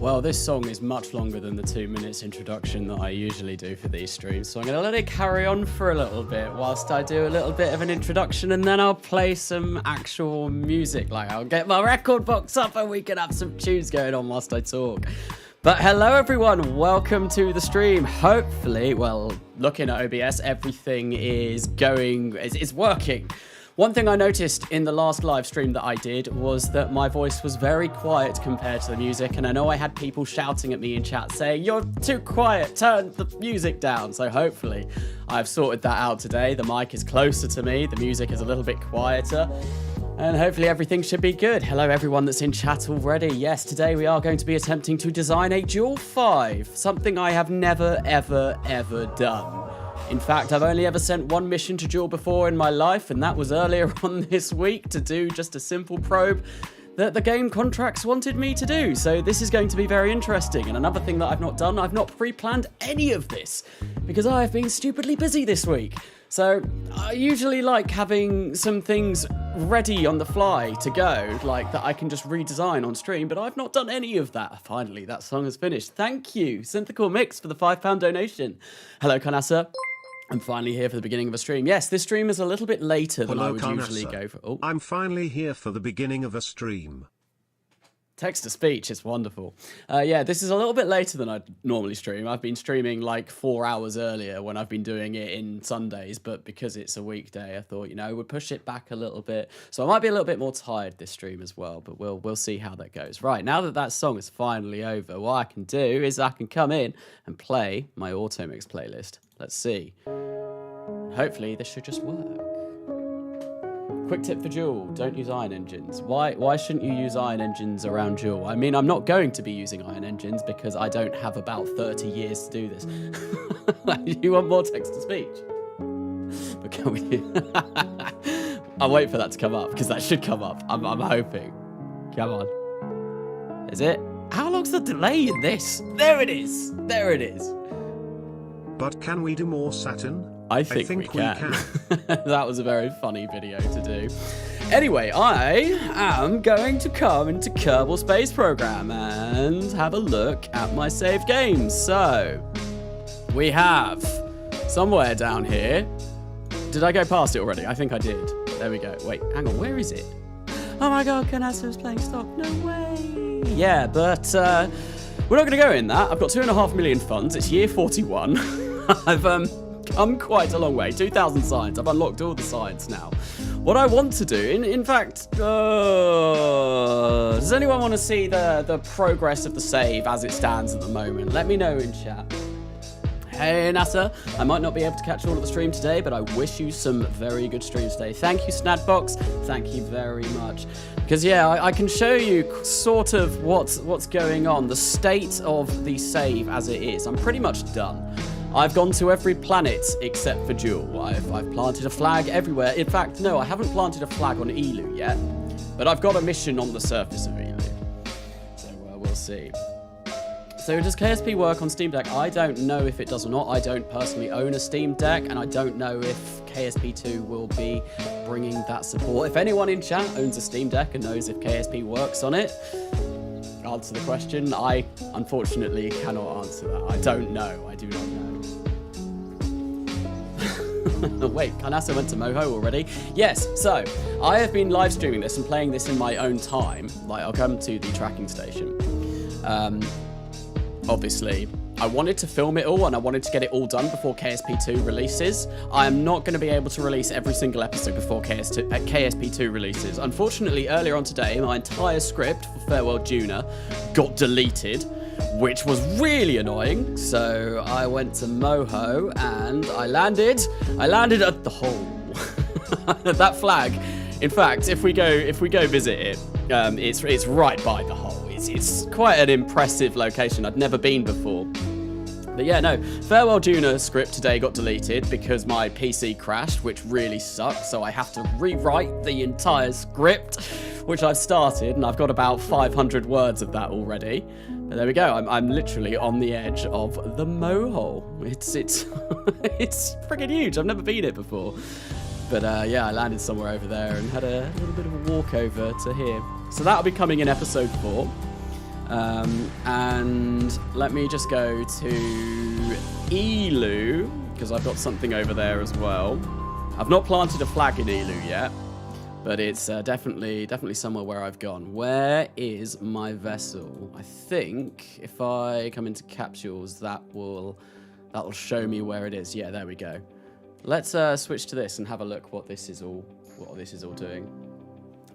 Well, this song is much longer than the 2 minutes introduction that I usually do for these streams, so I'm going to let it carry on for a little bit whilst I do a little bit of an introduction, and then I'll play some actual music. Like, I'll get my record box up and we can have some tunes going on whilst I talk. But hello everyone, welcome to the stream. Hopefully, well, looking at OBS, everything is going, it's working. One thing I noticed in the last live stream that I did was that my voice was very quiet compared to the music, and I know I had people shouting at me in chat saying, "You're too quiet, turn the music down." So hopefully I've sorted that out today. The mic is closer to me, the music is a little bit quieter, and hopefully everything should be good. Hello everyone that's in chat already. Yes, today we are going to be attempting to design a JOOL V, something I have never, ever done. In fact, I've only ever sent one mission to JOOL before in my life, and that was earlier on this week to do just a simple probe that the game contracts wanted me to do. So this is going to be very interesting. And another thing that I've not done, I've not pre-planned any of this because I've been stupidly busy this week. So I usually like having some things ready on the fly to go, like that I can just redesign on stream, but I've not done any of that. Finally, that song is finished. Thank you, Synthical Mix, for the £5 donation. Hello, Carnasa. I'm finally here for the beginning of a stream. Yes, this stream is a little bit later than I would usually go for. Oh. I'm finally here for the beginning of a stream. Text-to-speech is wonderful. Yeah, this is a little bit later than I'd normally stream. I've been streaming like 4 hours earlier when I've been doing it in Sundays, but because it's a weekday, I thought, you know, we'd push it back a little bit. So I might be a little bit more tired this stream as well, but we'll see how that goes. Right, now that that song is finally over, what I can do is I can come in and play my auto mix playlist. Let's see. Hopefully this should just work. Quick tip for JOOL, don't use iron engines. Why shouldn't you use iron engines around JOOL? I mean, I'm not going to be using iron engines because I don't have about 30 years to do this. You want more text-to-speech? But can we... I'll wait for that to come up because that should come up. I'm hoping. Come on. Is it? How long's the delay in this? There it is. There it is. But can we do more Saturn? I think we can. That was a very funny video to do. Anyway, I am going to come into Kerbal Space Program and have a look at my saved games. So, we have somewhere down here. Did I go past it already? I think I did. There we go. Wait, hang on. Where is it? Oh my God, Carnasa's playing stock. No way. Yeah, but we're not going to go in that. I've got 2.5 million funds. It's year 41. I've come quite a long way. 2,000 signs. I've unlocked all the signs now. What I want to do, in fact, does anyone want to see the progress of the save as it stands at the moment? Let me know in chat. Hey NASA, I might not be able to catch all of the stream today, but I wish you some very good streams today. Thank you, Snadbox. Thank you very much. Because yeah, I can show you sort of what's going on, the state of the save as it is. I'm pretty much done. I've gone to every planet except for JOOL. I've planted a flag everywhere. In fact, no, I haven't planted a flag on Elu yet, but I've got a mission on the surface of Elu. So we'll see. So does KSP work on Steam Deck? I don't know if it does or not. I don't personally own a Steam Deck, and I don't know if KSP2 will be bringing that support. If anyone in chat owns a Steam Deck and knows if KSP works on it, answer the question. I unfortunately cannot answer that. I don't know. I do not know. Wait, Carnasa went to Moho already? Yes, so I have been live streaming this and playing this in my own time. Like, I'll come to the tracking station. Obviously, I wanted to film it all and I wanted to get it all done before KSP2 releases. I am not going to be able to release every single episode before KSP2 releases. Unfortunately, earlier on today, my entire script for Farewell Juna got deleted, which was really annoying. So I went to Moho and I landed at the hole. That flag. In fact, if we go visit it, it's right by the hole. It's quite an impressive location. I'd never been before. But yeah, no, Farewell Juna script today got deleted because my PC crashed, which really sucked. So I have to rewrite the entire script, which I've started, and I've got about 500 words of that already. But there we go. I'm literally on the edge of the mohole. It's it's freaking huge. I've never been here before. But yeah, I landed somewhere over there and had a little bit of a walk over to here. So that'll be coming in episode 4. And let me just go to Elu, because I've got something over there as well. I've not planted a flag in Elu yet, but it's definitely somewhere where I've gone. Where is my vessel? I think if I come into capsules, that'll show me where it is. Yeah, there we go. Let's switch to this and have a look what this is all doing.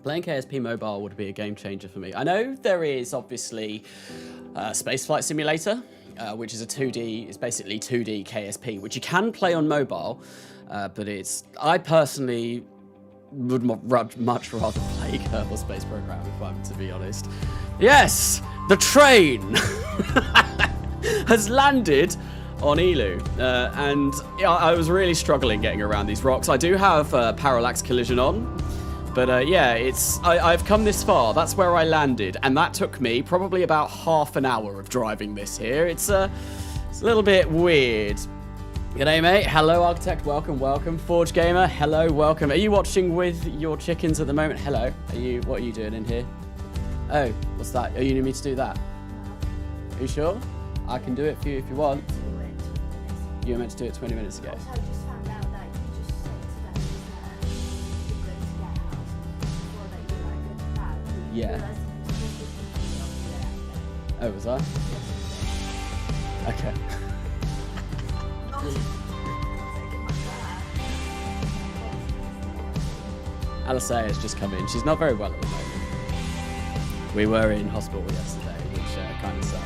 Playing KSP Mobile would be a game changer for me. I know there is obviously Spaceflight Simulator, which is it's basically 2D KSP, which you can play on mobile, but I personally would much rather play Kerbal Space Program, if I'm to be honest. Yes, the train has landed on Elu, and I was really struggling getting around these rocks. I do have Parallax collision on, but yeah, I've come this far. That's where I landed, and that took me probably about half an hour of driving this here. It's a little bit weird. G'day, mate. Hello, Architect. Welcome. Forge Gamer. Hello, welcome. Are you watching with your chickens at the moment? Hello. What are you doing in here? Oh, what's that? Oh, you need me to do that? Are you sure? I can do it for you if you want. You were meant to do it 20 minutes ago. Also, I just found out that you just said that you're going to get a house before that you were going to flag. Yeah. Oh, was I? Okay. Alisea has just come in. She's not very well at the moment. We were in hospital yesterday, which kind of sucked.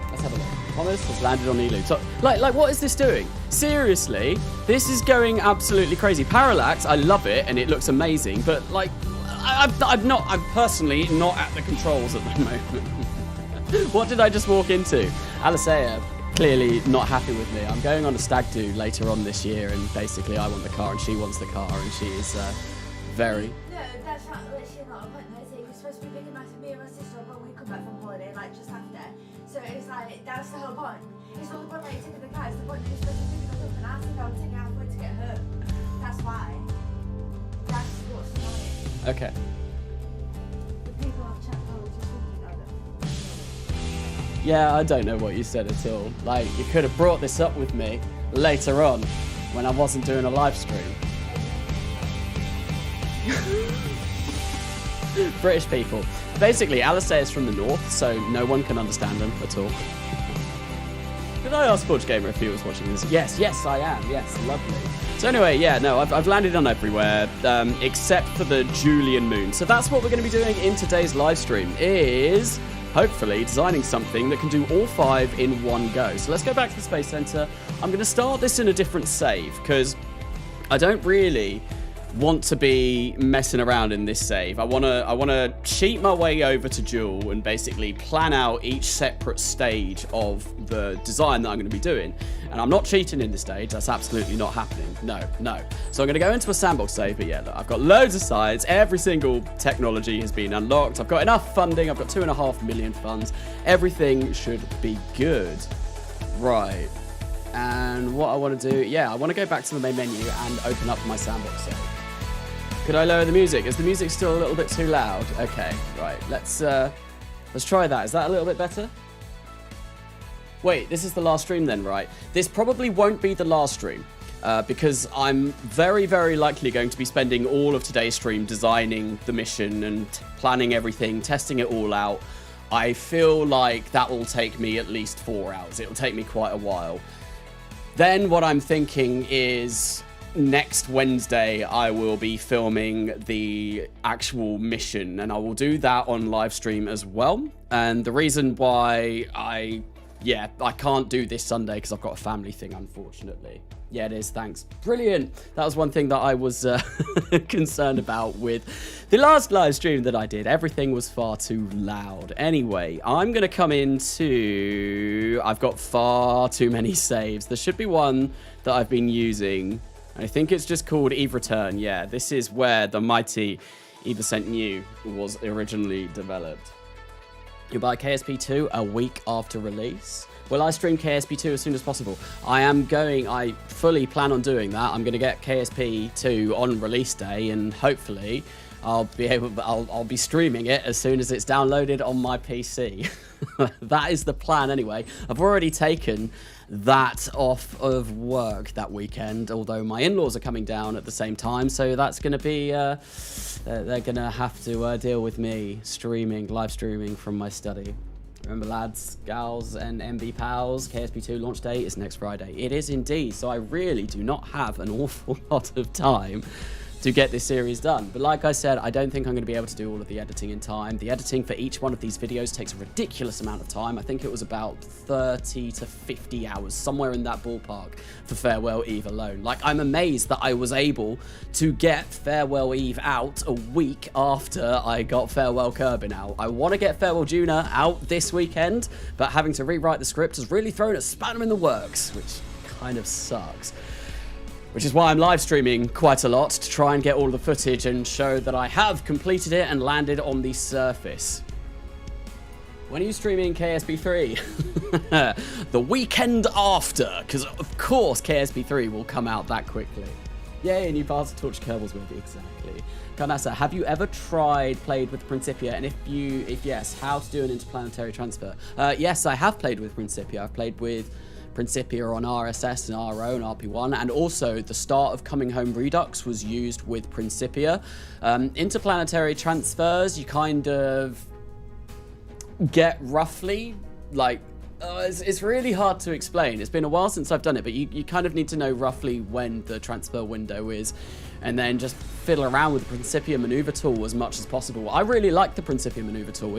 But let's have a look. Thomas has landed on Elu. So, like, what is this doing? Seriously, this is going absolutely crazy. Parallax, I love it, and it looks amazing. But like, I'm personally not at the controls at the moment. What did I just walk into? Alisea clearly not happy with me. I'm going on a stag do later on this year, and basically I want the car and she wants the car, and she is very... No, that's not literally not a point. It was supposed to be big enough for me and my sister when we come back from holiday, like just after. So it's like, that's the whole point. It's not the point that you're taking the car, it's the point that you're supposed to be picking us up, and I think I was taking halfway to get hurt. That's why. That's what's annoying. Okay. The people on chat are just thinking of it. Yeah, I don't know what you said at all. Like, you could have brought this up with me later on when I wasn't doing a live stream. British people. Basically, Alisea is from the north, so no one can understand them at all. Did I ask Forge Gamer if he was watching this? Yes, I am. Yes, lovely. So anyway, yeah, no, I've landed on everywhere, except for the Julian moon. So that's what we're going to be doing in today's live stream, is hopefully designing something that can do all 5 in one go. So let's go back to the Space Center. I'm going to start this in a different save, because I don't really want to be messing around in this save. I want to cheat my way over to JOOL and basically plan out each separate stage of the design that I'm going to be doing. And I'm not cheating in this stage. That's absolutely not happening. No. So I'm going to go into a sandbox save. But yeah, look, I've got loads of sides. Every single technology has been unlocked. I've got enough funding. I've got 2.5 million funds. Everything should be good. Right. And what I want to do, yeah, I want to go back to the main menu and open up my sandbox save. Could I lower the music? Is the music still a little bit too loud? Okay, right. Let's try that. Is that a little bit better? Wait, this is the last stream then, right? This probably won't be the last stream because I'm very, very likely going to be spending all of today's stream designing the mission and planning everything, testing it all out. I feel like that will take me at least 4 hours. It'll take me quite a while. Then what I'm thinking is next Wednesday, I will be filming the actual mission, and I will do that on live stream as well. And the reason why I can't do this Sunday because I've got a family thing, unfortunately. Yeah, it is. Thanks. Brilliant. That was one thing that I was concerned about with the last live stream that I did. Everything was far too loud. Anyway, I'm going to come into... I've got far too many saves. There should be one that I've been using. I think it's just called Eve Return. Yeah, this is where the mighty EditorExtensionsRedux was originally developed. You buy KSP2 a week after release. Will I stream KSP2 as soon as possible? I fully plan on doing that. I'm going to get KSP2 on release day, and hopefully I'll be streaming it as soon as it's downloaded on my PC. That is the plan anyway. I've already taken that off of work that weekend, although my in-laws are coming down at the same time, so that's going to be, they're going to have to deal with me live streaming from my study. Remember, lads, gals, and MB pals, KSP2 launch date is next Friday. It is indeed, so I really do not have an awful lot of time to get this series done. But like I said, I don't think I'm going to be able to do all of the editing in time. The editing for each one of these videos takes a ridiculous amount of time. I think it was about 30 to 50 hours, somewhere in that ballpark, for Farewell Eve alone. Like, I'm amazed that I was able to get Farewell Eve out a week after I got Farewell Kerbin out. I want to get Farewell Juna out this weekend, but having to rewrite the script has really thrown a spanner in the works, which kind of sucks. Which is why I'm live streaming quite a lot, to try and get all the footage and show that I have completed it and landed on the surface. When are you streaming KSP3? The weekend after, because of course KSP3 will come out that quickly. Yay, a new part of Torch Kerbals movie, exactly. Carnasa, have you ever played with Principia? And if yes, how to do an interplanetary transfer? Yes, I have played with Principia. I've played with Principia on RSS and RO and RP1, and also the start of Coming Home Redux was used with Principia. Interplanetary transfers, you kind of get roughly, like, it's really hard to explain. It's been a while since I've done it, but you kind of need to know roughly when the transfer window is, and then just fiddle around with the Principia maneuver tool as much as possible. I really like the Principia maneuver tool.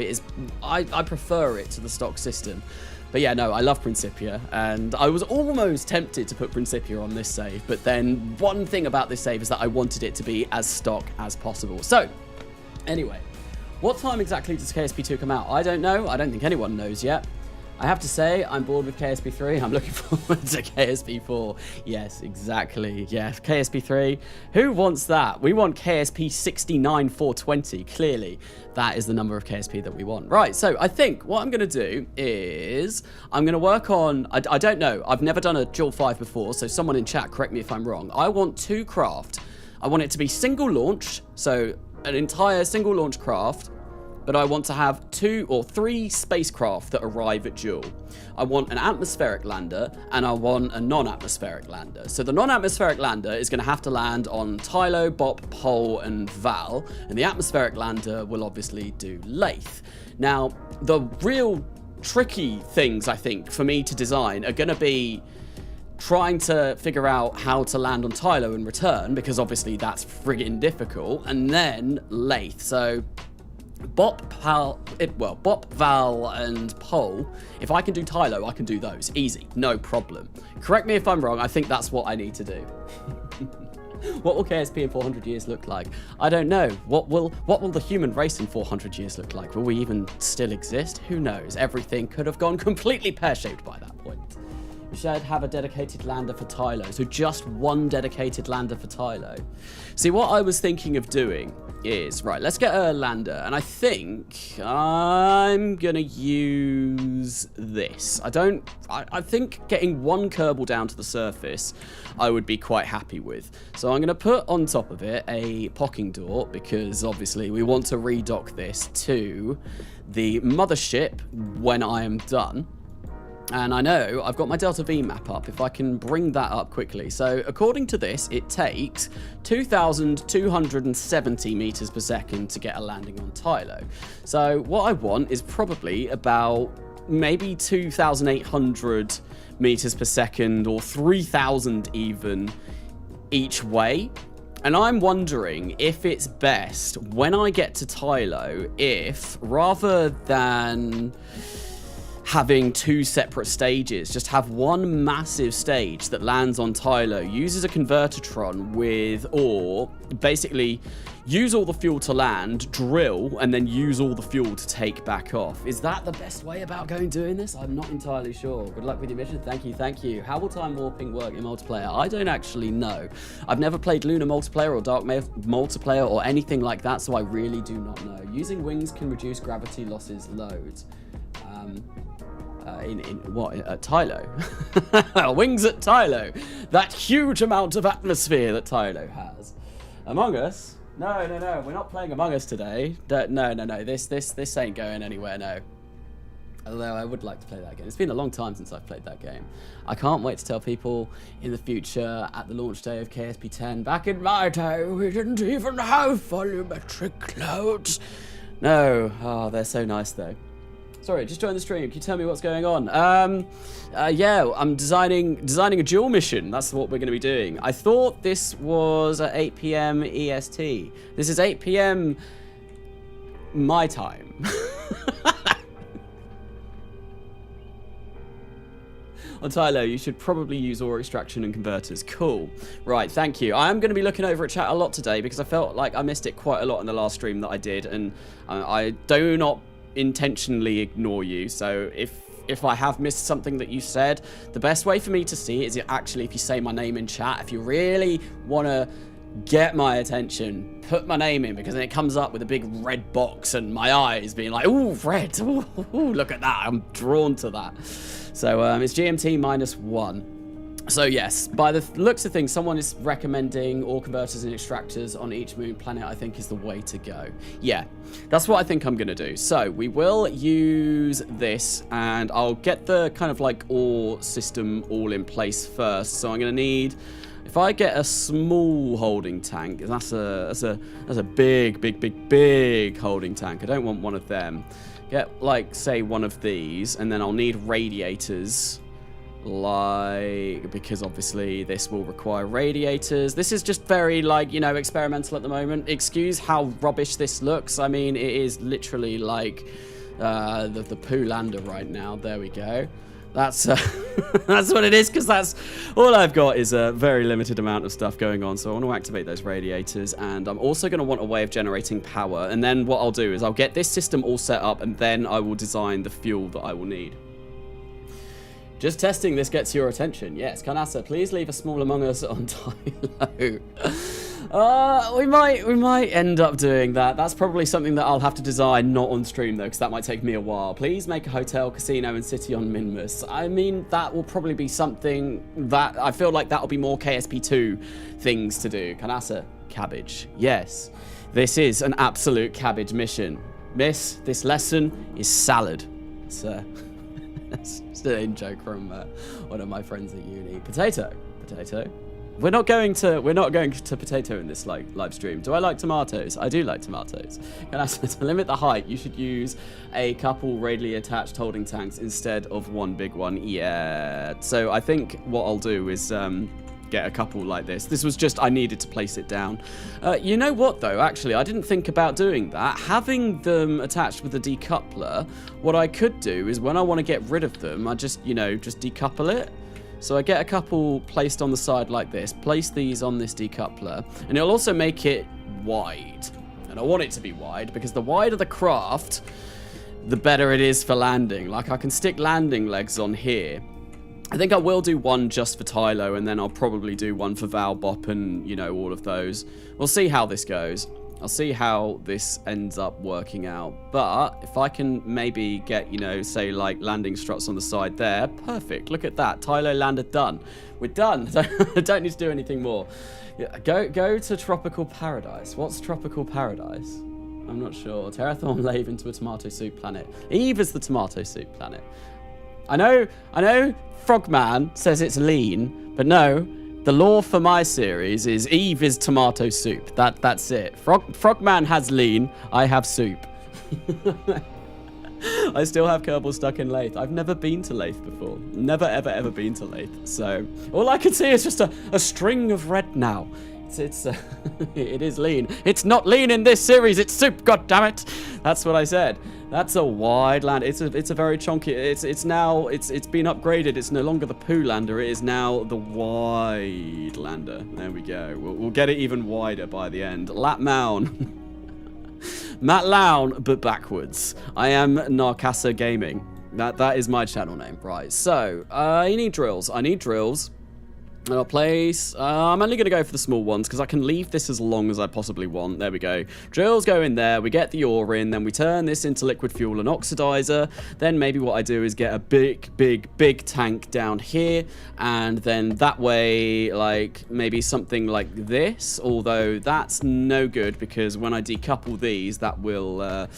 I prefer it to the stock system. But yeah, no, I love Principia, and I was almost tempted to put Principia on this save, but then one thing about this save is that I wanted it to be as stock as possible. So, anyway, what time exactly does KSP2 come out? I don't know. I don't think anyone knows yet. I have to say, I'm bored with KSP3. I'm looking forward to KSP4. Yes, exactly. Yeah, KSP3. Who wants that? We want KSP 69420. Clearly, that is the number of KSP that we want. Right, so I think what I'm going to do is I'm going to work on... I don't know. I've never done a JOOL 5 before, so someone in chat, correct me if I'm wrong. I want two craft. I want it to be single launched, so an entire single launch craft. But I want to have 2 or 3 spacecraft that arrive at JOOL. I want an atmospheric lander, and I want a non-atmospheric lander. So the non-atmospheric lander is going to have to land on Tylo, Bop, Pole, and Val, and the atmospheric lander will obviously do Lathe. Now, the real tricky things, I think, for me to design are going to be trying to figure out how to land on Tylo and return, because obviously that's friggin' difficult, and then Lathe. So Bop, Val, and Pole. If I can do Tylo, I can do those. Easy, no problem. Correct me if I'm wrong, I think that's what I need to do. What will KSP in 400 years look like? I don't know. What will the human race in 400 years look like? Will we even still exist? Who knows? Everything could have gone completely pear-shaped by that point. We should have a dedicated lander for Tylo. So just one dedicated lander for Tylo. See, what I was thinking of doing is, right, let's get a lander. And I think I'm going to use this. I think getting one kerbal down to the surface, I would be quite happy with. So I'm going to put on top of it a pocking door, because obviously we want to redock this to the mothership when I am done. And I know I've got my Delta V map up, if I can bring that up quickly. So according to this, it takes 2,270 meters per second to get a landing on Tylo. So what I want is probably about maybe 2,800 meters per second, or 3,000 even, each way. And I'm wondering if it's best when I get to Tylo, if rather than having 2 separate stages, just have one massive stage that lands on Tylo, uses a convertitron with, or basically use all the fuel to land, drill, and then use all the fuel to take back off. Is that the best way about doing this? I'm not entirely sure. Good luck with your mission. Thank you, thank you. How will time warping work in multiplayer? I don't actually know. I've never played Lunar multiplayer or Dark multiplayer or anything like that, so I really do not know. Using wings can reduce gravity losses loads. At Tylo? Wings at Tylo. That huge amount of atmosphere that Tylo has. Among Us, No, no, no. We're not playing Among Us today. No, no, no. This ain't going anywhere. No. Although I would like to play that game. It's been a long time since I've played that game. I can't wait to tell people in the future at the launch day of KSP10. Back in my day, we didn't even have volumetric clouds. No. Oh, they're so nice though. Sorry, just joined the stream. Can you tell me what's going on? Yeah, I'm designing a JOOL mission. That's what we're going to be doing. I thought this was at 8 p.m. EST. This is 8 p.m. my time. On Tylo, you should probably use ore extraction and converters. Cool. Right, thank you. I am going to be looking over at chat a lot today because I felt like I missed it quite a lot in the last stream that I did, and I do not intentionally ignore you. So if I have missed something that you said, the best way for me to see it is actually if you say my name in chat. If you really want to get my attention, put my name in, because then it comes up with a big red box and my eyes being like, ooh, red, ooh, look at that, I'm drawn to that. So it's GMT -1. So yes, by the looks of things, someone is recommending ore converters and extractors on each moon planet. I think is the way to go. Yeah, that's what I think I'm going to do. So we will use this, and I'll get the kind of like ore system all in place first. So I'm going to need, if I get a small holding tank, that's a big holding tank. I don't want one of them. Get like, say, one of these, and then I'll need radiators. Like, because obviously this will require radiators. This is just very, like, you know, experimental at the moment. Excuse how rubbish this looks. I mean, it is literally like the poo lander right now. There we go. That's that's what it is, because that's all I've got is a very limited amount of stuff going on. So I want to activate those radiators, and I'm also going to want a way of generating power. And then what I'll do is I'll get this system all set up, and then I will design the fuel that I will need. Just testing this gets your attention. Yes, Carnasa, please leave a small Among Us on Tylo. We might end up doing that. That's probably something that I'll have to design, not on stream though, because that might take me a while. Please make a hotel, casino, and city on Minmus. I mean, that will probably be something that I feel like that will be more KSP2 things to do. Carnasa, cabbage. Yes, this is an absolute cabbage mission. Miss, this lesson is salad. It's an in-joke from one of my friends at uni. Potato. We're not going to potato in this live stream. Do I like tomatoes? I do like tomatoes. Can I say, to limit the height, you should use a couple radially attached holding tanks instead of one big one. Yeah. So I think what I'll do is get a couple like this. This was just, I needed to place it down. You know what though, actually, I didn't think about doing that. Having them attached with a decoupler, what I could do is when I want to get rid of them, I just, you know, just decouple it. So I get a couple placed on the side like this, place these on this decoupler, and it'll also make it wide. And I want it to be wide because the wider the craft, the better it is for landing. Like, I can stick landing legs on here. I think I will do one just for Tylo, and then I'll probably do one for Valbop and, you know, all of those. We'll see how this goes. I'll see how this ends up working out. But if I can maybe get, you know, say like landing struts on the side there, perfect. Look at that. Tylo lander done. We're done. I don't need to do anything more. Yeah, go to Tropical Paradise. What's Tropical Paradise? I'm not sure. Terrathorn lave into a tomato soup planet. Eve is the tomato soup planet. I know Frogman says it's lean, but no, the lore for my series is Eve is tomato soup. That's it. Frogman has lean, I have soup. I still have Kerbal stuck in Lathe. I've never been to Lathe before. Never, ever been to Lathe. So all I can see is just a string of red now. It is lean. It's not lean in this series. It's soup. God damn it! That's what I said. That's a wide land. It's a very chunky. It's been upgraded. It's no longer the poo lander. It is now the wide lander. There we go. We'll get it even wider by the end. Lat Mound. Matt Lown, but backwards. I am Narcassa Gaming. That is my channel name. Right. So I need drills. And I'll place, I'm only going to go for the small ones because I can leave this as long as I possibly want. There we go. Drills go in there, we get the ore in, then we turn this into liquid fuel and oxidizer. Then maybe what I do is get a big tank down here. And then that way, like, maybe something like this. Although that's no good because when I decouple these, that will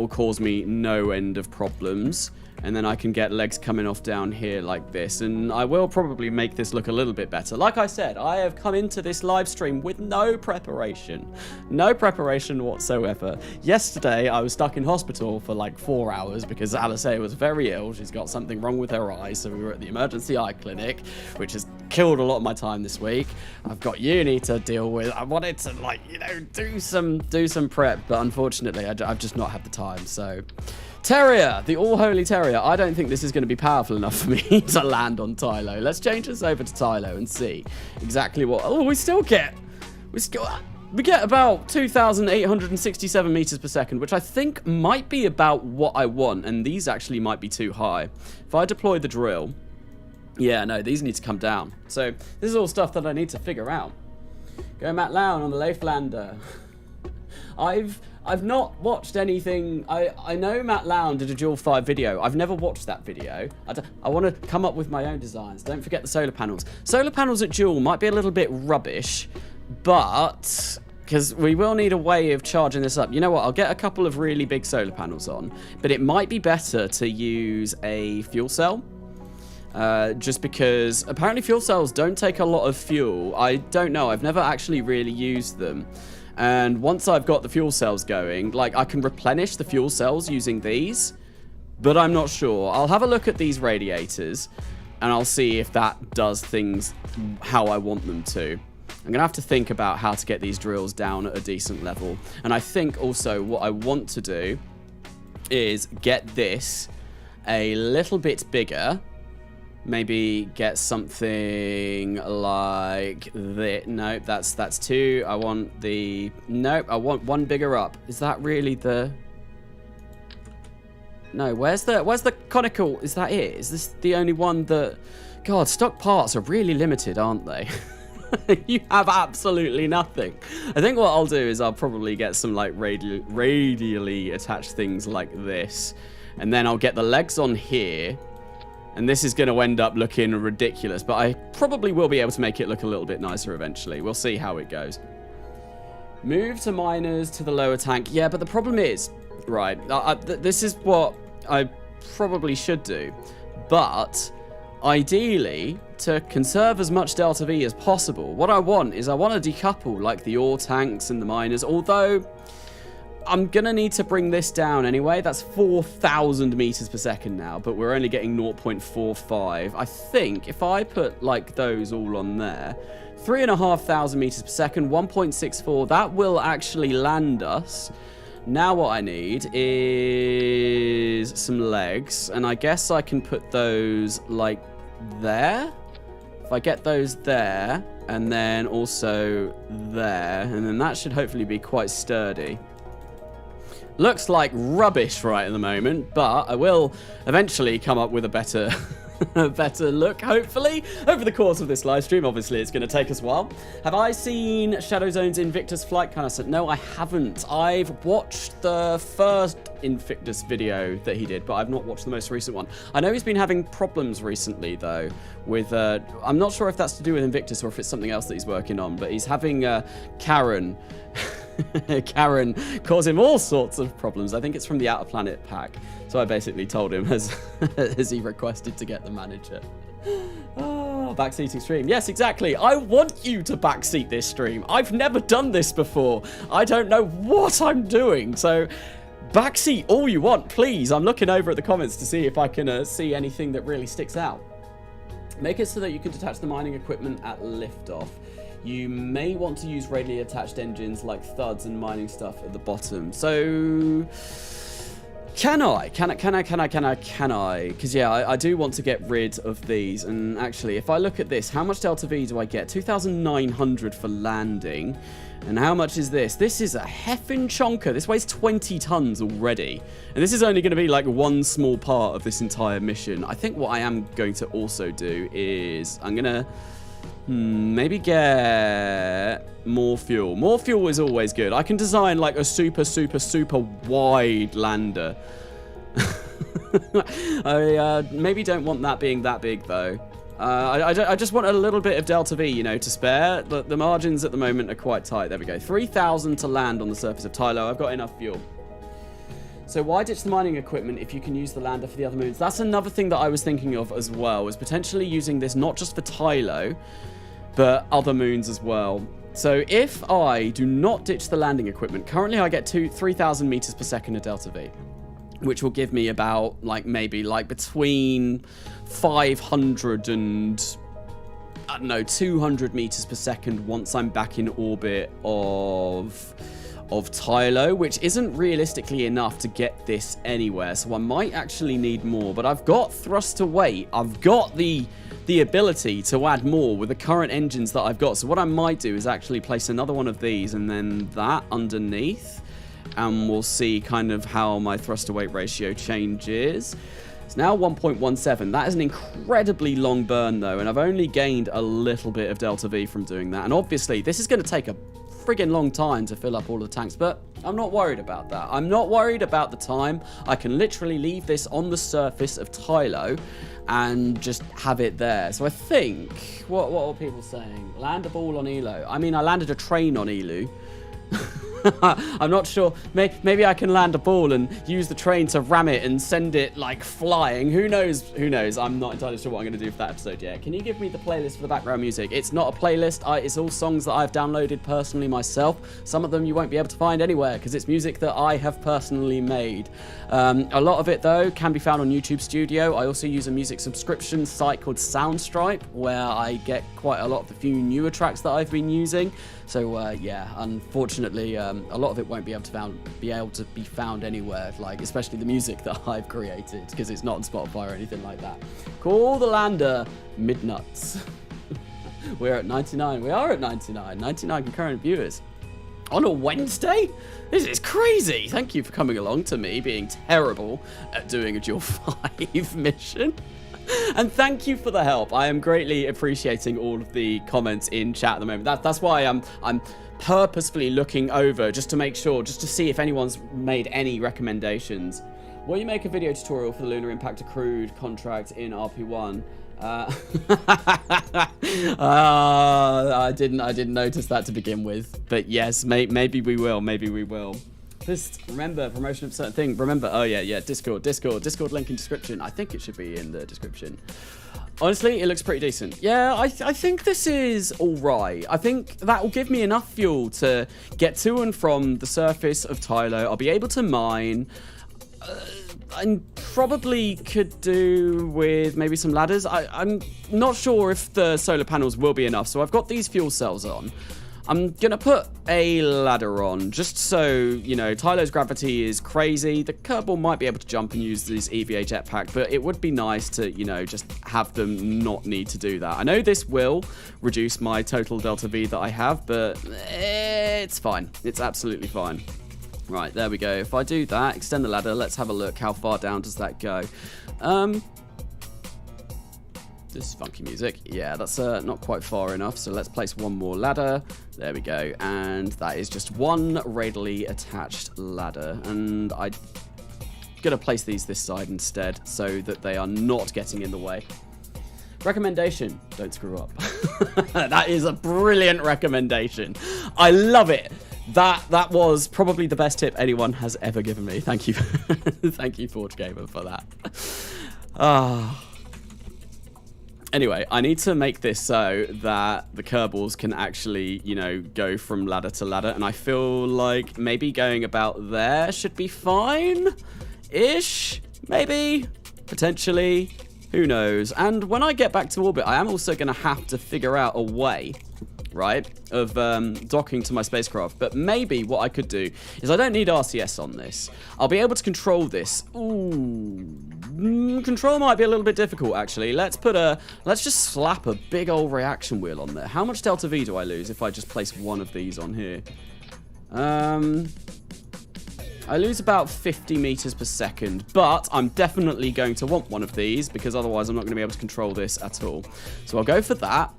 cause me no end of problems. And then I can get legs coming off down here like this. And I will probably make this look a little bit better. Like I said, I have come into this live stream with no preparation. No preparation whatsoever. Yesterday, I was stuck in hospital for like 4 hours because Alice was very ill. She's got something wrong with her eye. So we were at the emergency eye clinic, which has killed a lot of my time this week. I've got uni to deal with. I wanted to, like, you know, do some prep. But unfortunately, I've just not had the time. So... Terrier, the all-holy Terrier. I don't think this is going to be powerful enough for me to land on Tylo. Let's change this over to Tylo and see exactly what... Oh, we get about 2,867 meters per second, which I think might be about what I want, and these actually might be too high. If I deploy the drill... Yeah, no, these need to come down. So, this is all stuff that I need to figure out. Go Matt Lown on the Leiflander. I've not watched anything. I know Matt Lown did a JOOL V video. I've never watched that video. I want to come up with my own designs. Don't forget the solar panels. Solar panels at JOOL might be a little bit rubbish, but because we will need a way of charging this up. You know what? I'll get a couple of really big solar panels on, but it might be better to use a fuel cell. Just because apparently fuel cells don't take a lot of fuel. I don't know. I've never actually really used them. And once I've got the fuel cells going, like, I can replenish the fuel cells using these, but I'm not sure. I'll have a look at these radiators, and I'll see if that does things how I want them to. I'm going to have to think about how to get these drills down at a decent level. And I think also what I want to do is get this a little bit bigger. Maybe get something like this. Nope, that's two. I want the... Nope, I want one bigger up. Is that really the... No, where's the conical? Is that it? Is this the only one that... God, stock parts are really limited, aren't they? You have absolutely nothing. I think what I'll do is I'll probably get some, like, radially attached things like this. And then I'll get the legs on here. And this is going to end up looking ridiculous, but I probably will be able to make it look a little bit nicer eventually. We'll see how it goes. Move to miners to the lower tank. Yeah, but the problem is, right, this is what I probably should do. But ideally, to conserve as much delta V as possible, what I want is I want to decouple like the ore tanks and the miners, although... I'm going to need to bring this down anyway. That's 4,000 meters per second now, but we're only getting 0.45. I think if I put like those all on there, 3,500 meters per second, 1.64, that will actually land us. Now what I need is some legs, and I guess I can put those like there. If I get those there, and then also there, and then that should hopefully be quite sturdy. Looks like rubbish right at the moment, but I will eventually come up with a better better look, hopefully, over the course of this live stream. Obviously, it's going to take us a while. Have I seen Shadow Zone's Invictus flight canasta? No, I haven't. I've watched the first Invictus video that he did, but I've not watched the most recent one. I know he's been having problems recently, though, with... I'm not sure if that's to do with Invictus or if it's something else that he's working on, but he's having Karen... Karen caused him all sorts of problems. I think it's from the Outer Planet pack. So I basically told him as he requested to get the manager. Oh, backseating stream. Yes, exactly. I want you to backseat this stream. I've never done this before. I don't know what I'm doing. So backseat all you want, please. I'm looking over at the comments to see if I can see anything that really sticks out. Make it so that you can detach the mining equipment at liftoff. You may want to use radially attached engines like thuds and mining stuff at the bottom. So, can I? Because, yeah, I do want to get rid of these. And actually, if I look at this, how much Delta V do I get? 2,900 for landing. And how much is this? This is a heffing chonker. This weighs 20 tons already. And this is only going to be like one small part of this entire mission. I think what I am going to also do is I'm going to Maybe get more fuel. More fuel is always good. I can design like a super, super, super wide lander. I maybe don't want that being that big though. I just want a little bit of delta V, you know, to spare. The margins at the moment are quite tight. There we go. 3,000 to land on the surface of Tylo. I've got enough fuel. So why ditch the mining equipment if you can use the lander for the other moons? That's another thing that I was thinking of as well, is potentially using this not just for Tylo, but other moons as well. So if I do not ditch the landing equipment, currently I get 3,000 meters per second of delta V, which will give me about maybe between 500 and I don't know 200 meters per second once I'm back in orbit of Tylo, which isn't realistically enough to get this anywhere. So I might actually need more, but I've got thrust to weight. I've got the ability to add more with the current engines that I've got. So what I might do is actually place another one of these and then that underneath, and we'll see kind of how my thrust to weight ratio changes. It's now 1.17. That is an incredibly long burn though, and I've only gained a little bit of delta V from doing that. And obviously this is going to take a friggin' long time to fill up all the tanks, but I'm not worried about that. I'm not worried about the time. I can literally leave this on the surface of Tylo and just have it there. So I think, what are people saying? Land a ball on Elo. I mean, I landed a train on Elu. I'm not sure. Maybe I can land a ball and use the train to ram it and send it flying. Who knows? Who knows? I'm not entirely sure what I'm going to do for that episode yet. Can you give me the playlist for the background music? It's not a playlist. It's all songs that I've downloaded personally myself. Some of them you won't be able to find anywhere because it's music that I have personally made. A lot of it though can be found on YouTube Studio. I also use a music subscription site called Soundstripe where I get quite a lot of the few newer tracks that I've been using. So yeah, unfortunately, a lot of it won't be able to be found anywhere, especially the music that I've created, because it's not on Spotify or anything like that. Call the lander midnuts. We're at 99. We are at 99. 99 concurrent viewers on a Wednesday. This is crazy. Thank you for coming along to me being terrible at doing a JOOL V mission. And thank you for the help. I am greatly appreciating all of the comments in chat at the moment. That's why I'm purposefully looking over just to make sure, just to see if anyone's made any recommendations. Will you make a video tutorial for the Lunar Impact Accrued contract in RP1? I didn't notice that to begin with, but yes, maybe we will. Maybe we will. Just remember, promotion of certain thing. Remember, oh yeah, Discord link in description. I think it should be in the description. Honestly, it looks pretty decent. Yeah, I think this is all right. I think that will give me enough fuel to get to and from the surface of Tylo. I'll be able to mine. I probably could do with maybe some ladders. I'm not sure if the solar panels will be enough, so I've got these fuel cells on. I'm going to put a ladder on, just so, you know, Tylo's gravity is crazy. The kerbal might be able to jump and use this EVA jetpack, but it would be nice to, you know, just have them not need to do that. I know this will reduce my total delta V that I have, but it's fine. It's absolutely fine. Right, there we go. If I do that, extend the ladder, let's have a look. How far down does that go? This is funky music. Yeah, that's not quite far enough. So let's place one more ladder. There we go. And that is just one radially attached ladder. And I'm going to place these this side instead so that they are not getting in the way. Recommendation, don't screw up. That is a brilliant recommendation. I love it. That was probably the best tip anyone has ever given me. Thank you. Thank you, Forge Gamer, for that. Anyway, I need to make this so that the kerbals can actually, you know, go from ladder to ladder. And I feel like maybe going about there should be fine-ish. Maybe. Potentially. Who knows? And when I get back to orbit, I am also going to have to figure out a way, right, of docking to my spacecraft. But maybe what I could do is I don't need RCS on this. I'll be able to control this. Ooh. Control might be a little bit difficult, actually. Let's just slap a big old reaction wheel on there. How much delta V do I lose if I just place one of these on here? I lose about 50 meters per second, but I'm definitely going to want one of these because otherwise I'm not going to be able to control this at all. So I'll go for that.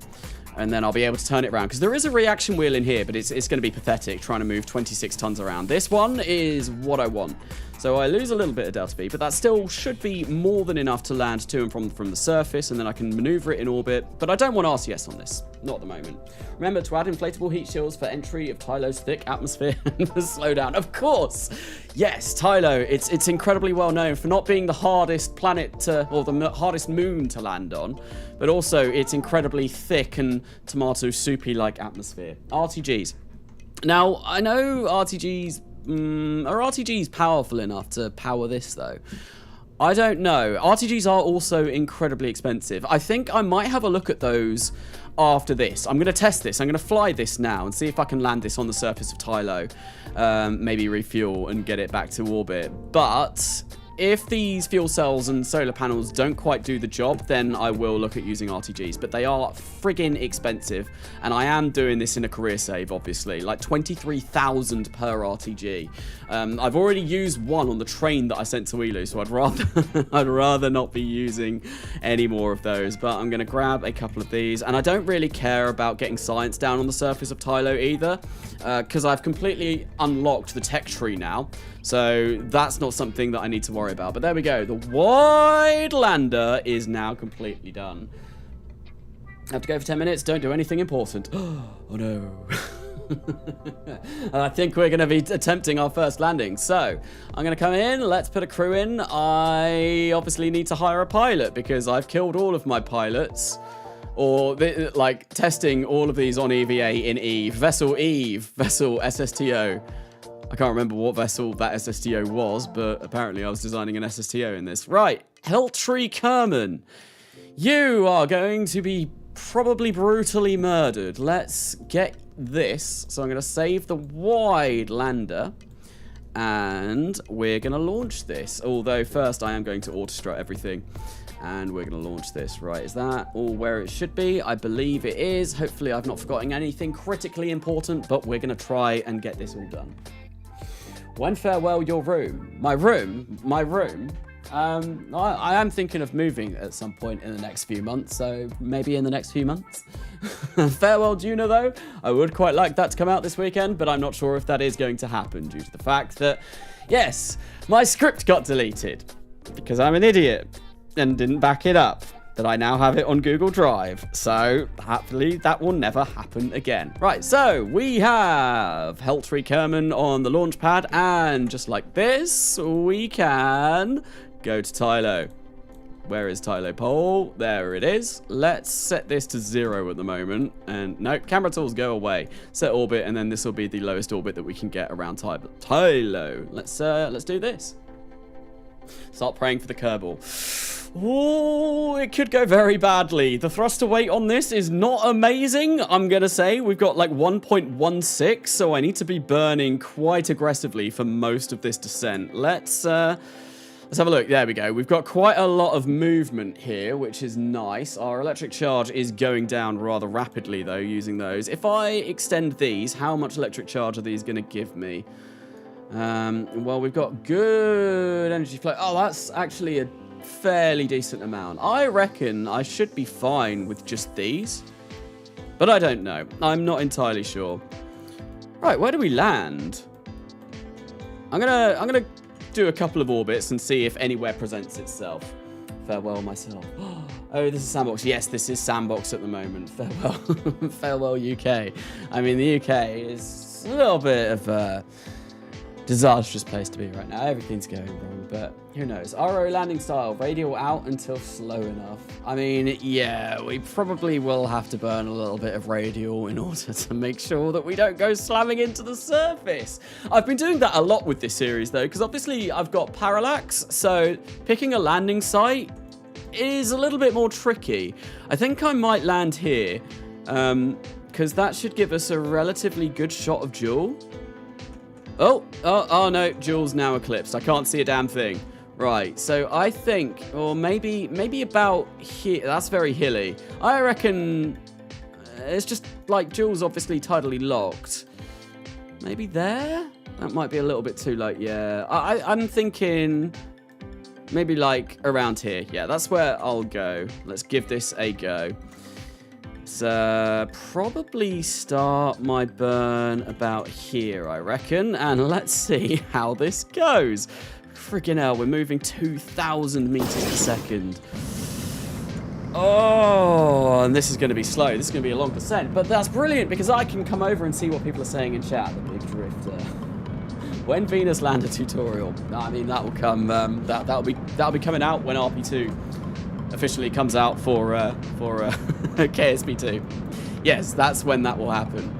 And then I'll be able to turn it around. Because there is a reaction wheel in here, but it's going to be pathetic trying to move 26 tons around. This one is what I want. So I lose a little bit of delta V, but that still should be more than enough to land to and from the surface, and then I can maneuver it in orbit. But I don't want RCS on this. Not at the moment. Remember to add inflatable heat shields for entry of Tylo's thick atmosphere and for slowdown. Of course! Yes, Tylo. It's incredibly well known for not being the hardest planet to, or the hardest moon to land on, but also it's incredibly thick and tomato soupy-like atmosphere. RTGs. Now, I know RTGs... are RTGs powerful enough to power this, though? I don't know. RTGs are also incredibly expensive. I think I might have a look at those after this. I'm going to test this. I'm going to fly this now and see if I can land this on the surface of Tylo. Maybe refuel and get it back to orbit. But if these fuel cells and solar panels don't quite do the job, then I will look at using RTGs. But they are friggin' expensive, and I am doing this in a career save, obviously. Like 23,000 per RTG. I've already used one on the train that I sent to Elu, so I'd rather not be using any more of those. But I'm going to grab a couple of these, and I don't really care about getting science down on the surface of Tylo either, because I've completely unlocked the tech tree now. So that's not something that I need to worry about. But there we go. The wide lander is now completely done. I have to go for 10 minutes. Don't do anything important. Oh no. I think we're going to be attempting our first landing. So I'm going to come in. Let's put a crew in. I obviously need to hire a pilot because I've killed all of my pilots. Or, like, testing all of these on EVA in Eve. Vessel SSTO. I can't remember what vessel that SSTO was, but apparently I was designing an SSTO in this. Right, Heltree Kerman. You are going to be probably brutally murdered. Let's get this. So I'm going to save the wide lander. And we're going to launch this. Although first I am going to auto-strut everything. And we're going to launch this. Right, is that all where it should be? I believe it is. Hopefully I've not forgotten anything critically important. But we're going to try and get this all done. When farewell your room? My room? I am thinking of moving at some point in the next few months, so maybe in the next few months. Farewell Juno, though. I would quite like that to come out this weekend, but I'm not sure if that is going to happen due to the fact that, yes, my script got deleted because I'm an idiot and didn't back it up. That I now have it on Google Drive. So, happily, that will never happen again. Right, so we have Heltree Kerman on the launch pad, and just like this, we can go to Tylo. Where is Tylo pole? There it is. Let's set this to 0 at the moment. And no, camera tools go away. Set orbit, and then this will be the lowest orbit that we can get around Tylo. Let's do this. Start praying for the kerbal. Oh, it could go very badly. The thruster weight on this is not amazing, I'm going to say. We've got like 1.16, so I need to be burning quite aggressively for most of this descent. Let's have a look. There we go. We've got quite a lot of movement here, which is nice. Our electric charge is going down rather rapidly, though, using those. If I extend these, how much electric charge are these going to give me? Well, we've got good energy flow. Oh, that's actually a fairly decent amount. I reckon I should be fine with just these, but I don't know. I'm not entirely sure. Right, where do we land? I'm gonna do a couple of orbits and see if anywhere presents itself. Farewell myself. Oh, this is sandbox. Yes, this is sandbox at the moment. Farewell. Farewell UK. I mean, the UK is a little bit of a disastrous place to be right now. Everything's going wrong, but who knows? RO landing style, radial out until slow enough. I mean, yeah, we probably will have to burn a little bit of radial in order to make sure that we don't go slamming into the surface. I've been doing that a lot with this series, though, because obviously I've got Parallax, so picking a landing site is a little bit more tricky. I think I might land here, because that should give us a relatively good shot of JOOL. Oh no, JOOL's now eclipsed. I can't see a damn thing. Right, so I think, or maybe about here. That's very hilly. I reckon it's just like JOOL's obviously tidally locked. Maybe there? That might be a little bit too late, yeah. I'm thinking maybe like around here. Yeah, that's where I'll go. Let's give this a go. So probably start my burn about here, I reckon. And let's see how this goes. Friggin' hell, we're moving 2,000 meters per second. Oh, and this is going to be slow. This is going to be a long descent. But that's brilliant because I can come over and see what people are saying in chat. The big drifter. When Venus Lander tutorial? I mean, that will come. That'll be coming out when RP2 officially comes out for KSP2. Yes, that's when that will happen.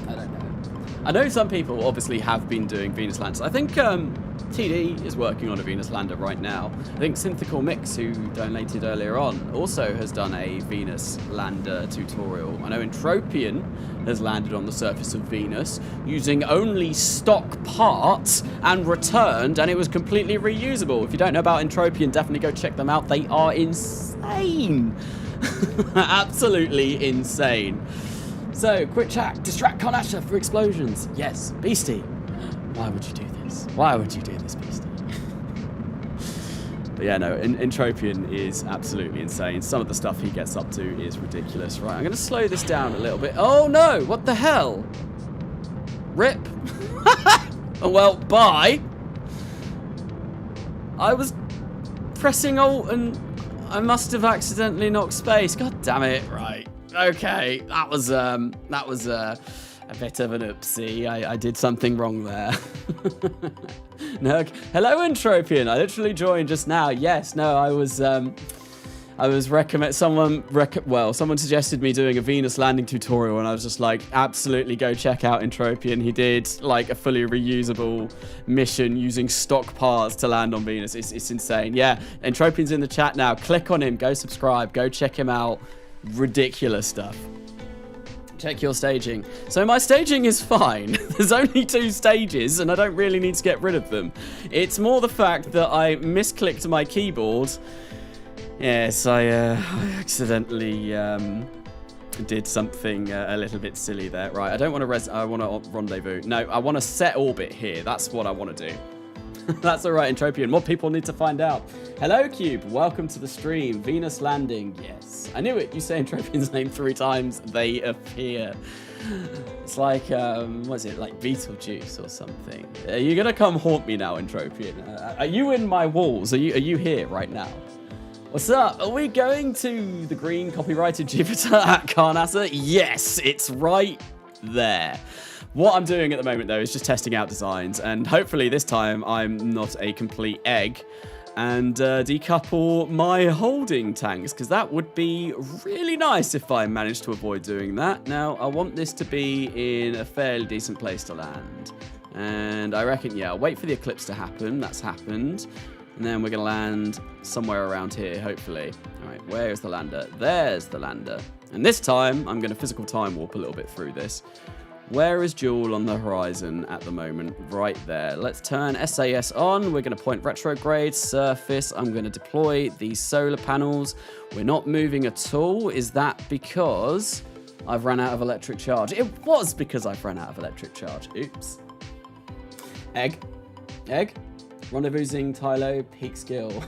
I don't know. I know some people obviously have been doing Venus Landers. I think TD is working on a Venus lander right now. I think Synthical Mix, who donated earlier on, also has done a Venus lander tutorial. I know Entropian has landed on the surface of Venus using only stock parts and returned, and it was completely reusable. If you don't know about Entropian, definitely go check them out. They are insane. Absolutely insane. So, quick chat. Distract Carnasa for explosions. Yes, Beastie. Why would you do this? Why would you do this, Beastie? But yeah, no, Entropian is absolutely insane. Some of the stuff he gets up to is ridiculous. Right, I'm going to slow this down a little bit. Oh no, what the hell? Rip. Oh, well, bye. I was pressing Alt and I must have accidentally knocked space. God damn it. Right. Okay, that was a bit of an oopsie. I did something wrong there. No, hello Entropian. I literally joined just now. Yes, no, I was someone suggested me doing a Venus landing tutorial, and I was just like, absolutely go check out Entropian. He did like a fully reusable mission using stock parts to land on Venus. It's insane. Yeah, Entropian's in the chat now. Click on him, go subscribe, go check him out. Ridiculous stuff. Check your staging. So my staging is fine. There's only 2 stages and I don't really need to get rid of them. It's more the fact that I misclicked my keyboard. Yes, I accidentally did something a little bit silly there. Right, I don't want to I want to rendezvous. No, I want to set orbit here. That's what I want to do. That's all right, Entropian. More people need to find out. Hello, Cube. Welcome to the stream. Venus landing. Yes. I knew it. You say Entropian's name 3 times, they appear. It's like, what is it? Like Beetlejuice or something. Are you going to come haunt me now, Entropian? Are you in my walls? Are you here right now? What's up? Are we going to the green copyrighted Jupiter at Carnasa? Yes, it's right there. What I'm doing at the moment, though, is just testing out designs, and hopefully this time I'm not a complete egg and decouple my holding tanks, because that would be really nice if I managed to avoid doing that. Now, I want this to be in a fairly decent place to land, and I reckon, yeah, I'll wait for the eclipse to happen. That's happened, and then we're going to land somewhere around here, hopefully. All right, where is the lander? There's the lander, and this time I'm going to physical time warp a little bit through this. Where is JOOL on the horizon at the moment? Right there. Let's turn SAS on. We're going to point retrograde, surface. I'm going to deploy these solar panels. We're not moving at all. Is that because I've run out of electric charge? It was because I've run out of electric charge. Oops. Egg. Rendezvousing Tylo, peak skill.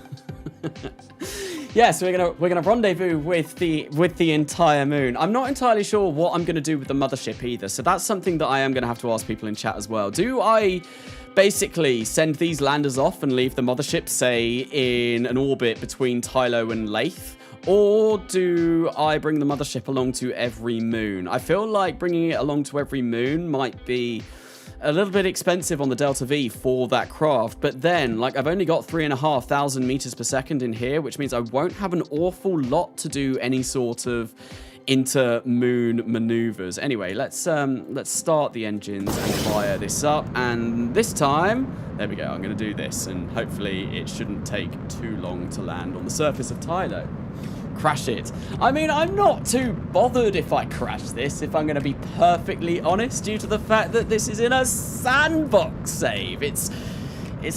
Yeah, so we're gonna rendezvous with the entire moon. I'm not entirely sure what I'm gonna do with the mothership either, so that's something that I am gonna have to ask people in chat as well. Do I basically send these landers off and leave the mothership, say, in an orbit between Tylo and Lathe? Or do I bring the mothership along to every moon? I feel like bringing it along to every moon might be a little bit expensive on the Delta V for that craft, but then, like, I've only got 3,500 meters per second in here, which means I won't have an awful lot to do any sort of inter-moon maneuvers. Anyway, let's start the engines and fire this up, and this time, there we go, I'm going to do this, and hopefully it shouldn't take too long to land on the surface of Tylo. Crash it. I mean, I'm not too bothered if I crash this, if I'm going to be perfectly honest, due to the fact that this is in a sandbox save. It's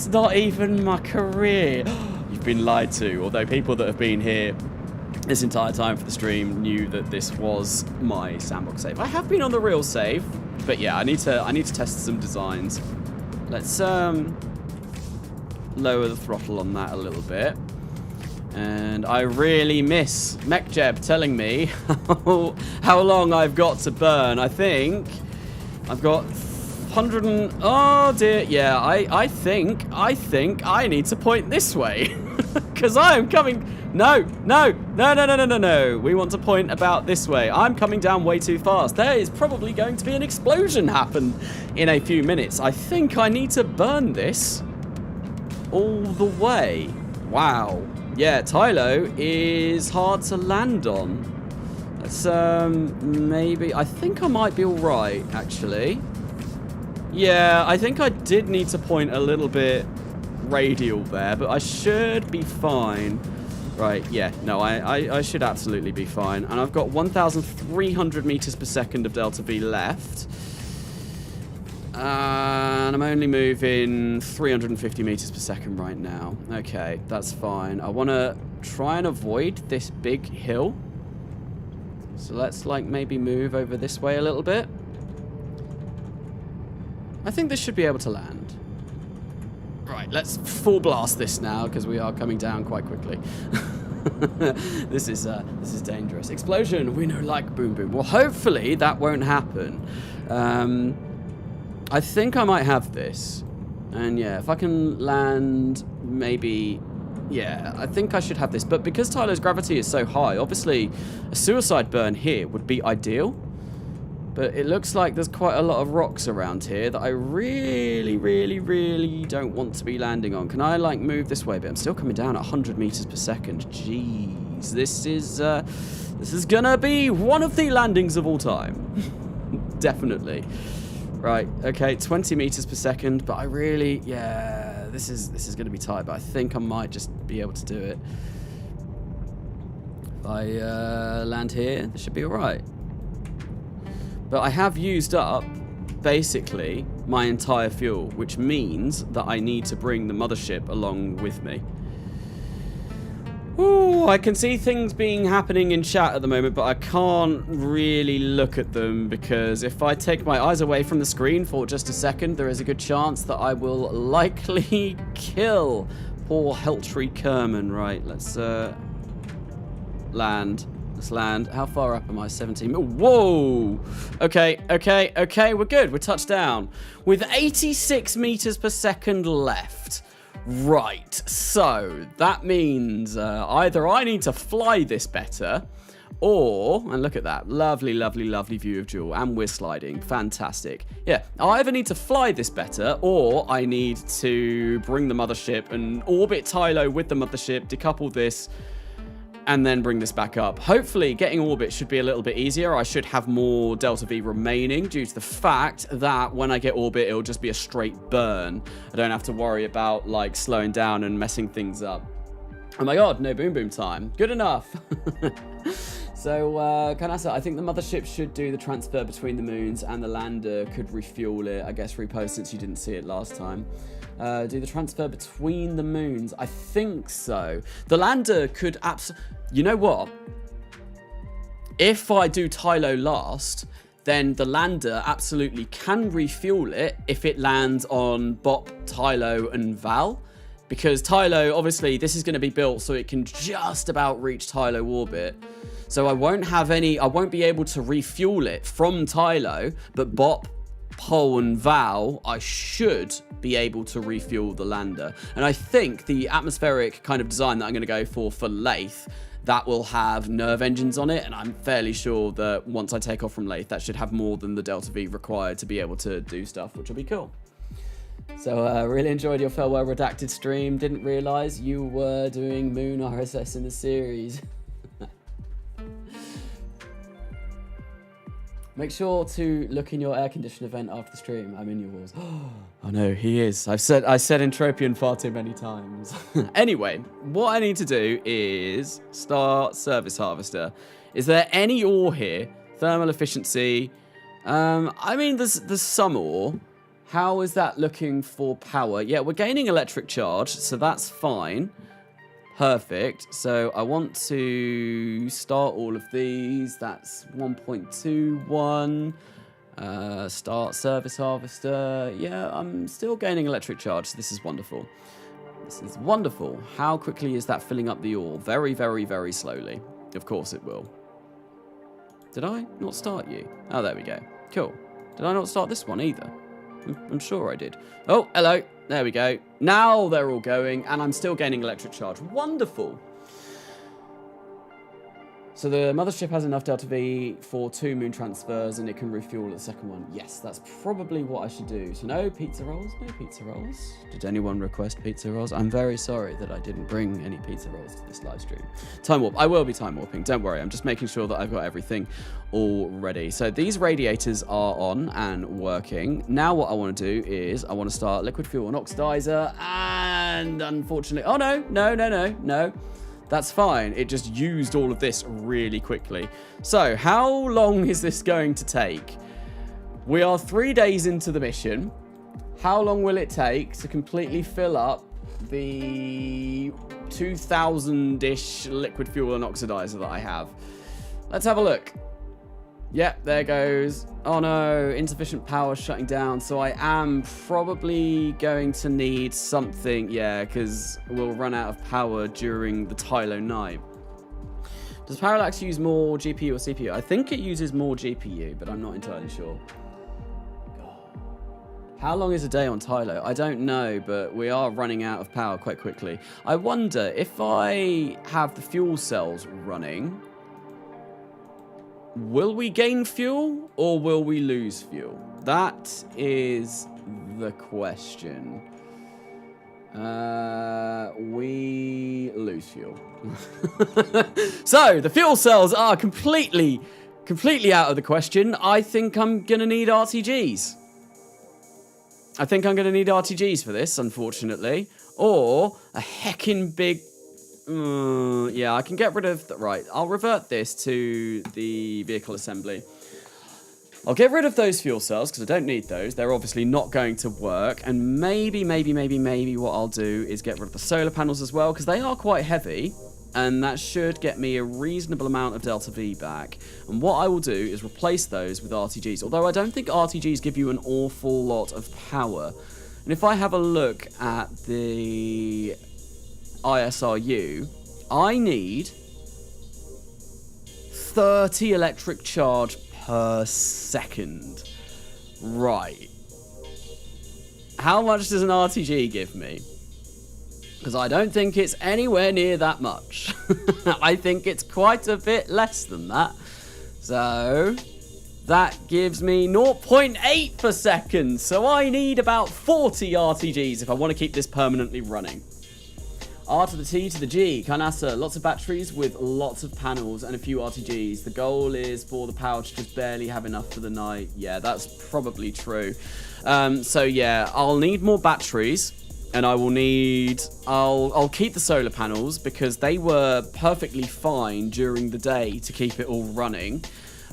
not even my career. You've been lied to, although people that have been here this entire time for the stream knew that this was my sandbox save. I have been on the real save, but yeah, I need to test some designs. Let's lower the throttle on that a little bit. And I really miss MechJeb telling me how long I've got to burn. I think I've got 100 and... Oh, dear. Yeah, I think I need to point this way. Because I am coming... No. We want to point about this way. I'm coming down way too fast. There is probably going to be an explosion happen in a few minutes. I think I need to burn this all the way. Wow. Yeah, Tylo is hard to land on. Let's, maybe... I think I might be alright, actually. Yeah, I think I did need to point a little bit radial there, but I should be fine. Right, yeah, no, I should absolutely be fine. And I've got 1,300 meters per second of delta V left. And I'm only moving 350 meters per second right now. Okay, that's fine. I want to try and avoid this big hill. So let's, like, maybe move over this way a little bit. I think this should be able to land. Right, let's full blast this now, because we are coming down quite quickly. This is dangerous. Explosion, we know, like boom boom. Well, hopefully that won't happen. I think I might have this. And yeah, if I can land, maybe... Yeah, I think I should have this. But because Tylo's gravity is so high, obviously a suicide burn here would be ideal. But it looks like there's quite a lot of rocks around here that I really don't want to be landing on. Can I, like, move this way a bit? I'm still coming down at 100 meters per second. Jeez, this is gonna be one of the landings of all time. Definitely. Right, okay, 20 meters per second, but I really, yeah, this is gonna be tight, but I think I might just be able to do it. If I land here, this should be alright. But I have used up, basically, my entire fuel, which means that I need to bring the mothership along with me. Ooh, I can see things happening in chat at the moment, but I can't really look at them, because if I take my eyes away from the screen for just a second, there is a good chance that I will likely kill poor Heltry Kerman. Right, let's land. Let's land. How far up am I? 17. Whoa! Okay, we're good. We're touched down. With 86 meters per second left. Right, so that means either I need to fly this better, or, and look at that, lovely view of JOOL, and we're sliding, fantastic. Yeah, I either need to fly this better, or I need to bring the mothership and orbit Tylo with the mothership, decouple this, and then bring this back up. Hopefully, getting orbit should be a little bit easier. I should have more delta V remaining due to the fact that when I get orbit, it'll just be a straight burn. I don't have to worry about, like, slowing down and messing things up. Oh my god, no boom boom time. Good enough. So, Carnasa, I think the mothership should do the transfer between the moons, and the lander could refuel it. I guess repost since you didn't see it last time. Do the transfer between the moons. I think so. The lander could You know what? If I do Tylo last, then the lander absolutely can refuel it if it lands on Bop, Tylo, and Val. Because Tylo, obviously, this is going to be built so it can just about reach Tylo orbit. So I won't be able to refuel it from Tylo, but Bop, Pole, and Val, I should be able to refuel the lander. And I think the atmospheric kind of design that I'm going to go for Lathe, that will have nerve engines on it, and I'm fairly sure that once I take off from Lathe, that should have more than the delta V required to be able to do stuff, which will be cool. So, really enjoyed your farewell redacted stream. Didn't realise you were doing Moon RSS in the series. Make sure to look in your air condition event after the stream. I'm in your walls. Oh no, he is. I said Entropian far too many times. Anyway, what I need to do is start Service Harvester. Is there any ore here? Thermal efficiency. I mean, there's some ore. How is that looking for power? Yeah, we're gaining electric charge, so that's fine. Perfect. So I want to start all of these. That's 1.21. Start Service Harvester. Yeah, I'm still gaining electric charge, so this is wonderful. This is wonderful. How quickly is that filling up the ore? Very, very, very slowly. Of course it will. Did I not start you? Oh, there we go. Cool. Did I not start this one either? I'm sure I did. Oh, hello. There we go. Now they're all going, and I'm still gaining electric charge. Wonderful. So the mothership has enough Delta V for 2 moon transfers, and it can refuel at the second one. Yes, that's probably what I should do. So no pizza rolls, no pizza rolls. Did anyone request pizza rolls? I'm very sorry that I didn't bring any pizza rolls to this live stream. Time warp. I will be time warping. Don't worry. I'm just making sure that I've got everything all ready. So these radiators are on and working. Now what I want to do is I want to start liquid fuel and oxidizer, and unfortunately, oh no. That's fine. It just used all of this really quickly. So how long is this going to take? We are 3 days into the mission. How long will it take to completely fill up the 2,000-ish liquid fuel and oxidizer that I have? Let's have a look. Yep, there goes. Oh no, insufficient power shutting down. So I am probably going to need something, yeah, because we'll run out of power during the Tylo night. Does Parallax use more GPU or CPU? I think it uses more GPU, but I'm not entirely sure. How long is a day on Tylo? I don't know, but we are running out of power quite quickly. I wonder if I have the fuel cells running, will we gain fuel or will we lose fuel? That is the question. We lose fuel. So the fuel cells are completely out of the question. I think I'm gonna need RTGs. I think I'm gonna need RTGs for this, unfortunately, or a heckin' big. Yeah, I can get rid of... Right, I'll revert this to the vehicle assembly. I'll get rid of those fuel cells, because I don't need those. They're obviously not going to work. And maybe what I'll do is get rid of the solar panels as well, because they are quite heavy. And that should get me a reasonable amount of Delta V back. And what I will do is replace those with RTGs. Although I don't think RTGs give you an awful lot of power. And if I have a look at the ISRU, I need 30 electric charge per second. Right. How much does an RTG give me? Because I don't think it's anywhere near that much. I think it's quite a bit less than that. So that gives me 0.8 per second. So I need about 40 RTGs if I want to keep this permanently running. R to the T to the G, Carnasa, lots of batteries with lots of panels and a few RTGs. The goal is for the power to just barely have enough for the night. Yeah, that's probably true. So yeah, I'll need more batteries, and I will need... I'll keep the solar panels because they were perfectly fine during the day to keep it all running.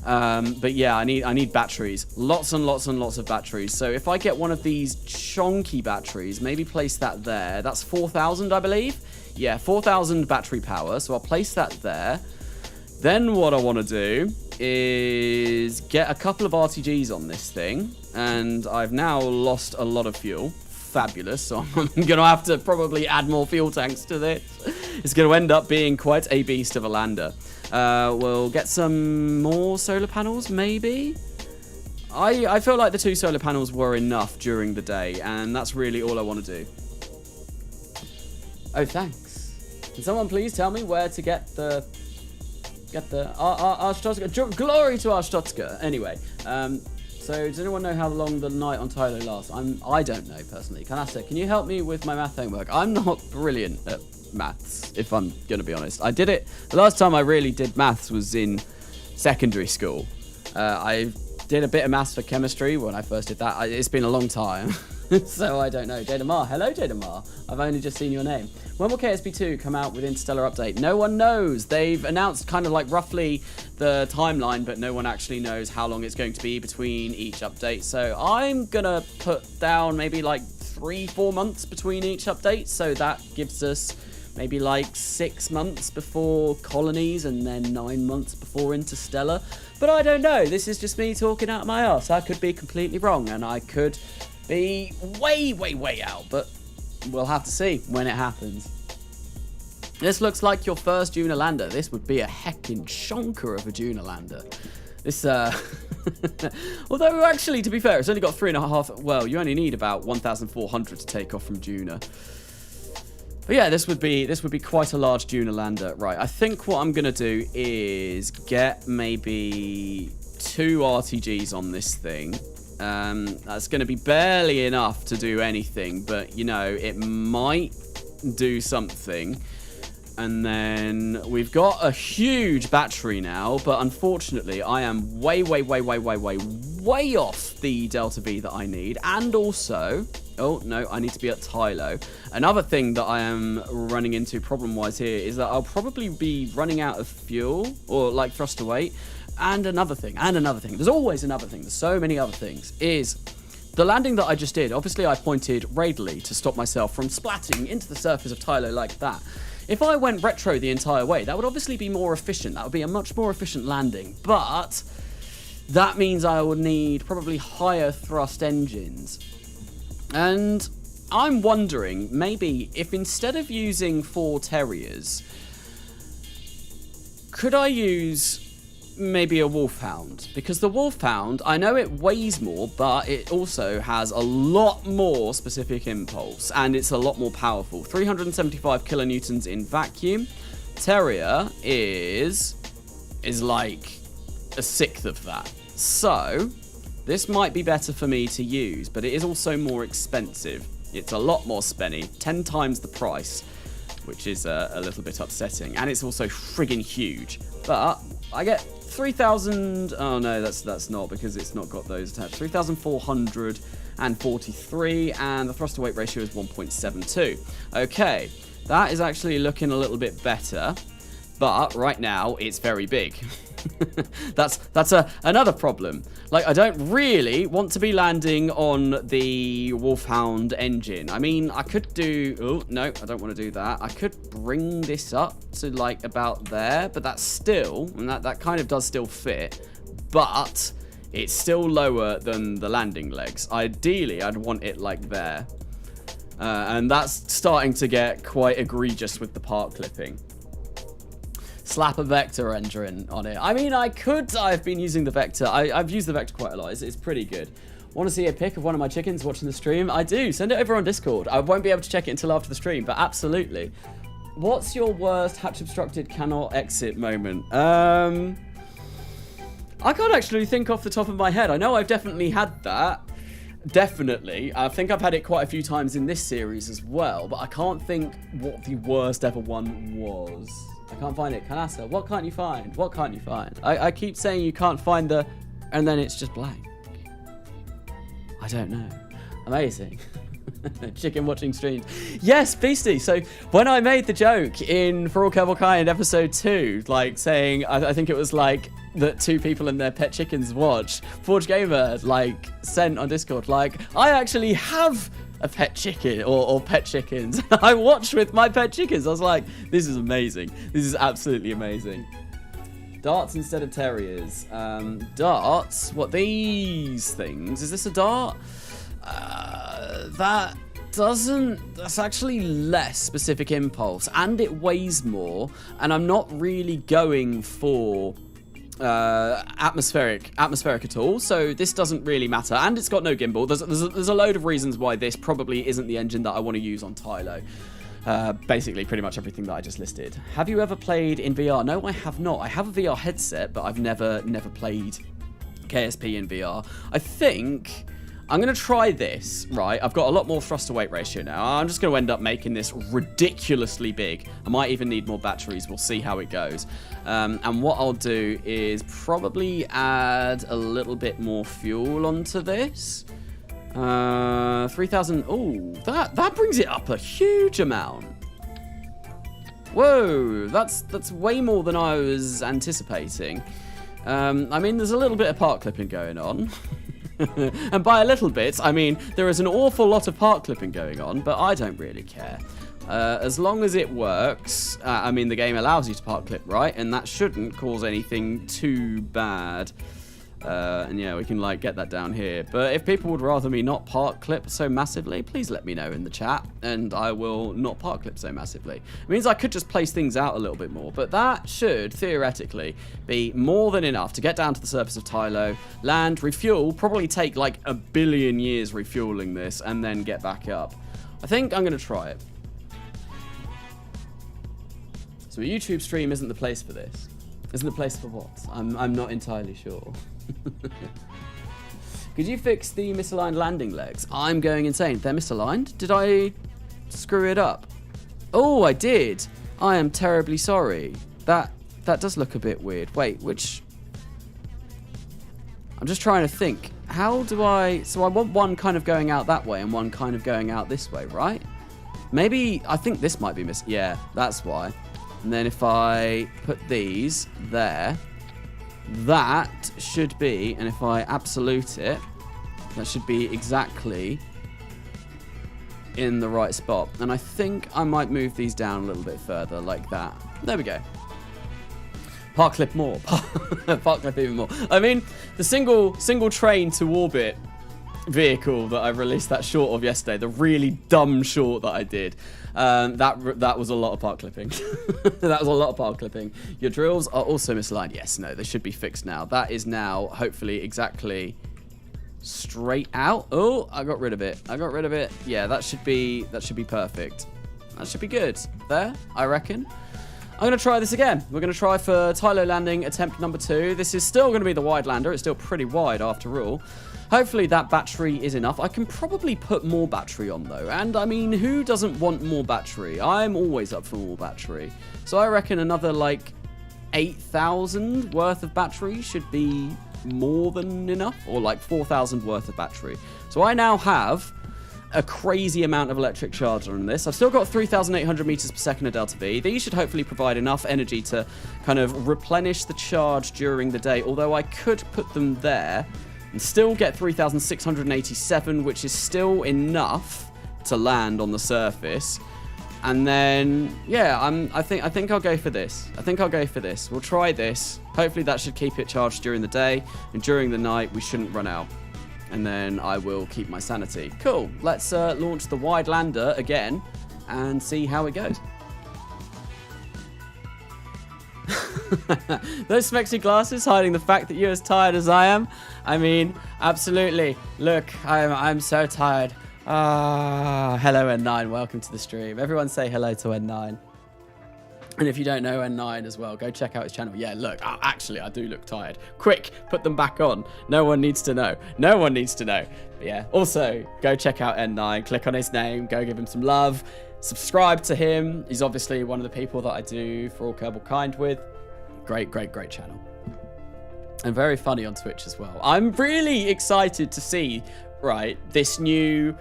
But yeah, I need batteries. Lots and lots and lots of batteries. So if I get one of these chonky batteries, maybe place that there. That's 4,000, I believe. Yeah, 4,000 battery power. So I'll place that there. Then what I want to do is get a couple of RTGs on this thing. And I've now lost a lot of fuel. Fabulous. So I'm going to have to probably add more fuel tanks to this. It's going to end up being quite a beast of a lander. We'll get some more solar panels, maybe? I feel like the 2 solar panels were enough during the day, and that's really all I want to do. Oh, thanks. Can someone please tell me where to get the Arstotzka? Glory to Arstotzka. Anyway, so does anyone know how long the night on Tylo lasts? I don't know, personally. Carnasa, can you help me with my math homework? I'm not brilliant at maths, if I'm gonna be honest. I did it, the last time I really did maths was in secondary school. I did a bit of maths for chemistry when I first did that. It's been a long time. So I don't know. Jadamar, hello Jadamar. I've only just seen your name. When will KSP2 come out with Interstellar Update? No one knows. They've announced kind of like roughly the timeline, but no one actually knows how long it's going to be between each update. So I'm gonna put down maybe like 3-4 months between each update. So that gives us maybe like 6 months before Colonies and then 9 months before Interstellar. But I don't know. This is just me talking out of my arse. I could be completely wrong and I could be way out. But we'll have to see when it happens. This looks like your first Juno lander. This would be a heckin' chonker of a Juno lander. This, although actually, to be fair, it's only got 3.5. Well, you only need about 1,400 to take off from Juno. But yeah, this would be quite a large Juno lander. Right, I think what I'm gonna do is get maybe 2 RTGs on this thing. That's gonna be barely enough to do anything, but you know, it might do something. And then we've got a huge battery now, but unfortunately I am way off the Delta V that I need. And also, oh no, I need to be at Tylo. Another thing that I am running into problem-wise here is that I'll probably be running out of fuel, or like thrust to weight. And another thing, there's always another thing, there's so many other things, is the landing that I just did. Obviously I pointed radially to stop myself from splatting into the surface of Tylo like that. If I went retro the entire way, that would obviously be more efficient. That would be a much more efficient landing. But that means I would need probably higher thrust engines. And I'm wondering, maybe if instead of using 4 Terriers, could I use maybe a Wolfhound? Because the Wolfhound, I know it weighs more, but it also has a lot more specific impulse, and it's a lot more powerful. 375 kilonewtons in vacuum. Terrier is like a 1/6 of that. So this might be better for me to use, but it is also more expensive. It's a lot more spenny, 10 times the price, which is a little bit upsetting, and it's also friggin' huge. But I get 3,000. Oh no, that's not, because it's not got those attached. 3,443, and the thrust to weight ratio is 1.72. Okay, that is actually looking a little bit better, but right now it's very big. That's another problem. Like, I don't really want to be landing on the Wolfhound engine. I mean, I could do... Oh, no, I don't want to do that. I could bring this up to, like, about there, but that's still... And that kind of does still fit, but it's still lower than the landing legs. Ideally, I'd want it, like, there. And that's starting to get quite egregious with the part clipping. Slap a vector engine on it. I mean, I could. I've been using the vector. I've used the vector quite a lot. It's pretty good. Want to see a pic of one of my chickens watching the stream? I do. Send it over on Discord. I won't be able to check it until after the stream, but absolutely. What's your worst hatch obstructed cannot exit moment? I can't actually think off the top of my head. I know I've definitely had that. Definitely. I think I've had it quite a few times in this series as well, but I can't think what the worst ever one was. I can't find it. Carnasa, what can't you find? What can't you find? I keep saying you can't find the... And then it's just blank. I don't know. Amazing. Chicken watching streams. Yes, Beastie. So when I made the joke in For All Kerbal Kind episode 2, like saying, I think it was like that 2 people and their pet chickens watched, Forge Gamer like sent on Discord, like, I actually have a pet chicken or pet chickens. I watched with my pet chickens. I was like, this is amazing. This is absolutely amazing. Darts instead of Terriers. Darts? What, these things? Is this a dart? That's actually less specific impulse, and it weighs more, and I'm not really going for atmospheric at all, so this doesn't really matter, and it's got no gimbal. There's a load of reasons why this probably isn't the engine that I want to use on Tylo. Basically pretty much everything that I just listed. Have you ever played in VR? No, I have not. I have a VR headset, but I've never played KSP in VR. I think I'm going to try this, right? I've got a lot more thrust to weight ratio now. I'm just going to end up making this ridiculously big. I might even need more batteries. We'll see how it goes. And what I'll do is probably add a little bit more fuel onto this. 3,000. Oh, that brings it up a huge amount. Whoa, that's way more than I was anticipating. I mean, there's a little bit of part clipping going on. And by a little bit, I mean there is an awful lot of part clipping going on, but I don't really care. As long as it works, I mean, the game allows you to part clip, right? And that shouldn't cause anything too bad. And yeah, we can like get that down here. But if people would rather me not part clip so massively, please let me know in the chat and I will not part clip so massively. It means I could just place things out a little bit more, but that should theoretically be more than enough to get down to the surface of Tylo, land, refuel, probably take like 1 billion years refueling this and then get back up. I think I'm going to try it. So a YouTube stream isn't the place for this. Isn't the place for what? I'm not entirely sure. Could you fix the misaligned landing legs? I'm going insane. They're misaligned? Did I screw it up? Oh, I did. I am terribly sorry. That does look a bit weird. Wait, which... I'm just trying to think. How do I... So I want one kind of going out that way and one kind of going out this way, right? Maybe... I think this might be Yeah, that's why. And then if I put these there, that should be, and if I absolute it, that should be exactly in the right spot. And I think I might move these down a little bit further like that. There we go. Park clip more. Park clip even more. I mean, the single train to orbit vehicle that I released that short of yesterday, the really dumb short that I did, that was a lot of part clipping. That was a lot of part clipping. Your drills are also misaligned. Yes, no, they should be fixed now. That is now hopefully exactly straight out. Oh, I got rid of it. Yeah, that should be perfect. That should be good. There, I reckon. I'm going to try this again. We're going to try for Tylo landing attempt number 2. This is still going to be the wide lander. It's still pretty wide after all. Hopefully that battery is enough. I can probably put more battery on though. And I mean, who doesn't want more battery? I'm always up for more battery. So I reckon another like 8,000 worth of battery should be more than enough. Or like 4,000 worth of battery. So I now have a crazy amount of electric charge on this. I've still got 3,800 meters per second of delta V. These should hopefully provide enough energy to kind of replenish the charge during the day. Although I could put them there and still get 3,687, which is still enough to land on the surface. And then, yeah, I think I'll go for this. We'll try this. Hopefully that should keep it charged during the day, and during the night we shouldn't run out. And then I will keep my sanity. Cool. Let's launch the wide lander again and see how it goes. Those smexy glasses hiding the fact that you're as tired as I am. I mean, absolutely. Look, I'm so tired. Hello N9, welcome to the stream. Everyone say hello to N9. And if you don't know N9 as well, go check out his channel. Yeah, look, actually, I do look tired. Quick, put them back on. No one needs to know. But yeah, also, go check out N9. Click on his name. Go give him some love. Subscribe to him. He's obviously one of the people that I do For All Kerbal Kind with. Great channel. And very funny on Twitch as well. I'm really excited to see, right, this new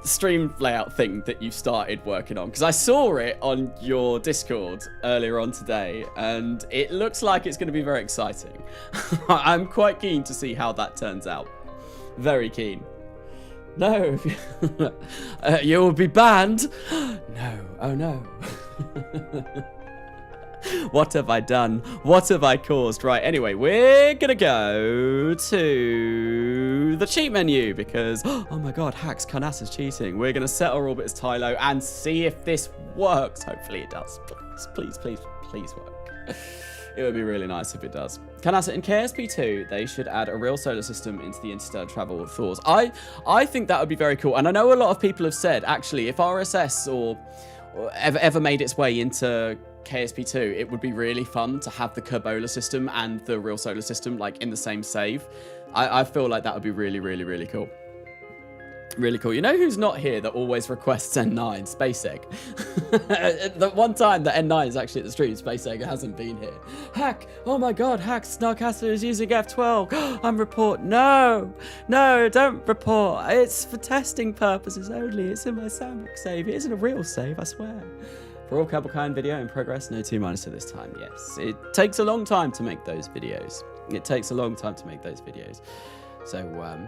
stream layout thing that you started working on, because I saw it on your Discord earlier on today and it looks like it's going to be very exciting. I'm quite keen to see how that turns out. Very keen. No. You will be banned. No. Oh no. What have I done? What have I caused? Right, anyway, we're gonna go to the cheat menu because, oh my god, hacks, Carnasa's cheating. We're gonna set our orbit as Tylo and see if this works. Hopefully it does. Please work. It would be really nice if it does. Carnasa, in KSP2, they should add a real solar system into the interstellar travel of Thors. I think that would be very cool. And I know a lot of people have said, actually, if RSS or ever made its way into KSP2, it would be really fun to have the Kerbal system and the real solar system like in the same save. I feel like that would be really cool. Really cool. You know who's not here that always requests N9? SpaceEgg. The one time that N9 is actually at the stream, SpaceEgg hasn't been here. Hack! Oh my god, Hack! Snarkcaster is using F12. I'm report. No, don't report. It's for testing purposes only. It's in my sandbox save. It isn't a real save, I swear. For all Kerbal Kind video in progress, no 2- to this time. Yes, it takes a long time to make those videos. So,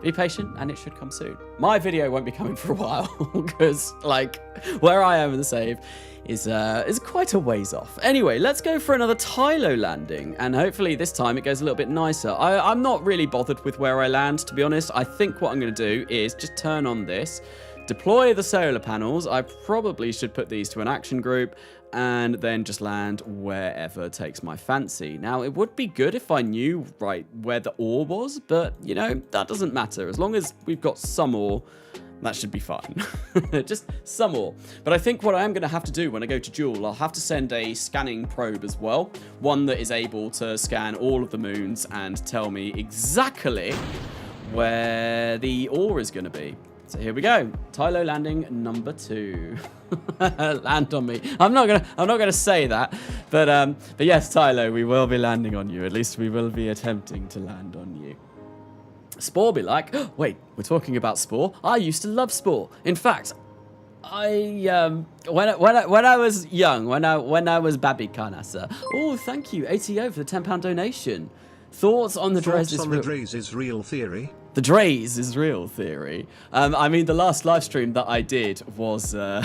be patient and it should come soon. My video won't be coming for a while because like where I am in the save is quite a ways off. Anyway, let's go for another Tylo landing, and hopefully this time it goes a little bit nicer. I'm not really bothered with where I land, to be honest. I think what I'm going to do is just turn on this, deploy the solar panels. I probably should put these to an action group and then just land wherever takes my fancy. Now, it would be good if I knew right where the ore was, but you know, that doesn't matter. As long as we've got some ore, that should be fine. Just some ore. But I think what I am going to have to do when I go to JOOL, I'll have to send a scanning probe as well. One that is able to scan all of the moons and tell me exactly where the ore is going to be. So here we go. Tylo landing number 2. Land on me. I'm not gonna say that, but yes, Tylo, we will be landing on you. At least we will be attempting to land on you. Spore be like, wait, we're talking about Spore? I used to love Spore. In fact, when I was young, when I was baby Carnasa. Oh, thank you, ATO, for the £10 donation. Thoughts on the Dres is real theory? The Dres is real theory. I mean, the last live stream that I did was, what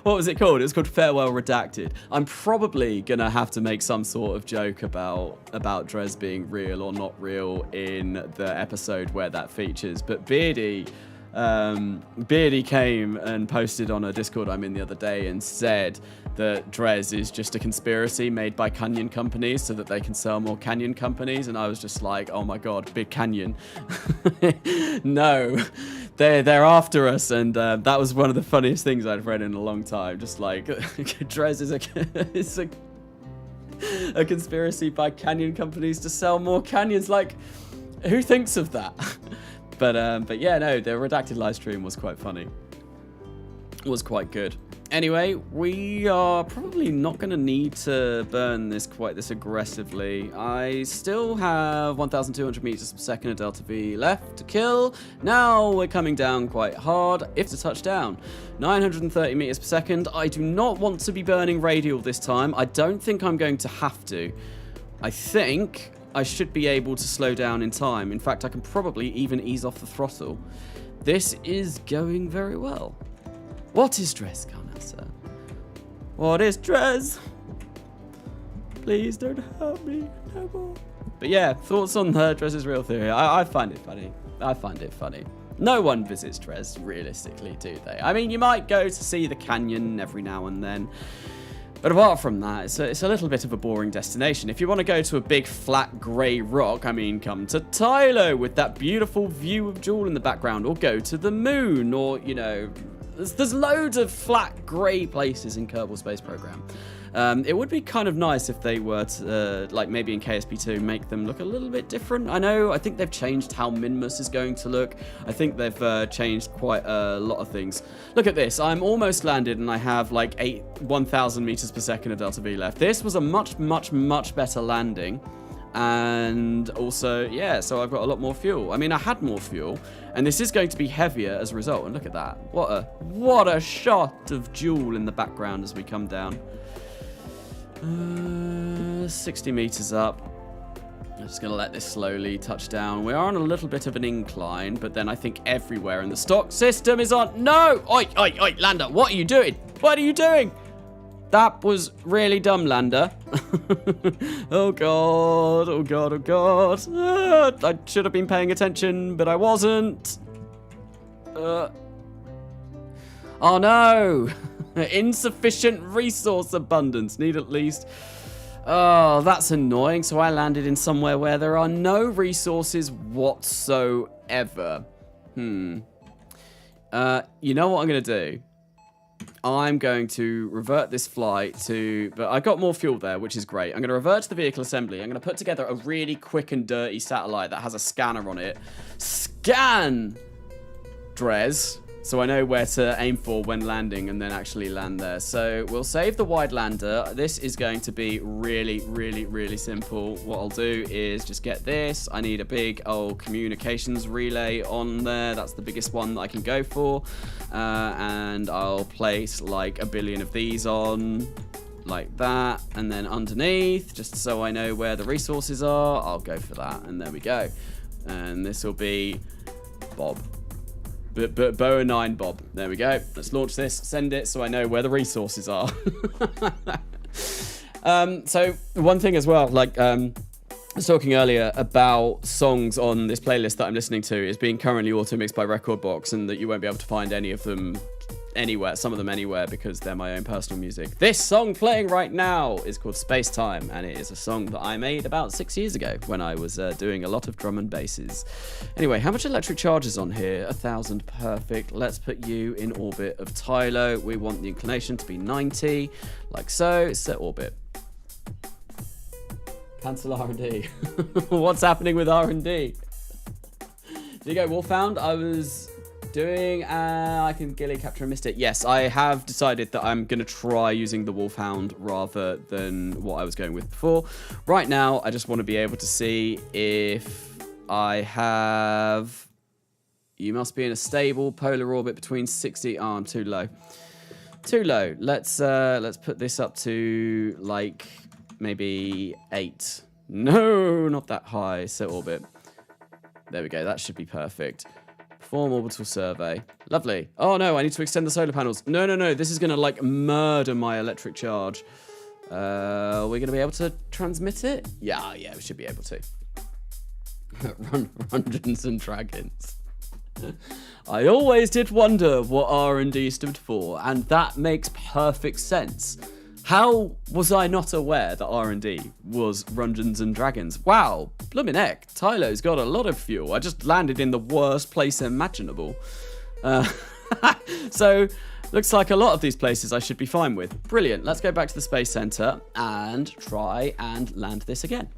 was it called? It was called Farewell Redacted. I'm probably going to have to make some sort of joke about Dres being real or not real in the episode where that features. But Beardy came and posted on a Discord I'm in the other day and said that Dres is just a conspiracy made by canyon companies so that they can sell more canyon companies, and I was just like, oh my god, big canyon. No, they're after us, and that was one of the funniest things I'd read in a long time. Just like Dres is a conspiracy by canyon companies to sell more canyons. Like, who thinks of that? But yeah, no, the redacted live stream was quite funny. It was quite good. Anyway, we are probably not going to need to burn this quite this aggressively. I still have 1,200 meters per second of Delta V left to kill. Now we're coming down quite hard. If to touch down, 930 meters per second. I do not want to be burning radial this time. I don't think I'm going to have to. I think I should be able to slow down in time. In fact, I can probably even ease off the throttle. This is going very well. What is Dres, Carnasa? What is Dres? Please don't hurt me no more. But yeah, thoughts on Dres' real theory. I find it funny. I find it funny. No one visits Dres, realistically, do they? I mean, you might go to see the canyon every now and then. But apart from that, it's a little bit of a boring destination. If you want to go to a big flat grey rock, I mean, come to Tylo with that beautiful view of JOOL in the background, or go to the moon, or, you know, there's loads of flat grey places in Kerbal Space Program. It would be kind of nice if they were to, like maybe in KSP2, make them look a little bit different. I think they've changed how Minmus is going to look. I think they've changed quite a lot of things. Look at this. I'm almost landed and I have like 1,000 meters per second of Delta V left. This was a much, much, much better landing. And also, yeah, so I've got a lot more fuel. I mean, I had more fuel, and this is going to be heavier as a result. And look at that. What a shot of JOOL in the background as we come down. 60 meters up. I'm just going to let this slowly touch down. We are on a little bit of an incline, but then I think everywhere in the stock system is on. No! Oi, oi, oi, Lander, what are you doing? What are you doing? That was really dumb, Lander. Oh god, oh god, oh god. I should have been paying attention, but I wasn't. Oh no. Insufficient resource abundance. Need at least... Oh, that's annoying. So I landed in somewhere where there are no resources whatsoever. You know what I'm going to do? I'm going to revert this flight to... But I got more fuel there, which is great. I'm going to revert to the vehicle assembly. I'm going to put together a really quick and dirty satellite that has a scanner on it. Scan Dres, so I know where to aim for when landing and then actually land there. So we'll save the wide lander. This is going to be really, really, really simple. What I'll do is just get this. I need a big old communications relay on there. That's the biggest one that I can go for. And I'll place like a billion of these on like that. And then underneath, just so I know where the resources are, I'll go for that. And there we go. And this will be Bob. Bow9 Bob. There we go. Let's launch this, send it so I know where the resources are. So one thing as well, like I was talking earlier about songs on this playlist that I'm listening to is being currently auto-mixed by Rekordbox, and that you won't be able to find any of them anywhere, some of them anywhere, because they're my own personal music. This song playing right now is called Space Time, and it is a song that I made about 6 years ago when I was doing a lot of drum and basses. Anyway, how much electric charge is on here? 1,000, perfect. Let's put you in orbit of Tylo. We want the inclination to be 90, like so. Set orbit. Cancel R&D. What's happening with R&D? There you go, Wolfhound. I was doing, I can Gilly capture and missed it. Yes, I have decided that I'm going to try using the Wolfhound rather than what I was going with before. Right now, I just want to be able to see if I have... You must be in a stable polar orbit between 60... Oh, I'm too low. Too low. Let's put this up to, like, maybe 8. No, not that high. Set orbit. There we go. That should be perfect. Perform orbital survey. Lovely. Oh no, I need to extend the solar panels. No, no, no. This is going to like murder my electric charge. Are we going to be able to transmit it? Yeah, we should be able to. Dungeons and Dragons. I always did wonder what R&D stood for, and that makes perfect sense. How was I not aware that R&D was Dungeons and Dragons? Wow, bloomin' heck, Tylo's got a lot of fuel. I just landed in the worst place imaginable. So, looks like a lot of these places I should be fine with. Brilliant, let's go back to the Space Center and try and land this again.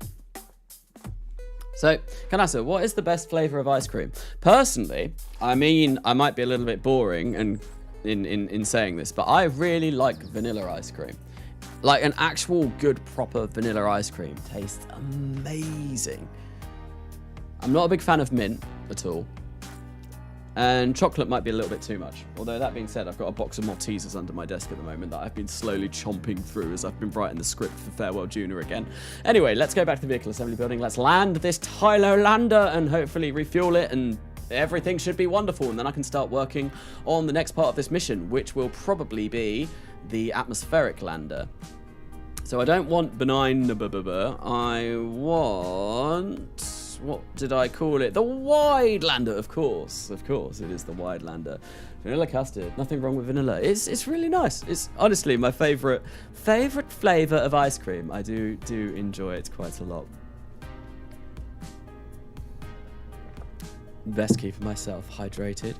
So, Carnasa, what is the best flavor of ice cream? Personally, I mean, I might be a little bit boring and in saying this, but I really like vanilla ice cream. Like an actual good proper vanilla ice cream tastes amazing. I'm not a big fan of mint at all. And chocolate might be a little bit too much. Although that being said, I've got a box of Maltesers under my desk at the moment that I've been slowly chomping through as I've been writing the script for Farewell Junior again. Anyway, let's go back to the vehicle assembly building. Let's land this Tylo lander and hopefully refuel it, and everything should be wonderful. And then I can start working on the next part of this mission, which will probably be the atmospheric lander. So I don't want benign, I want... What did I call it? The wide lander, of course. Of course, it is the wide lander. Vanilla custard. Nothing wrong with vanilla. It's really nice. It's honestly my favorite flavor of ice cream. I do enjoy it quite a lot. Best keep myself hydrated.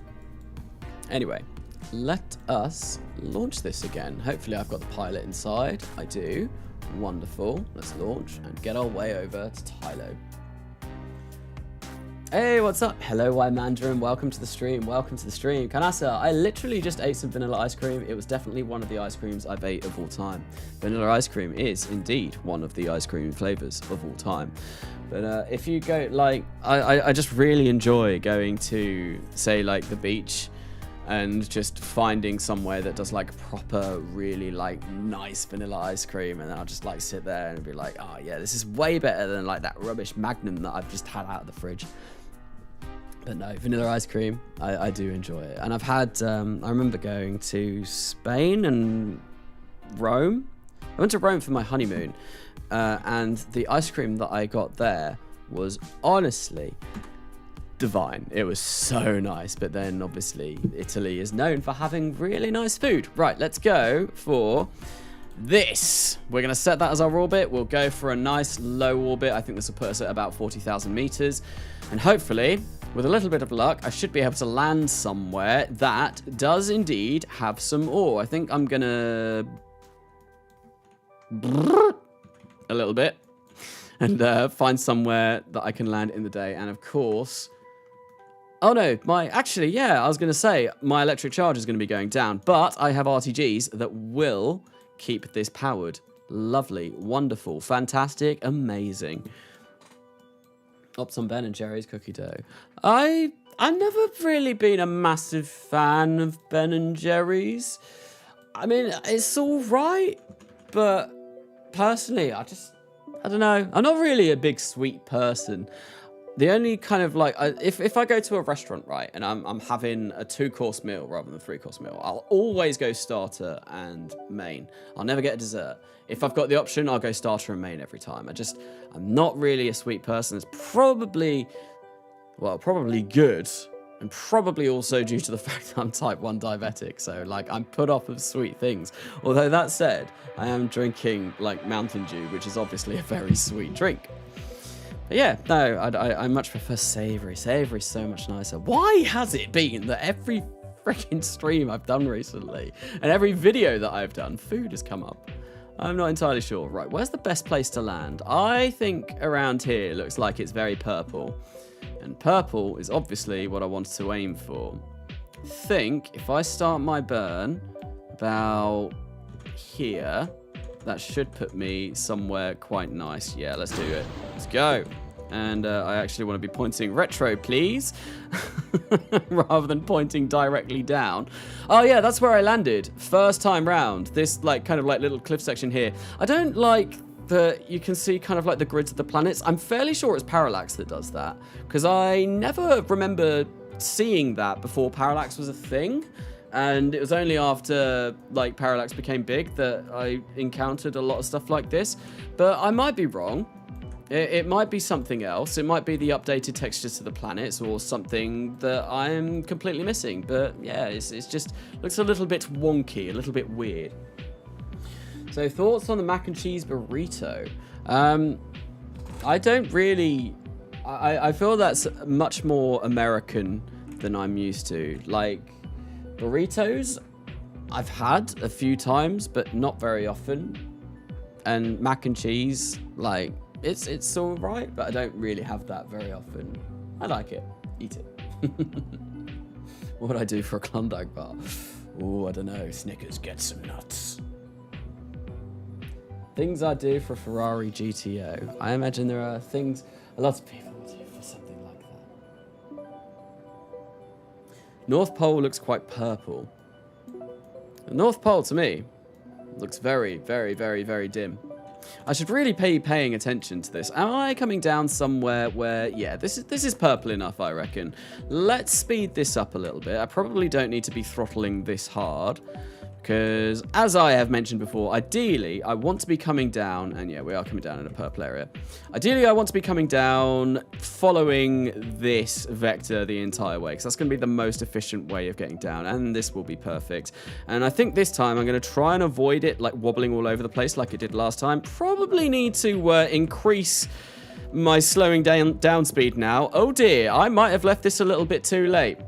Anyway, let us launch this again. Hopefully I've got the pilot inside. I do. Wonderful. Let's launch and get our way over to Tylo. Hey, what's up? Hello, Mandarin. Welcome to the stream. Welcome to the stream. Carnasa, I literally just ate some vanilla ice cream. It was definitely one of the ice creams I've ate of all time. Vanilla ice cream is indeed one of the ice cream flavors of all time. But if you go, like, I just really enjoy going to, say, like, the beach and just finding somewhere that does, like, proper, really, like, nice vanilla ice cream. And then I'll just, like, sit there and be like, oh, yeah, this is way better than, like, that rubbish Magnum that I've just had out of the fridge. But no, vanilla ice cream, I do enjoy it. And I've had, I remember going to Spain and Rome. I went to Rome for my honeymoon. And the ice cream that I got there was honestly divine. It was so nice. But then obviously Italy is known for having really nice food. Right, let's go for this. We're going to set that as our orbit. We'll go for a nice low orbit. I think this will put us at about 40,000 meters. And hopefully, with a little bit of luck, I should be able to land somewhere that does indeed have some ore. I think I'm going to... a little bit. And find somewhere that I can land in the day. And of course... Oh no, actually, yeah, I was going to say, my electric charge is going to be going down. But I have RTGs that will keep this powered. Lovely, wonderful, fantastic, amazing. Ops on Ben and Jerry's cookie dough. I've never really been a massive fan of Ben and Jerry's. I mean, it's all right, but personally, I don't know. I'm not really a big sweet person. The only kind of like, if I go to a restaurant, right, and I'm having a 2-course meal rather than a 3-course meal, I'll always go starter and main. I'll never get a dessert. If I've got the option, I'll go starter and main every time. I'm not really a sweet person. It's probably good, and probably also due to the fact that I'm type 1 diabetic. So, like, I'm put off of sweet things. Although, that said, I am drinking, like, Mountain Dew, which is obviously a very sweet drink. But yeah, no, I much prefer savoury. Savoury's so much nicer. Why has it been that every freaking stream I've done recently, and every video that I've done, food has come up? I'm not entirely sure. Right, where's the best place to land? I think around here looks like it's very purple. And purple is obviously what I wanted to aim for. I think if I start my burn about here, that should put me somewhere quite nice. Yeah, let's do it. Let's go. And I actually want to be pointing retro, please. Rather than pointing directly down. Oh yeah, that's where I landed. First time round. This like kind of like little cliff section here. I don't like that you can see kind of like the grids of the planets. I'm fairly sure it's Parallax that does that, because I never remember seeing that before Parallax was a thing. And it was only after like Parallax became big that I encountered a lot of stuff like this. But I might be wrong. It might be something else. It might be the updated textures to the planets or something that I'm completely missing. But yeah, it's just looks a little bit wonky, a little bit weird. So thoughts on the mac and cheese burrito? I don't really... I feel that's much more American than I'm used to. Like, burritos, I've had a few times, but not very often. And mac and cheese, like, it's all right, but I don't really have that very often. I like it. Eat it. What would I do for a Klondike bar? Oh, I don't know. Snickers, get some nuts. Things I do for Ferrari GTO. I imagine there are things a lot of people would do for something like that. North Pole looks quite purple. The North Pole, to me, looks very, very, very, very dim. I should really be paying attention to this. Am I coming down somewhere where, yeah, this is purple enough, I reckon. Let's speed this up a little bit. I probably don't need to be throttling this hard, because as I have mentioned before, ideally, I want to be coming down, and yeah, we are coming down in a purple area. Ideally, I want to be coming down following this vector the entire way, because that's going to be the most efficient way of getting down, and this will be perfect. And I think this time I'm going to try and avoid it like wobbling all over the place like it did last time. Probably need to increase my slowing down speed now. Oh dear, I might have left this a little bit too late.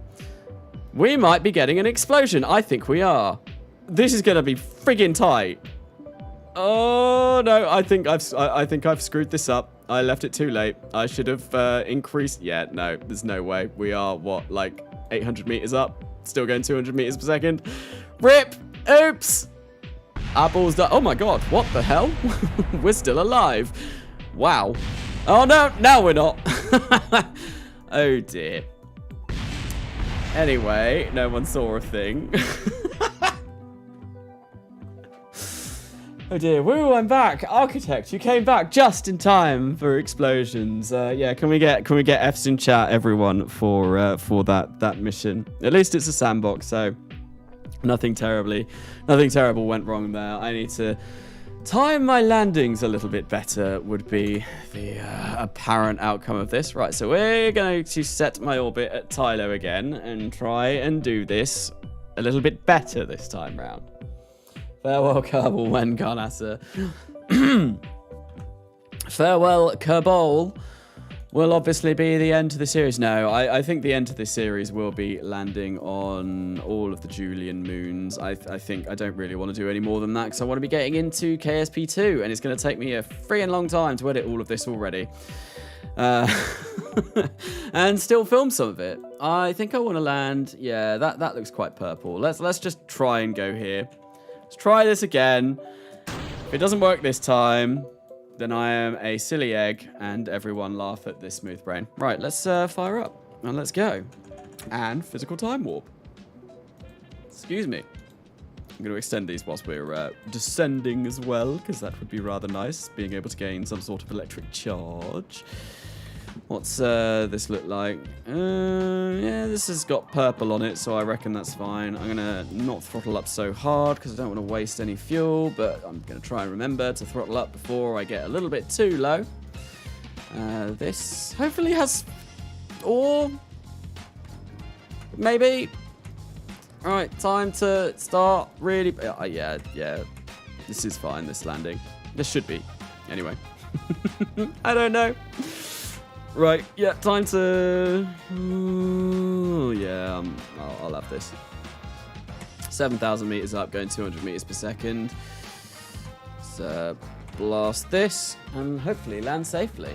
We might be getting an explosion. I think we are. This is gonna be friggin' tight. Oh no, I think I've screwed this up. I left it too late. I should have increased. Yeah, no, there's no way. We are what, like 800 meters up? Still going 200 meters per second. Rip! Oops! Our ball's done. Oh my god, what the hell? We're still alive. Wow. Oh no, now we're not. Oh dear. Anyway, no one saw a thing. Oh dear, woo, I'm back. Architect, you came back just in time for explosions. Yeah, can we get F's in chat, everyone, for that mission? At least it's a sandbox, so nothing terrible went wrong there. I need to time my landings a little bit better would be the apparent outcome of this. Right, so we're going to set my orbit at Tylo again and try and do this a little bit better this time round. Farewell, Kerbal, when Carnasa. Farewell, Kerbal will obviously be the end to the series. No, I think the end to this series will be landing on all of the Julian moons. I think I don't really want to do any more than that, because I want to be getting into KSP2, and it's going to take me a freaking long time to edit all of this already. And still film some of it. I think I want to land. Yeah, that looks quite purple. Let's just try and go here. Let's try this again. If it doesn't work this time, then I am a silly egg, and everyone laugh at this smooth brain. Right, let's fire up, and let's go. And physical time warp. Excuse me. I'm going to extend these whilst we're descending as well, because that would be rather nice, being able to gain some sort of electric charge. What's this look like? Yeah, this has got purple on it, so I reckon that's fine. I'm going to not throttle up so hard because I don't want to waste any fuel, but I'm going to try and remember to throttle up before I get a little bit too low. This hopefully has ore. Maybe. Alright, time to start really... yeah. This is fine, this landing. This should be. Anyway. I don't know. Right, yeah, time to... yeah, I'll have this. 7,000 meters up, going 200 meters per second. Let's blast this and hopefully land safely.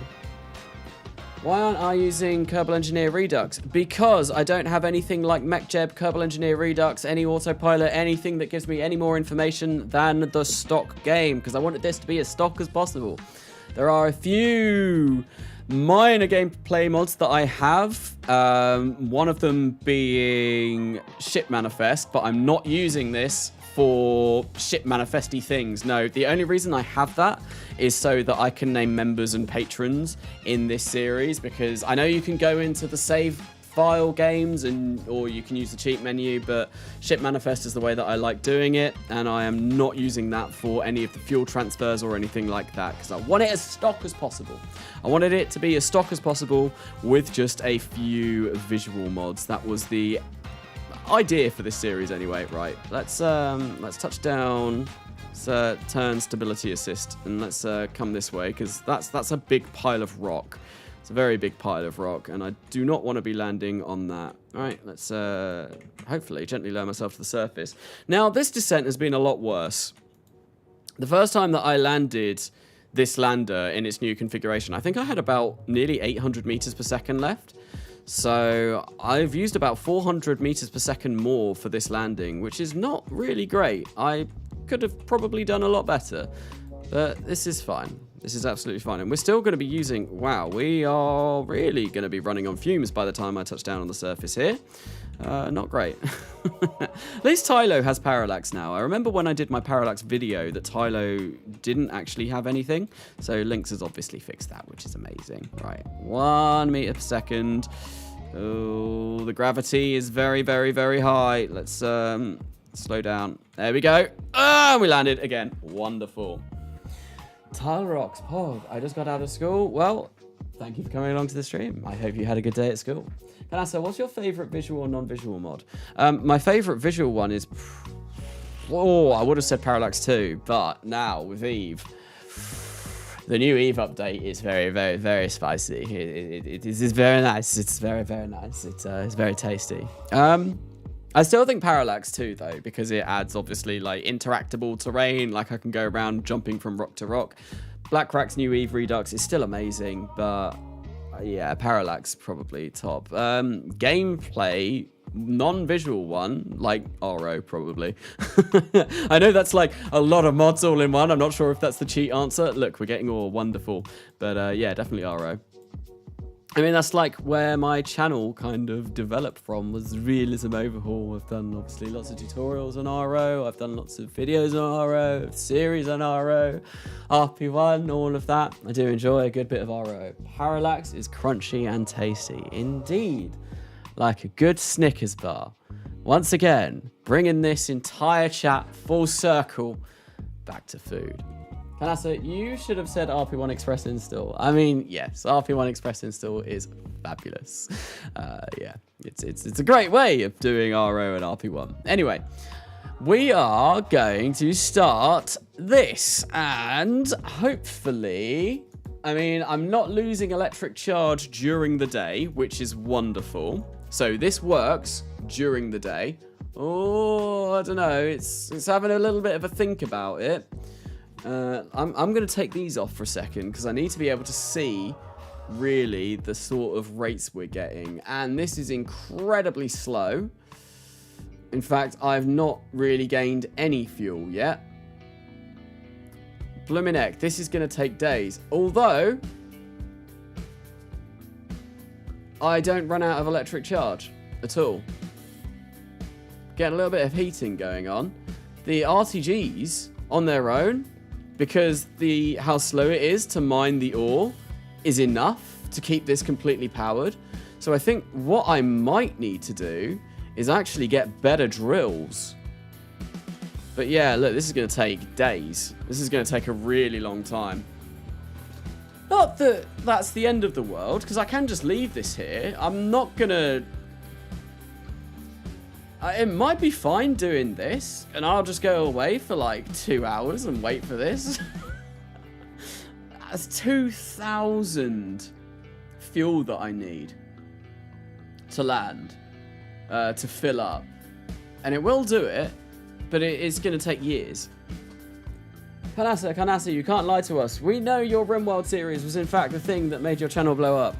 Why aren't I using Kerbal Engineer Redux? Because I don't have anything like MechJeb, Kerbal Engineer Redux, any autopilot, anything that gives me any more information than the stock game, because I wanted this to be as stock as possible. There are a few minor gameplay mods that I have, one of them being Ship Manifest, but I'm not using this for ship manifesty things. No, the only reason I have that is so that I can name members and patrons in this series, because I know you can go into the save file games or you can use the cheat menu, but ship manifest is the way that I like doing it, and I am not using that for any of the fuel transfers or anything like that, because I want it as stock as possible. I wanted it to be as stock as possible with just a few visual mods. That was the idea for this series anyway. Right, let's touch down, turn stability assist, and let's come this way, because that's a big pile of rock. It's a very big pile of rock, and I do not want to be landing on that. All right, let's hopefully gently lower myself to the surface. Now, this descent has been a lot worse. The first time that I landed this lander in its new configuration, I think I had about nearly 800 meters per second left. So I've used about 400 meters per second more for this landing, which is not really great. I could have probably done a lot better, but this is fine. This is absolutely fine. And we're still going to be using... Wow, we are really going to be running on fumes by the time I touch down on the surface here. Not great. At least Tylo has Parallax now. I remember when I did my Parallax video that Tylo didn't actually have anything. So Lynx has obviously fixed that, which is amazing. Right, 1 meter per second. Oh, the gravity is very, very, very high. Let's slow down. There we go. Ah, we landed again. Wonderful. Tyler Rocks Pod. I just got out of school. Well, thank you for coming along to the stream. I hope you had a good day at school. Carnasa, what's your favourite visual or non-visual mod? My favourite visual one is... Oh, I would have said Parallax 2, but now with Eve, the new Eve update is very, very, very spicy. It is very nice. It's very, very nice. It's very tasty. I still think Parallax 2 though, because it adds obviously like interactable terrain, like I can go around jumping from rock to rock. Blackcrack's new Eve Redux is still amazing, but yeah, Parallax probably top. Gameplay, non-visual one, like RO probably. I know that's like a lot of mods all in one. I'm not sure if that's the cheat answer. Look, we're getting all wonderful, but yeah, definitely RO. I mean, that's like where my channel kind of developed from, was Realism Overhaul. I've done obviously lots of tutorials on RO. I've done lots of videos on RO, series on RO, RP1, all of that. I do enjoy a good bit of RO. Parallax is crunchy and tasty. Indeed. Like a good Snickers bar. Once again, bringing this entire chat full circle back to food. Carnasa, you should have said RP1 Express install. I mean, yes, RP1 Express install is fabulous. Yeah, it's a great way of doing RO and RP1. Anyway, we are going to start this, and hopefully, I mean, I'm not losing electric charge during the day, which is wonderful. So this works during the day. Oh, I don't know. It's having a little bit of a think about it. I'm going to take these off for a second because I need to be able to see really the sort of rates we're getting. And this is incredibly slow. In fact, I've not really gained any fuel yet. Blooming heck, this is going to take days. Although, I don't run out of electric charge at all. Getting a little bit of heating going on. The RTGs on their own, because how slow it is to mine the ore, is enough to keep this completely powered. So I think what I might need to do is actually get better drills. But yeah, look, this is going to take days. This is going to take a really long time. Not that that's the end of the world, because I can just leave this here. I'm not going to... It might be fine doing this, and I'll just go away for like 2 hours and wait for this. That's 2,000 fuel that I need to land, to fill up. And it will do it, but it's going to take years. Carnasa, you can't lie to us. We know your RimWorld series was in fact the thing that made your channel blow up.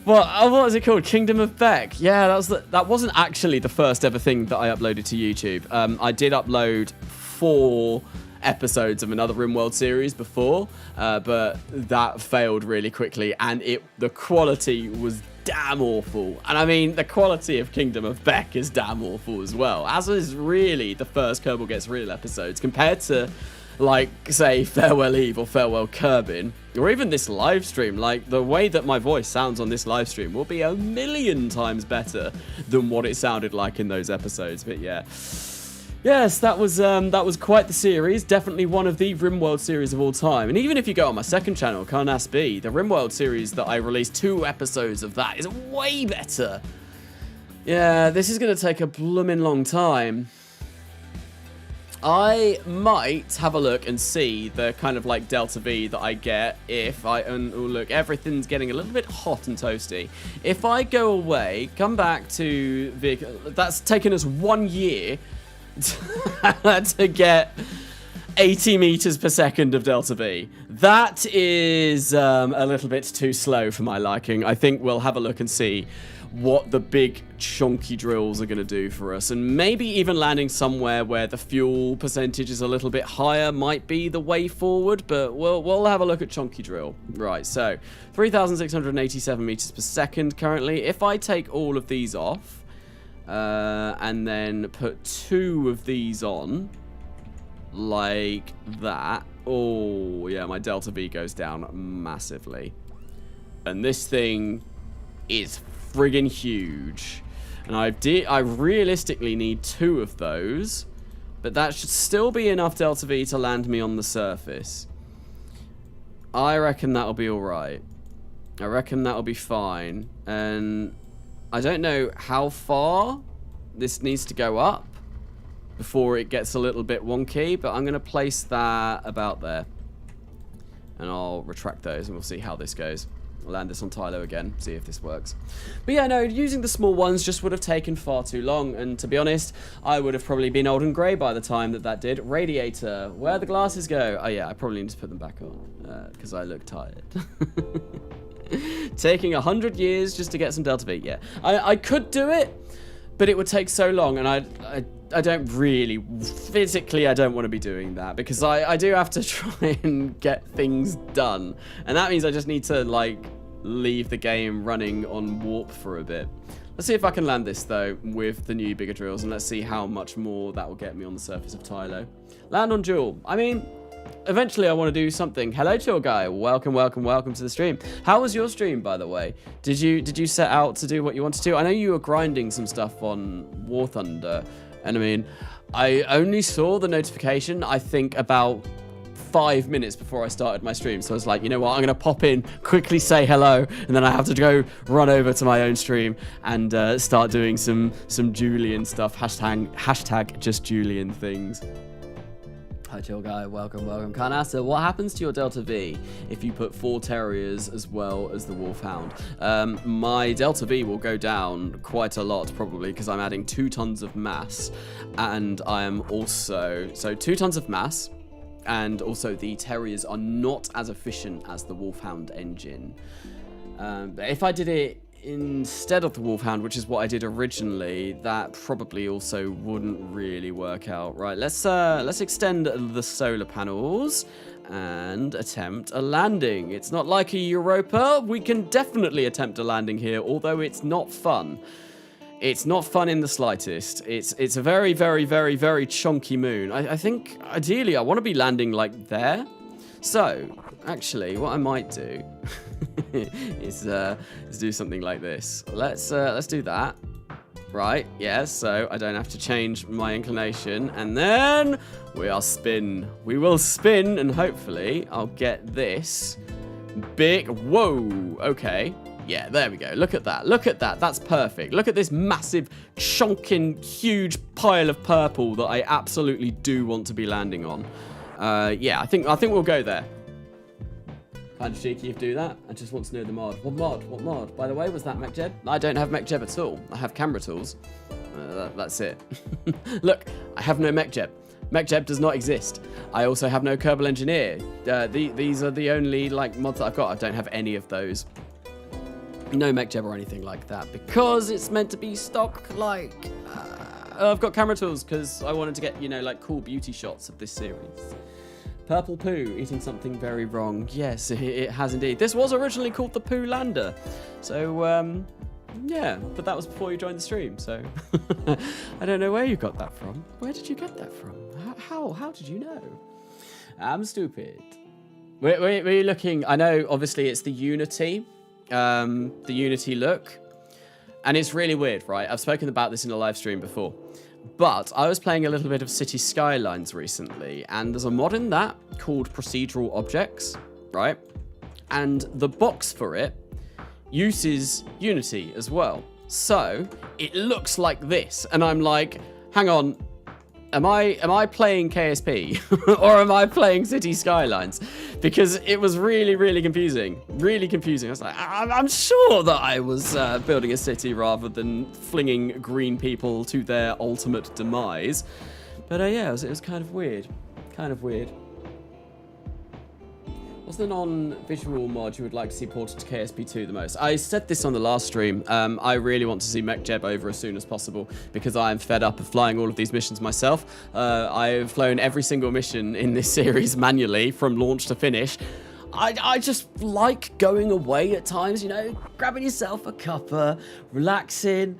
What was it called? Kingdom of Beck. Yeah, that wasn't actually the first ever thing that I uploaded to YouTube. I did upload 4 episodes of another RimWorld series before, but that failed really quickly, and the quality was damn awful. And I mean, the quality of Kingdom of Beck is damn awful as well, as is really the first Kerbal Gets Real episodes, compared to, like, say, Farewell Eve or Farewell Kerbin, or even this live stream. Like, the way that my voice sounds on this live stream will be 1,000,000 times better than what it sounded like in those episodes. But yeah. Yes, that was quite the series. Definitely one of the RimWorld series of all time. And even if you go on my second channel, Carnasa, the RimWorld series that I released 2 episodes of that is way better. Yeah, this is going to take a blooming long time. I might have a look and see the kind of like Delta V that I get if I... oh, look, everything's getting a little bit hot and toasty. If I go away, come back to... that's taken us 1 year... to get 80 meters per second of Delta V. That is a little bit too slow for my liking. I think we'll have a look and see what the big chunky drills are going to do for us, and maybe even landing somewhere where the fuel percentage is a little bit higher might be the way forward, but we'll have a look at chunky drill. Right, so 3,687 meters per second currently. If I take all of these off, and then put 2 of these on, like that. Oh, yeah, my Delta V goes down massively. And this thing is friggin' huge. And I realistically need 2 of those, but that should still be enough Delta V to land me on the surface. I reckon that'll be alright. I reckon that'll be fine. And... I don't know how far this needs to go up before it gets a little bit wonky, but I'm going to place that about there. And I'll retract those and we'll see how this goes. I'll land this on Tylo again, see if this works. But yeah, no, using the small ones just would have taken far too long. And to be honest, I would have probably been old and grey by the time that did. Radiator, where'd the glasses go? Oh yeah, I probably need to put them back on because I look tired. Taking 100 years just to get some Delta V. Yeah, I could do it, but it would take so long, and I don't really, physically, I don't want to be doing that, because I do have to try and get things done, and that means I just need to, like, leave the game running on warp for a bit. Let's see if I can land this, though, with the new bigger drills, and let's see how much more that will get me on the surface of Tylo. Land on JOOL. I mean... eventually I want to do something. Hello, Chill Guy. Welcome to the stream. How was your stream, by the way? Did you set out to do what you wanted to? I know you were grinding some stuff on War Thunder, and I mean, I only saw the notification, I think, about 5 minutes before I started my stream. So I was like, you know what, I'm going to pop in, quickly say hello, and then I have to go run over to my own stream and start doing some Julian stuff. Hashtag just Julian things. Hi, Chill Guy. Welcome. Carnasa, what happens to your Delta V if you put 4 Terriers as well as the Wolfhound? My Delta V will go down quite a lot, probably, because I'm adding 2 tons of mass, and I am also... so 2 tons of mass, and also the Terriers are not as efficient as the Wolfhound engine. But if I did it instead of the Wolfhound, which is what I did originally, that probably also wouldn't really work out. Right, let's extend the solar panels and attempt a landing. It's not like a Europa. We can definitely attempt a landing here, although it's not fun. It's not fun in the slightest. It's a very, very, very, very chunky moon. I think, ideally, I want to be landing, like, there. So, actually, what I might do is do something like this. Let's do that. Right, yes, so I don't have to change my inclination. And then we will spin, and hopefully I'll get this big, whoa, okay. Yeah, there we go. Look at that. Look at that. That's perfect. Look at this massive, chunking, huge pile of purple that I absolutely do want to be landing on. Yeah, I think we'll go there. Kind of cheeky if you do that. I just want to know the mod. What mod? What mod? By the way, was that MechJeb? I don't have MechJeb at all. I have CameraTools. That's it. Look, I have no MechJeb. MechJeb does not exist. I also have no Kerbal Engineer. These are the only mods that I've got. I don't have any of those. No MechJeb or anything like that because it's meant to be stock. I've got CameraTools because I wanted to get cool beauty shots of this series. Purple poo eating something very wrong. Yes, it has indeed. This was originally called the Poo Lander. So, yeah, but that was before you joined the stream. So, I don't know where you got that from. Where did you get that from? How did you know? I'm stupid. We're looking, I know, obviously, it's the Unity look. And it's really weird, right? I've spoken about this in a live stream before. But I was playing a little bit of City Skylines recently, and there's a mod in that called Procedural Objects, right? And the box for it uses Unity as well. So it looks like this, and I'm like, hang on, am I playing KSP or am I playing City Skylines? Because it was really, really confusing. Really confusing. I was like, I'm sure that I was building a city rather than flinging green people to their ultimate demise. But yeah, it was kind of weird. Kind of weird. What's the non-visual mod you would like to see ported to KSP2 the most? I said this on the last stream. I really want to see MechJeb over as soon as possible because I am fed up of flying all of these missions myself. I've flown every single mission in this series manually from launch to finish. I just like going away at times, grabbing yourself a cuppa, relaxing,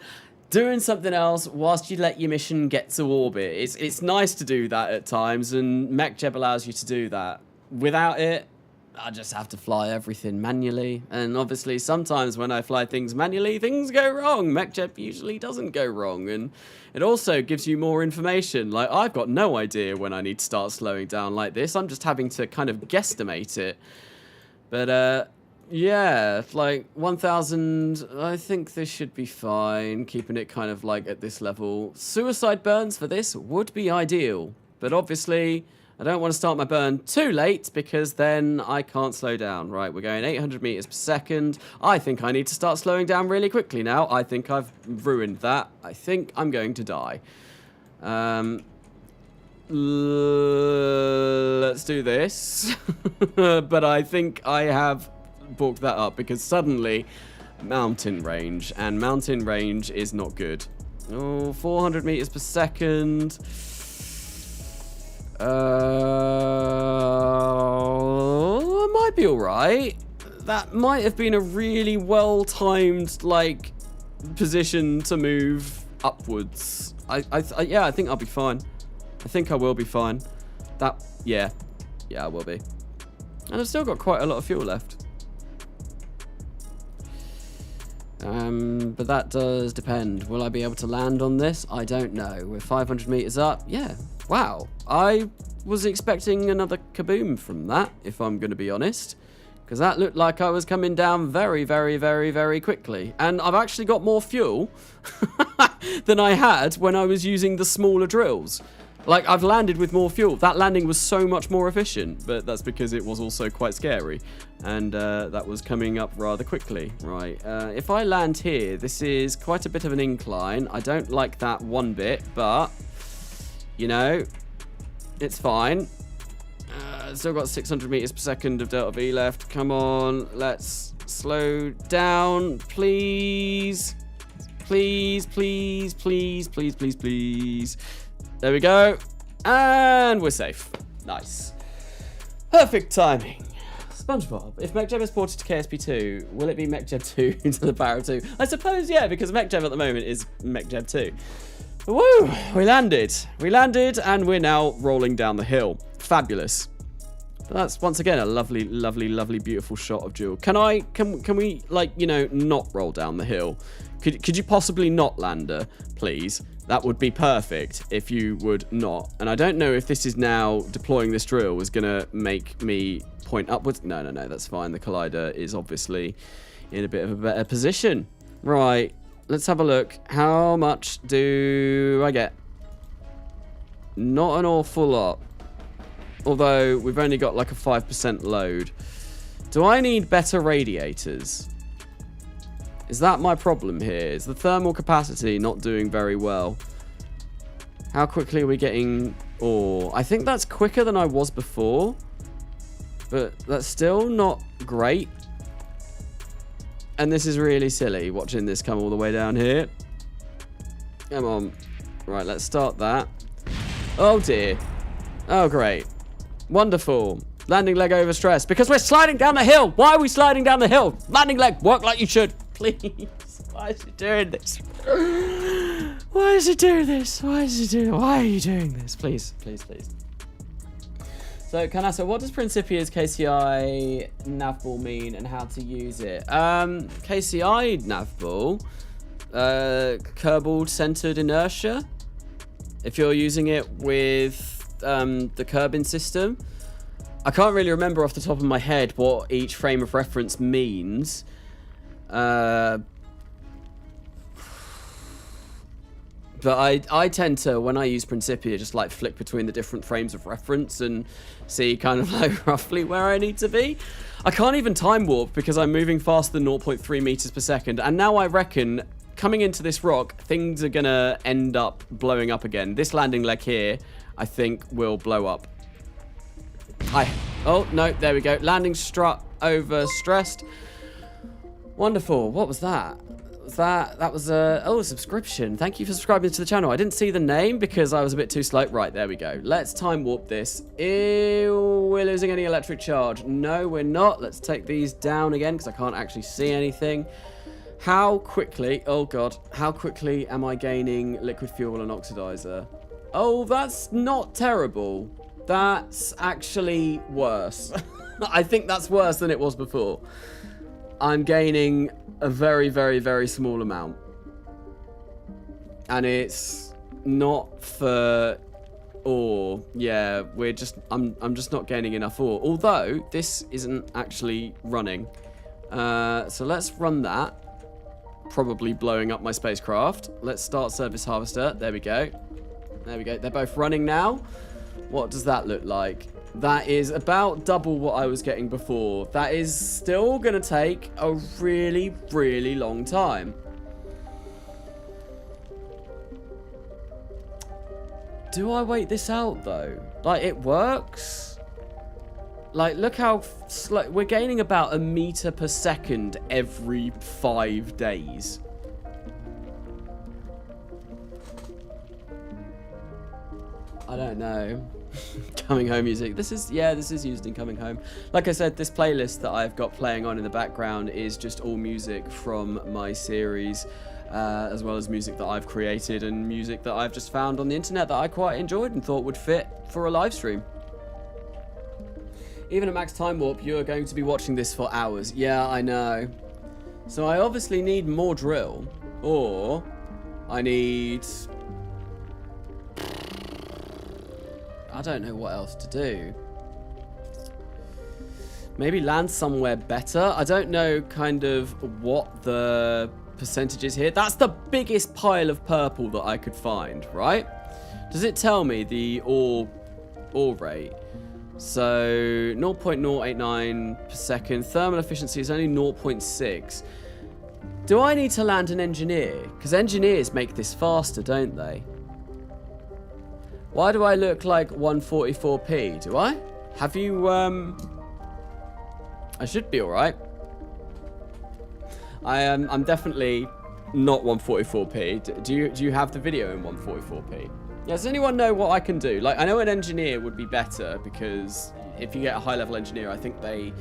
doing something else whilst you let your mission get to orbit. It's nice to do that at times, and MechJeb allows you to do that. Without it, I just have to fly everything manually, and obviously sometimes when I fly things manually, things go wrong. MechJeb usually doesn't go wrong, and it also gives you more information. Like, I've got no idea when I need to start slowing down like this. I'm just having to kind of guesstimate it. But, yeah, 1,000, I think this should be fine, keeping it kind of at this level. Suicide burns for this would be ideal, but obviously I don't want to start my burn too late because then I can't slow down. Right, we're going 800 meters per second. I think I need to start slowing down really quickly now. I think I've ruined that. I think I'm going to die. Let's do this. But I think I have balked that up because suddenly mountain range, and mountain range is not good. Oh, 400 meters per second. Might be alright. That might have been a really well-timed, position to move upwards. Yeah, I think I'll be fine. I think I will be fine. Yeah, I will be. And I've still got quite a lot of fuel left. But that does depend. Will I be able to land on this? I don't know. We're 500 meters up. Yeah. Wow. I was expecting another kaboom from that, if I'm going to be honest. Because that looked like I was coming down very, very, very, very quickly. And I've actually got more fuel than I had when I was using the smaller drills. I've landed with more fuel. That landing was so much more efficient, but that's because it was also quite scary. And that was coming up rather quickly. Right, if I land here, this is quite a bit of an incline. I don't like that one bit, but, it's fine. Still got 600 meters per second of delta V left. Come on, let's slow down, please. Please, please, please, please, please, please. There we go. And we're safe. Nice. Perfect timing. SpongeBob, if MechJeb is ported to KSP2, will it be MechJeb 2 to the power of 2? I suppose, yeah, because MechJeb at the moment is MechJeb 2. Woo! We landed. We landed, and we're now rolling down the hill. Fabulous. That's once again a lovely, lovely, lovely, beautiful shot of JOOL. Can we, like, you know, not roll down the hill? Could you possibly not, Lander, please? That would be perfect if you would not. And I don't know if this is now deploying this drill was gonna make me point upwards. No, that's fine. The collider is obviously in a bit of a better position. Right, let's have a look. How much do I get? Not an awful lot. Although we've only got like a 5% load. Do I need better radiators? Is that my problem here? Is the thermal capacity not doing very well? How quickly are we getting ore? I think that's quicker than I was before. But that's still not great. And this is really silly, watching this come all the way down here. Come on. Right, let's start that. Oh dear. Oh great. Wonderful. Landing leg overstressed. Because we're sliding down the hill. Why are we sliding down the hill? Landing leg, work like you should. Please. Why is it doing this? Why is it doing this? Why are you doing this? Please, please, please. So, Carnasa, what does Principia's KCI navball mean and how to use it? KCI navball, kerbal centered inertia. If you're using it with the kerbing system. I can't really remember off the top of my head what each frame of reference means. But I tend to, when I use Principia, just like flick between the different frames of reference and see kind of like roughly where I need to be. I can't even time warp because I'm moving faster than 0.3 meters per second. And now I reckon coming into this rock, things are gonna end up blowing up again. This landing leg here, I think, will blow up. Oh, no, there we go. Landing strut overstressed. Wonderful. What was that? That was a subscription. Thank you for subscribing to the channel. I didn't see the name because I was a bit too slow. Right, there we go. Let's time warp this. Ew, we're losing any electric charge. No, we're not. Let's take these down again because I can't actually see anything. How quickly, oh god, how quickly am I gaining liquid fuel and oxidizer? Oh, that's not terrible. That's actually worse. I think that's worse than it was before. I'm gaining a very, very, very small amount. And it's not for ore. Yeah, I'm just not gaining enough ore. Although, this isn't actually running. So let's run that. Probably blowing up my spacecraft. Let's start service harvester. There we go. There we go. They're both running now. What does that look like? That is about double what I was getting before. That is still going to take a really, really long time. Do I wait this out, though? Like, it works? Like, look how slow. We're gaining about 1 meter per second every 5 days. I don't know. Coming home music. This is used in Coming Home. Like I said, this playlist that I've got playing on in the background is just all music from my series, as well as music that I've created and music that I've just found on the internet that I quite enjoyed and thought would fit for a live stream. Even at max time warp, you are going to be watching this for hours. Yeah, I know. So I obviously need more drill, or I need... I don't know what else to do. Maybe land somewhere better. I don't know kind of what the percentage is here. That's the biggest pile of purple that I could find, right? Does it tell me the ore rate? So 0.089 per second. Thermal efficiency is only 0.6. Do I need to land an engineer? Because engineers make this faster, don't they? Why do I look like 144p? Do I? Have you, I should be alright. I'm definitely not 144p. Do you have the video in 144p? Yeah, does anyone know what I can do? Like, I know an engineer would be better because if you get a high-level engineer, I think they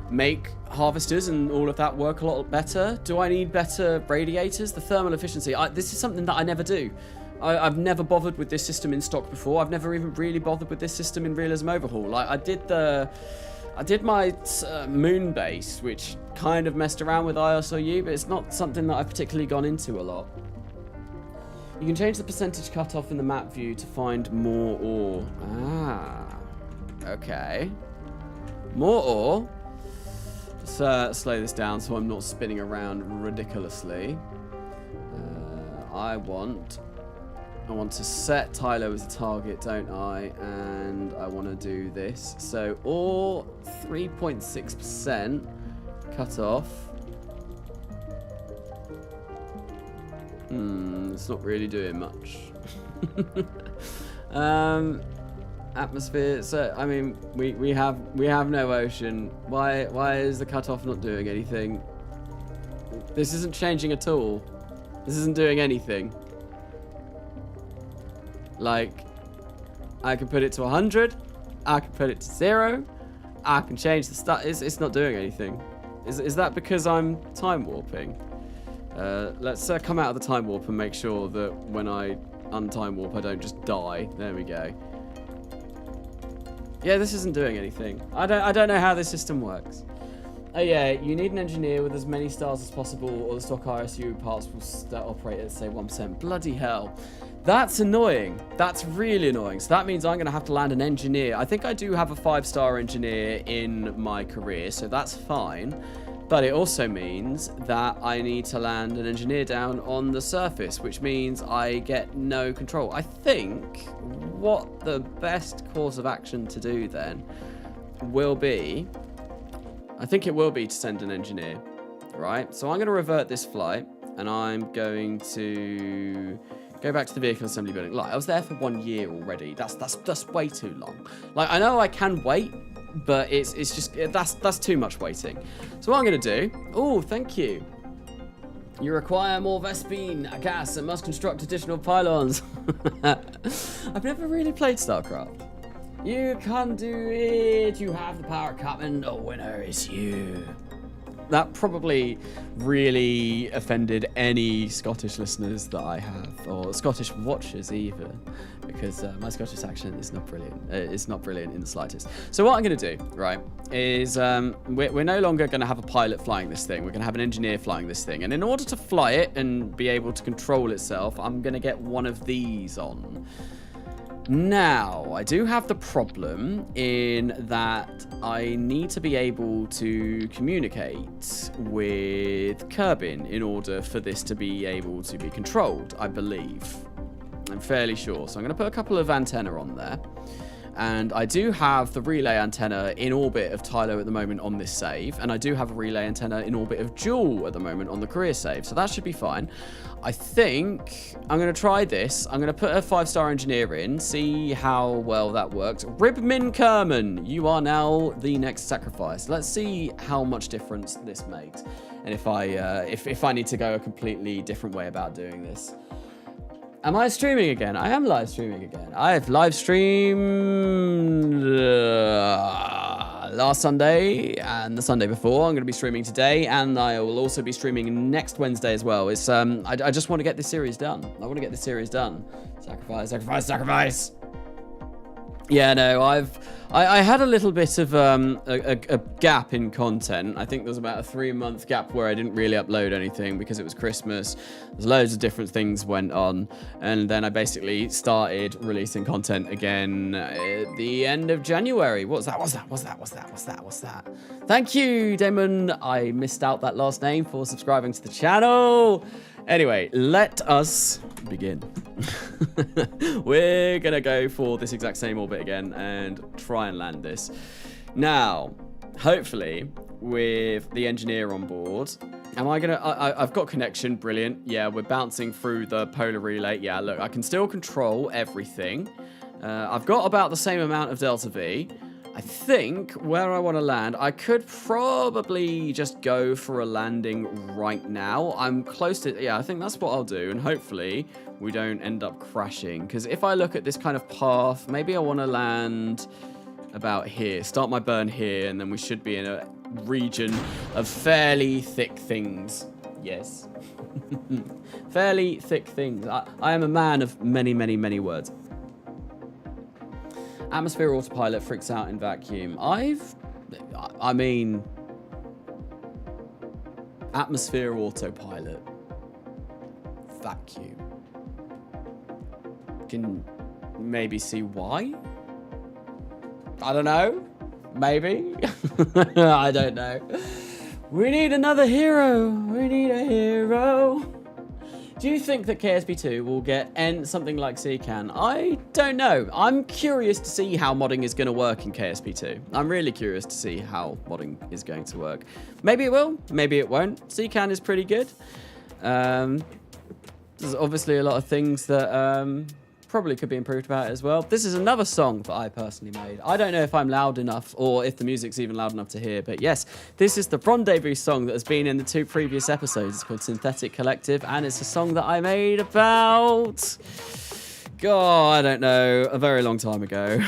make harvesters and all of that work a lot better. Do I need better radiators? The thermal efficiency. This is something that I never do. I've never bothered with this system in stock before. I've never even really bothered with this system in Realism Overhaul. Like, I did my moon base, which kind of messed around with ISOU, but it's not something that I've particularly gone into a lot. You can change the percentage cutoff in the map view to find more ore. Ah, okay. More ore. Let's slow this down so I'm not spinning around ridiculously. I want to set Tylo as a target, don't I? And I want to do this. So ore 3.6% cut off. It's not really doing much. Atmosphere. So I mean, we have no ocean. Why is the cutoff not doing anything? This isn't changing at all. This isn't doing anything. Like, I can put it to 100. I can put it to 0. I can change the stuff. It's not doing anything. Is that because I'm time warping? Let's come out of the time warp and make sure that when I untime warp, I don't just die. There we go. Yeah, this isn't doing anything. I don't know how this system works. Oh yeah, you need an engineer with as many stars as possible, or the stock ISU parts will operate at say 1%. Bloody hell. That's annoying. That's really annoying. So that means I'm going to have to land an engineer. I think I do have a 5-star engineer in my career, so that's fine. But it also means that I need to land an engineer down on the surface, which means I get no control. I think what the best course of action to do then will be, I think it will be to send an engineer, right? So I'm going to revert this flight, and I'm going to go back to the vehicle assembly building. Look, I was there for 1 year already. That's way too long. Like, I know I can wait, but it's just that's too much waiting. So what I'm going to do? Oh, thank you. You require more Vespine gas and must construct additional pylons. I've never really played StarCraft. You can do it. You have the power, Captain. The winner is you. That probably really offended any Scottish listeners that I have, or Scottish watchers even, because my Scottish accent is not brilliant. It's not brilliant in the slightest. So what I'm going to do, right, is we're no longer going to have a pilot flying this thing. We're going to have an engineer flying this thing. And in order to fly it and be able to control itself, I'm going to get one of these on. Now, I do have the problem in that I need to be able to communicate with Kerbin in order for this to be able to be controlled, I believe. I'm fairly sure. So I'm going to put a couple of antenna on there. And I do have the relay antenna in orbit of Tylo at the moment on this save. And I do have a relay antenna in orbit of JOOL at the moment on the career save. So that should be fine. I think I'm going to try this. I'm going to put a 5-star engineer in, see how well that works. Ribmin Kerman, you are now the next sacrifice. Let's see how much difference this makes. And if I need to go a completely different way about doing this. Am I streaming again? I am live streaming again. I have live streamed last Sunday and the Sunday before. I'm going to be streaming today, and I will also be streaming next Wednesday as well. It's I just want to get this series done. I want to get this series done. Sacrifice, sacrifice, sacrifice. Yeah, no, I had a little bit of a gap in content. I think there was about a 3-month gap where I didn't really upload anything because it was Christmas. There's loads of different things went on, and then I basically started releasing content again at the end of January. What's that? Thank you, Damon. I missed out that last name for subscribing to the channel. Anyway, let us begin. We're gonna go for this exact same orbit again and try and land this. Now, hopefully, with the engineer on board, I've got connection, brilliant. Yeah, we're bouncing through the polar relay. Yeah, look, I can still control everything. I've got about the same amount of Delta V. I think where I want to land, I could probably just go for a landing right now. I'm close to, yeah, I think that's what I'll do. And hopefully we don't end up crashing. Because if I look at this kind of path, maybe I want to land about here. Start my burn here, and then we should be in a region of fairly thick things. Yes. Fairly thick things. I am a man of many, many, many words. Atmosphere autopilot freaks out in vacuum. I mean, atmosphere autopilot, vacuum. Can maybe see why? I don't know. Maybe. I don't know. We need another hero. We need a hero. Do you think that KSP2 will get something like CCAN? I don't know. I'm curious to see how modding is going to work in KSP2. I'm really curious to see how modding is going to work. Maybe it will, maybe it won't. CCAN is pretty good. There's obviously a lot of things that probably could be improved about it as well. This is another song that I personally made. I don't know if I'm loud enough or if the music's even loud enough to hear, but yes, this is the Rendezvous song that has been in the 2 previous episodes. It's called Synthetic Collective, and it's a song that I made about, God, I don't know, a very long time ago.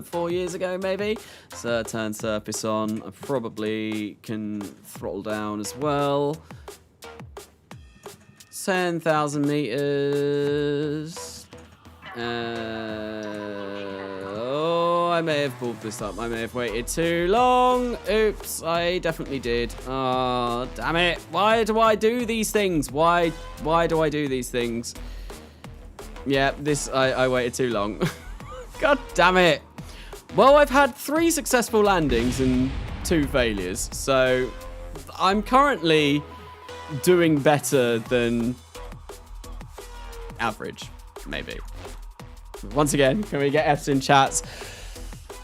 4 years ago, maybe. So turn surface on. I probably can throttle down as well. 10,000 meters. Oh, I may have pulled this up. I may have waited too long. Oops, I definitely did. Oh, damn it. Why do I do these things? Why do I do these things? Yeah, I waited too long. God damn it. Well, I've had 3 successful landings and 2 failures. So I'm currently doing better than average, maybe. Once again, can we get F's in chats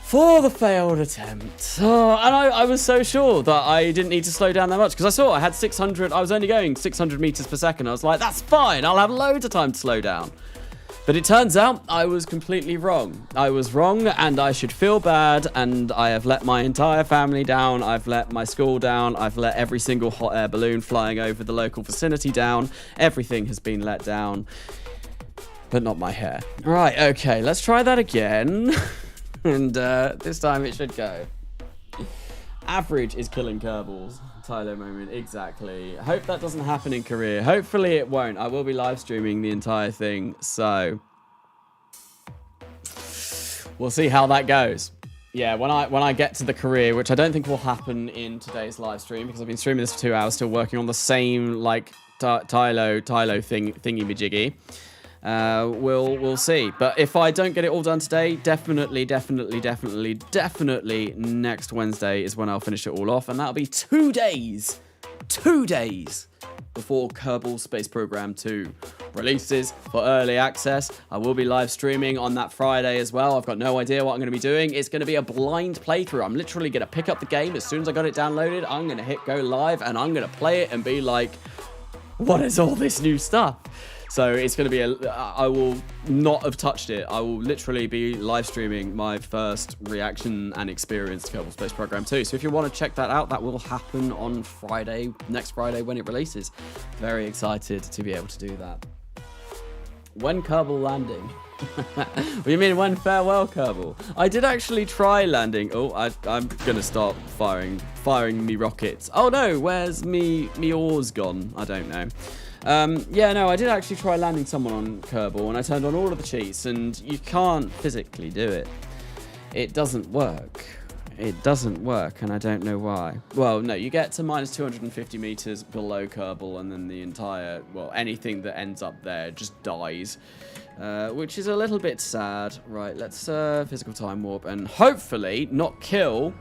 for the failed attempt? Oh, and I was so sure that I didn't need to slow down that much because I saw I had 600. I was only going 600 meters per second. I was like, that's fine. I'll have loads of time to slow down. But it turns out I was completely wrong. I was wrong and I should feel bad, and I have let my entire family down. I've let my school down. I've let every single hot air balloon flying over the local vicinity down. Everything has been let down. But not my hair. Right, okay, let's try that again. And this time it should go. Average is killing kerbals. Tylo moment, exactly. Hope that doesn't happen in Korea. Hopefully it won't. I will be live streaming the entire thing, so we'll see how that goes. Yeah, when I get to the career, which I don't think will happen in today's live stream because I've been streaming this for 2 hours, still working on the same like Tylo thingy-majiggy. We'll see. But if I don't get it all done today, definitely next Wednesday is when I'll finish it all off, and that'll be 2 days before Kerbal Space Program 2 releases for early access. I will be live streaming on that Friday as well. I've got no idea what I'm going to be doing. It's going to be a blind playthrough. I'm literally going to pick up the game as soon as I got it downloaded. I'm going to hit go live and I'm going to play it and be like, what is all this new stuff? So it's going to be I will not have touched it. I will literally be live streaming my first reaction and experience to Kerbal Space Program 2. So if you want to check that out, that will happen on Friday, next Friday when it releases. Very excited to be able to do that. When Kerbal landing? What do you mean when farewell Kerbal? I did actually try landing. Oh, I'm going to start firing me rockets. Oh no, where's me oars gone? I don't know. Yeah, no, I did actually try landing someone on Kerbal, and I turned on all of the cheats, and you can't physically do it. It doesn't work. It doesn't work, and I don't know why. Well, no, you get to minus 250 meters below Kerbal, and then the entire, well, anything that ends up there just dies, which is a little bit sad. Right, let's physical time warp, and hopefully not kill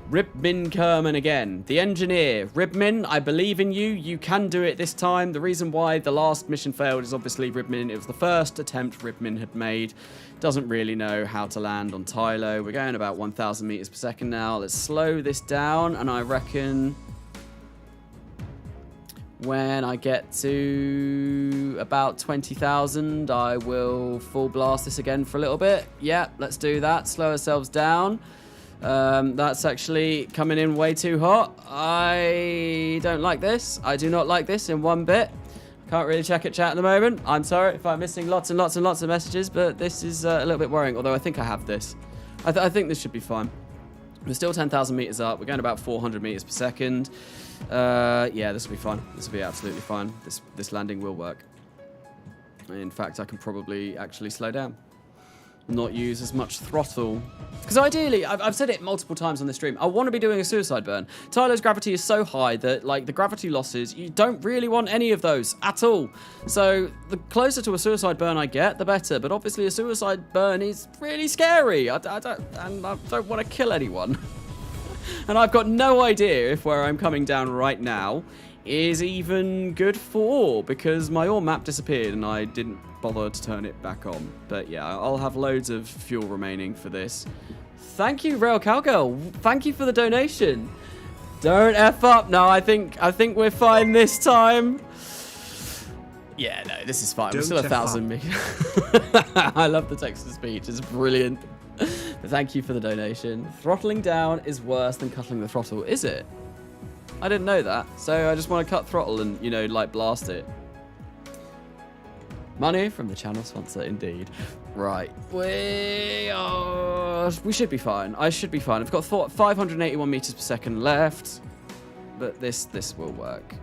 Ribmin Kerman again. The engineer. Ribmin, I believe in you. You can do it this time. The reason why the last mission failed is obviously Ribmin. It was the first attempt Ribmin had made. Doesn't really know how to land on Tylo. We're going about 1,000 meters per second now. Let's slow this down, and I reckon when I get to about 20,000, I will full blast this again for a little bit. Yeah, let's do that. Slow ourselves down. That's actually coming in way too hot. I don't like this. I do not like this in one bit. Can't really check it chat at the moment. I'm sorry if I'm missing lots and lots and lots of messages, but this is a little bit worrying, although I think I have this. I think this should be fine. We're still 10,000 meters up. We're going about 400 meters per second. Yeah, this will be fine. This will be absolutely fine. This landing will work. In fact, I can probably actually slow down. Not use as much throttle. Because ideally, I've said it multiple times on this stream, I want to be doing a suicide burn. Tylo's gravity is so high that, like, the gravity losses, you don't really want any of those at all. So the closer to a suicide burn I get, the better. But obviously a suicide burn is really scary. I don't want to kill anyone. And I've got no idea if where I'm coming down right now is even good for, because my ore map disappeared and I didn't bother to turn it back on. But yeah, I'll have loads of fuel remaining for this. Thank you, Rail Cowgirl. Thank you for the donation. Don't F up. No, I think we're fine this time. Yeah, no, this is fine. We're still 1,000 meters. I love the text-to-speech. It's brilliant. But thank you for the donation. Throttling down is worse than cutting the throttle, is it? I didn't know that. So I just want to cut throttle and, you know, like blast it. Money from the channel sponsor, indeed. Right. We should be fine. I should be fine. I've got 581 meters per second left. But this will work.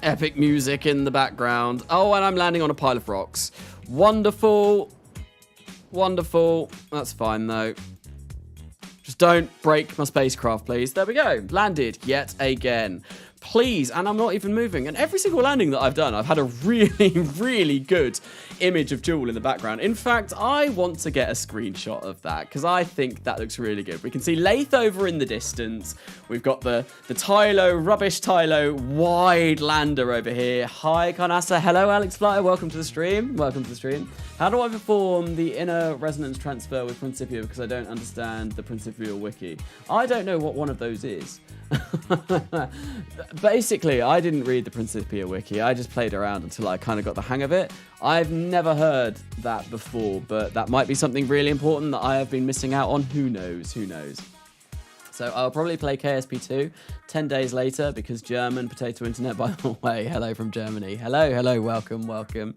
Epic music in the background. Oh, and I'm landing on a pile of rocks. Wonderful. Wonderful. That's fine, though. Just don't break my spacecraft, please. There we go. Landed yet again. Please, and I'm not even moving. And every single landing that I've done, I've had a really, really good image of JOOL in the background. In fact, I want to get a screenshot of that because I think that looks really good. We can see Lathe over in the distance. We've got the Tylo, rubbish Tylo, wide lander over here. Hi, Carnasa. Hello, Alex Flyer. Welcome to the stream. Welcome to the stream. How do I perform the inner resonance transfer with Principia because I don't understand the Principia wiki? I don't know what one of those is. Basically, I didn't read the Principia wiki. I just played around until I kind of got the hang of it. I've never heard that before, but that might be something really important that I have been missing out on. Who knows? Who knows? So I'll probably play KSP2 10 days later because German Potato Internet, by the way. Hello from Germany. Hello, hello, welcome, welcome.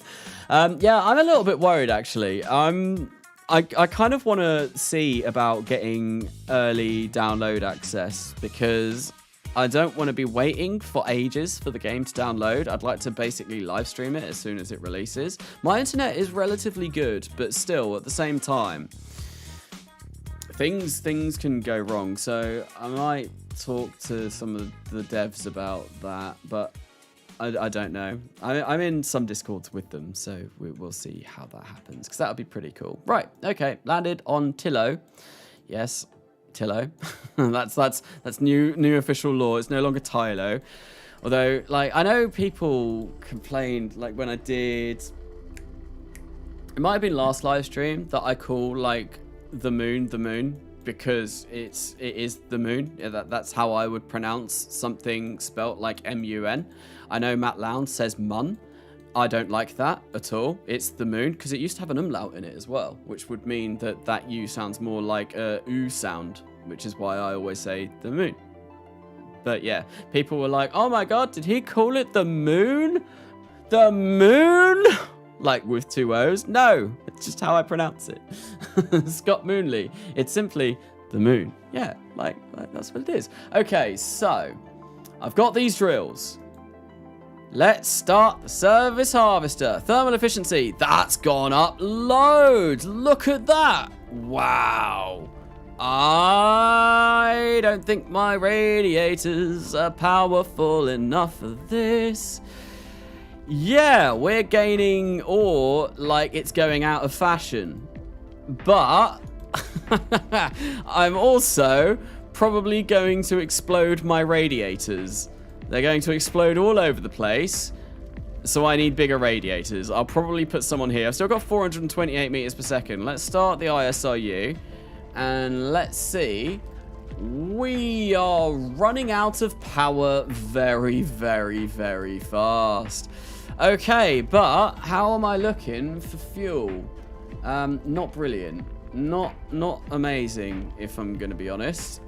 Yeah, I'm a little bit worried, actually. I kind of want to see about getting early download access because I don't want to be waiting for ages for the game to download. I'd like to basically live stream it as soon as it releases. My internet is relatively good, but still, at the same time, things can go wrong. So I might talk to some of the devs about that, but I don't know. I'm in some Discords with them, so we'll see how that happens, because that would be pretty cool. Right, okay, landed on Tylo. Yes, Tylo. that's new official law. It's no longer Tylo. Although, like, I know people complained, like, when I did... It might have been last live stream that I call, like, the moon, because it is the moon. Yeah, that's how I would pronounce something spelt like M-U-N. I know Matt Lowndes says mun. I don't like that at all. It's the moon, because it used to have an umlaut in it as well, which would mean that U sounds more like a oo sound, which is why I always say the moon. But yeah, people were like, oh my god, did he call it the moon? The moon? Like with two O's? No, it's just how I pronounce it. Scott Moonley. It's simply the moon. Yeah, like that's what it is. Okay, so I've got these drills. Let's start the service harvester. Thermal efficiency, that's gone up loads. Look at that. Wow. I don't think my radiators are powerful enough for this. Yeah, we're gaining ore like it's going out of fashion. But I'm also probably going to explode my radiators. They're going to explode all over the place. So I need bigger radiators. I'll probably put some on here. I've still got 428 meters per second. Let's start the ISRU. And let's see. We are running out of power very, very, very fast. Okay, but how am I looking for fuel? Not brilliant. Not amazing, if I'm going to be honest.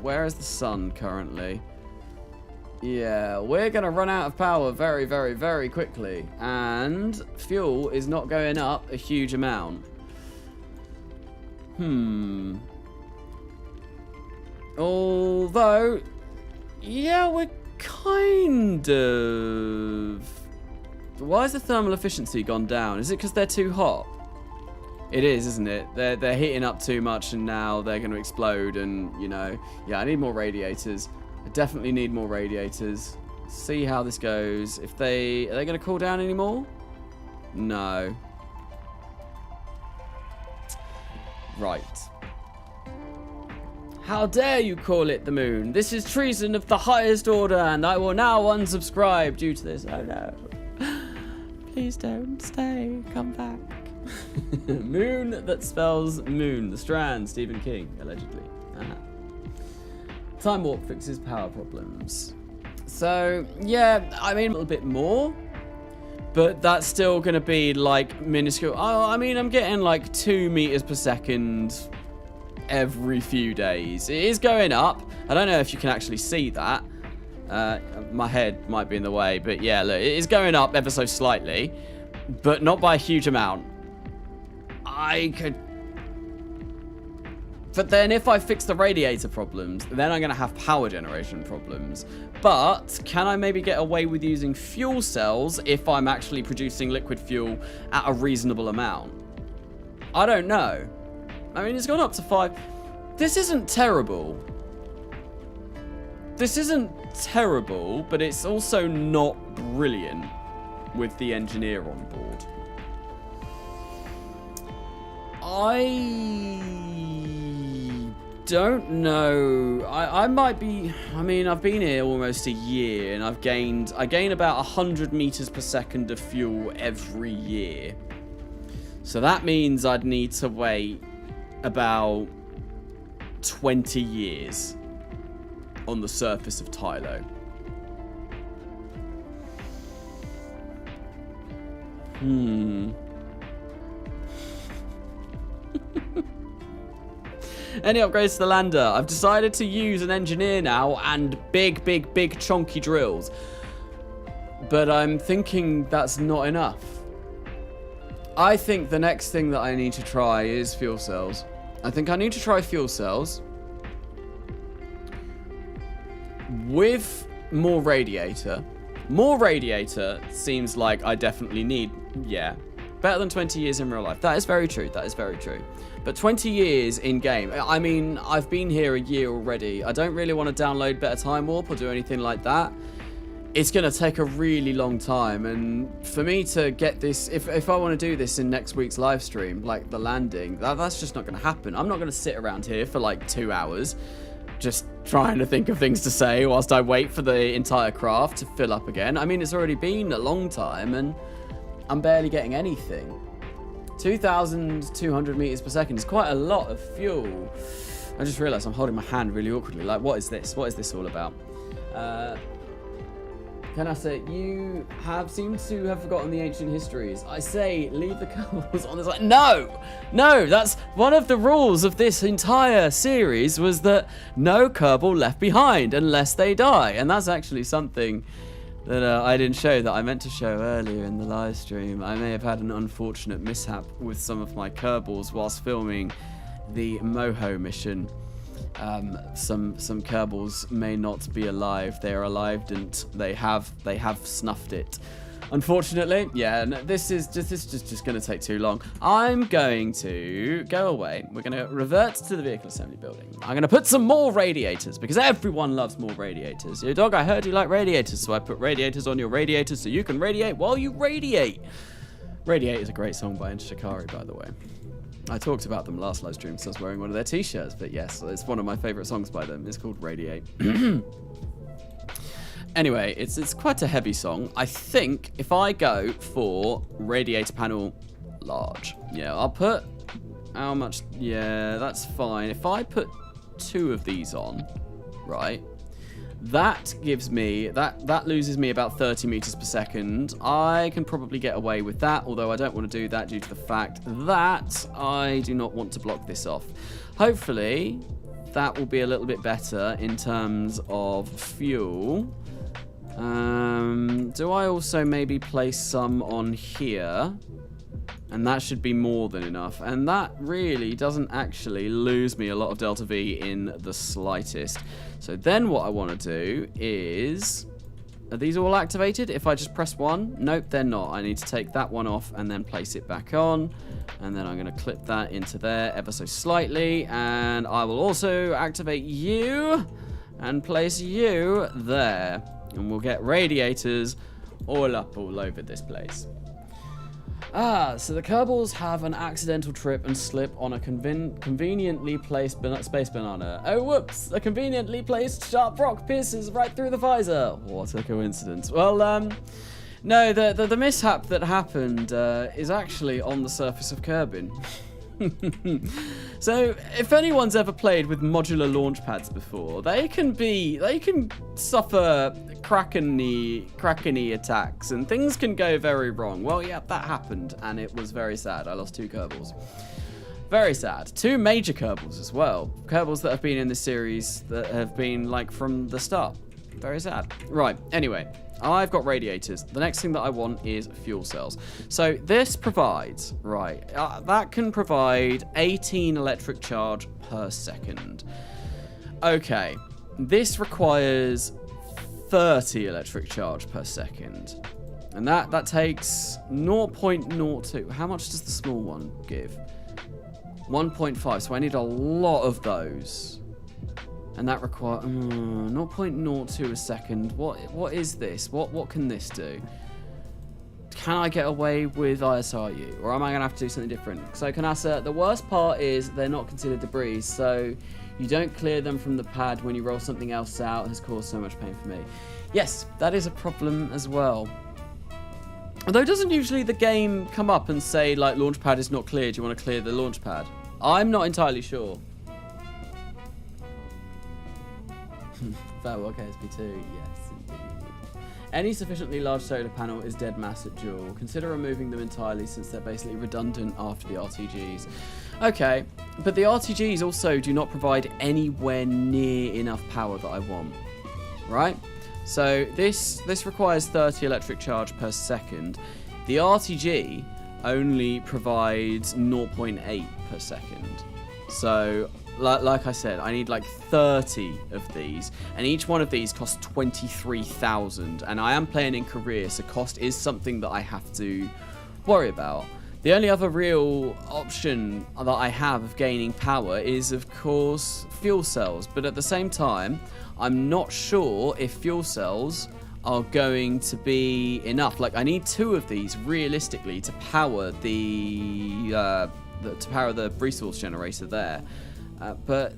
Where is the sun currently? Yeah, we're going to run out of power very, very, very quickly. And fuel is not going up a huge amount. Although, yeah, we're kind of... Why has the thermal efficiency gone down? Is it because they're too hot? It is, isn't it? They're heating up too much and now they're going to explode and, you know... Yeah, I need more radiators. I definitely need more radiators. See how this goes. If they... Are they going to cool down anymore? No. Right. How dare you call it the moon? This is treason of the highest order, and I will now unsubscribe due to this. Oh no. Please don't stay. Come back. Moon that spells moon. The Strand, Stephen King, allegedly. Time warp fixes power problems. So, yeah, I mean, a little bit more. But that's still going to be, like, minuscule. Oh, I mean, I'm getting, like, 2 meters per second every few days. It is going up. I don't know if you can actually see that. My head might be in the way, but yeah, look, it is going up ever so slightly, but not by a huge amount. I could... But then if I fix the radiator problems, then I'm going to have power generation problems. But can I maybe get away with using fuel cells if I'm actually producing liquid fuel at a reasonable amount? I don't know. I mean, it's gone up to 5. This isn't terrible. This isn't terrible, but it's also not brilliant with the engineer on board. I don't know. I might be... I mean, I've been here almost a year, and I gain about 100 meters per second of fuel every year. So that means I'd need to wait about 20 years on the surface of Tylo. Any upgrades to the lander? I've decided to use an engineer now and big chunky drills. But I'm thinking that's not enough. I think the next thing that I need to try is fuel cells. I think I need to try fuel cells with more radiator. More radiator seems like I definitely need, yeah. Better than 20 years in real life. That is very true. That is very true. But 20 years in game. I mean, I've been here a year already. I don't really want to download Better Time Warp or do anything like that. It's going to take a really long time. And for me to get this, if I want to do this in next week's live stream, like the landing, that's just not going to happen. I'm not going to sit around here for like 2 hours just trying to think of things to say whilst I wait for the entire craft to fill up again. I mean, it's already been a long time and I'm barely getting anything. 2,200 meters per second is quite a lot of fuel. I just realized I'm holding my hand really awkwardly. Like, what is this? What is this all about? Carnasa, you seem to have forgotten the ancient histories. I say, leave the kerbals on the side. No! No, that's one of the rules of this entire series was that no kerbal left behind unless they die. And that's actually something that I didn't show that I meant to show earlier in the live stream. I may have had an unfortunate mishap with some of my kerbals whilst filming the Moho mission. Some kerbals may not be alive. They are alive and they have snuffed it. Unfortunately, yeah, no, this is just going to take too long. I'm going to go away. We're going to revert to the vehicle assembly building. I'm going to put some more radiators because everyone loves more radiators. Yo, dog, I heard you like radiators, so I put radiators on your radiators so you can radiate while you radiate. Radiate is a great song by Shikari, by the way. I talked about them last live stream because I was wearing one of their t-shirts, but yes, it's one of my favorite songs by them. It's called Radiate. Anyway, it's quite a heavy song. I think if I go for radiator panel large, yeah, I'll put how much? Yeah, that's fine. If I put 2 of these on, right, that gives me that loses me about 30 meters per second. I can probably get away with that, although I don't want to do that due to the fact that I do not want to block this off. Hopefully, that will be a little bit better in terms of fuel. Do I also maybe place some on here? And that should be more than enough. And that really doesn't actually lose me a lot of delta V in the slightest. So then what I want to do is... Are these all activated? If I just press 1? Nope, they're not. I need to take that one off and then place it back on. And then I'm going to clip that into there ever so slightly. And I will also activate you and place you there. And we'll get radiators all up all over this place. So the kerbals have an accidental trip and slip on a conveniently placed space banana. Oh, whoops! A conveniently placed sharp rock pierces right through the visor. What a coincidence. Well, no, the mishap that happened is actually on the surface of Kerbin. So, if anyone's ever played with modular launch pads before, they can suffer Krakeny attacks, and things can go very wrong. Well, yeah, that happened, and it was very sad. I lost 2 kerbals. Very sad. 2 major kerbals as well. Kerbals that have been in this series that have been, like, from the start. Very sad. Right, anyway. I've got radiators. The next thing that I want is fuel cells. So this provides, right, that can provide 18 electric charge per second. Okay, this requires 30 electric charge per second. And that takes 0.02. How much does the small one give? 1.5, so I need a lot of those. And that requires 0.02 a second. What is this? What can this do? Can I get away with ISRU, or am I gonna have to do something different? So Carnasa, the worst part is they're not considered debris, so you don't clear them from the pad when you roll something else out. It has caused so much pain for me. Yes, that is a problem as well. Although doesn't usually the game come up and say like launchpad is not cleared, you want to clear the launchpad? I'm not entirely sure. Farewell KSP2, yes indeed. Any sufficiently large solar panel is dead mass at JOOL. Consider removing them entirely since they're basically redundant after the RTGs. Okay, but the RTGs also do not provide anywhere near enough power that I want, right? So this requires 30 electric charge per second. The RTG only provides 0.8 per second. So like I said, I need like 30 of these, and each one of these costs 23,000, and I am playing in Korea, so cost is something that I have to worry about. The only other real option that I have of gaining power is, of course, fuel cells, but at the same time, I'm not sure if fuel cells are going to be enough. Like, I need 2 of these, realistically, to power the resource generator there. But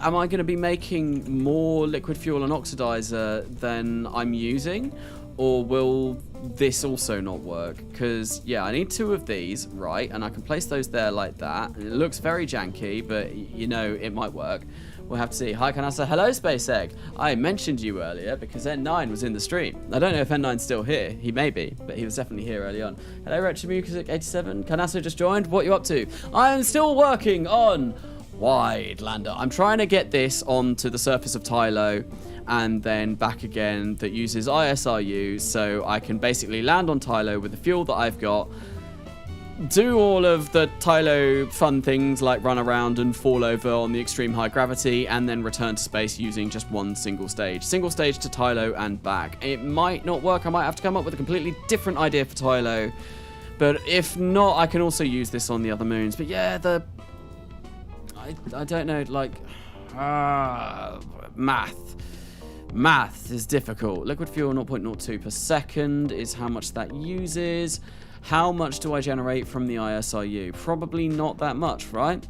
am I going to be making more liquid fuel and oxidizer than I'm using? Or will this also not work? Because, yeah, I need 2 of these, right? And I can place those there like that. And it looks very janky, but, you know, it might work. We'll have to see. Hi, Carnasa. Hello, Space Egg. I mentioned you earlier because N9 was in the stream. I don't know if N9's still here. He may be, but he was definitely here early on. Hello, RetroMusic87. Carnasa just joined. What are you up to? I am still working on Wide Lander. I'm trying to get this onto the surface of Tylo and then back again that uses ISRU, so I can basically land on Tylo with the fuel that I've got, do all of the Tylo fun things like run around and fall over on the extreme high gravity, and then return to space using just one single stage. Single stage to Tylo and back. It might not work. I might have to come up with a completely different idea for Tylo, but if not, I can also use this on the other moons. But yeah, I don't know, like, math is difficult. Liquid fuel 0.02 per second is how much that uses. How much do I generate from the ISRU? Probably not that much, right?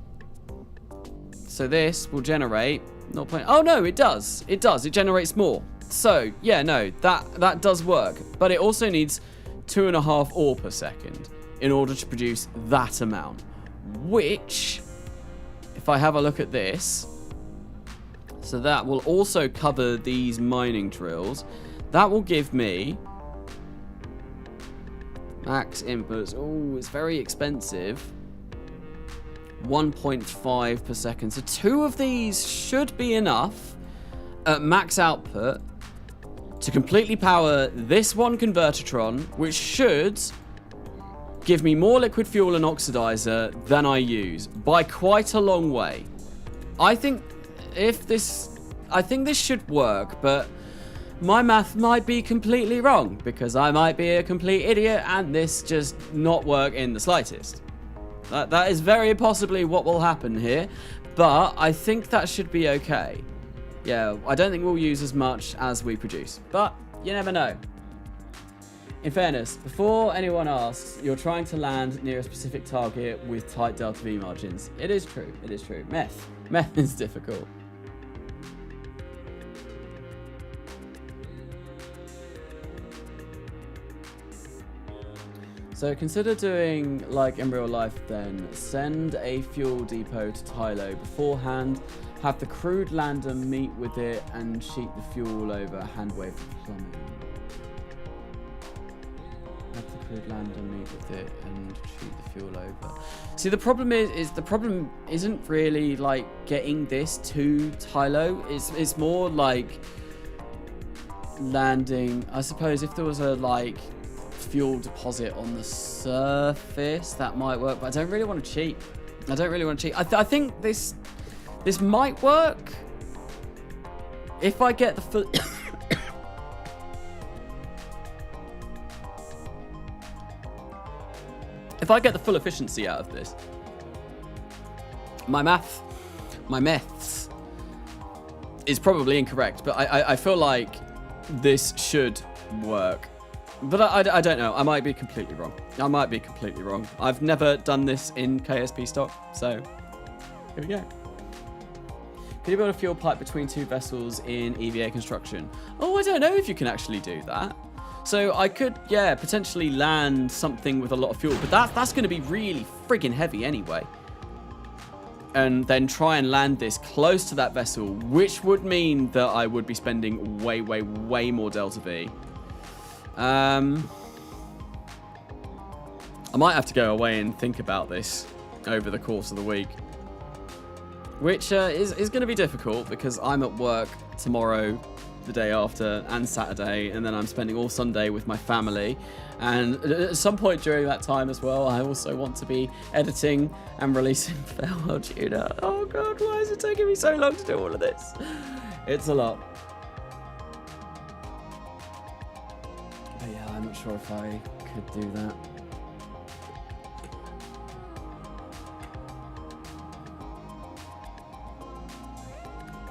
So this will generate 0. Oh no, it does. It does. It generates more. So yeah, no, that does work. But it also needs 2.5 ore per second in order to produce that amount. Which, if I have a look at this, so that will also cover these mining drills. That will give me max inputs. Oh, it's very expensive. 1.5 per second. So 2 of these should be enough at max output to completely power this one convertitron, which should give me more liquid fuel and oxidizer than I use by quite a long way. I think this should work, but my math might be completely wrong because I might be a complete idiot and this just not work in the slightest. That is very possibly what will happen here, but I think that should be okay. Yeah, I don't think we'll use as much as we produce, but you never know. In fairness, before anyone asks, you're trying to land near a specific target with tight delta V margins. It is true, it is true. Meth is difficult. So consider doing like in real life then. Send a fuel depot to Tylo beforehand, have the crewed lander meet with it and sheet the fuel over, hand wave for plumbing. Have the crewed lander meet with it and shoot the fuel over. See, the problem is the problem isn't really like getting this to Tylo. It's more like landing. I suppose if there was a like fuel deposit on the surface, that might work. But I don't really want to cheat. I think this might work if I get the full. If I get the full efficiency out of this. My maths is probably incorrect, but I feel like this should work. But I don't know. I might be completely wrong. I've never done this in KSP stock, so here we go. Can you build a fuel pipe between two vessels in EVA construction? Oh, I don't know if you can actually do that. So I could, yeah, potentially land something with a lot of fuel, but that's going to be really friggin' heavy anyway. And then try and land this close to that vessel, which would mean that I would be spending way, way, way more delta V. I might have to go away and think about this over the course of the week, which is going to be difficult because I'm at work tomorrow, the day after, and Saturday, and then I'm spending all Sunday with my family. And at some point during that time as well, I also want to be editing and releasing Farewell Tuna. Oh god, why is it taking me so long to do all of this? It's a lot. But yeah, I'm not sure if I could do that.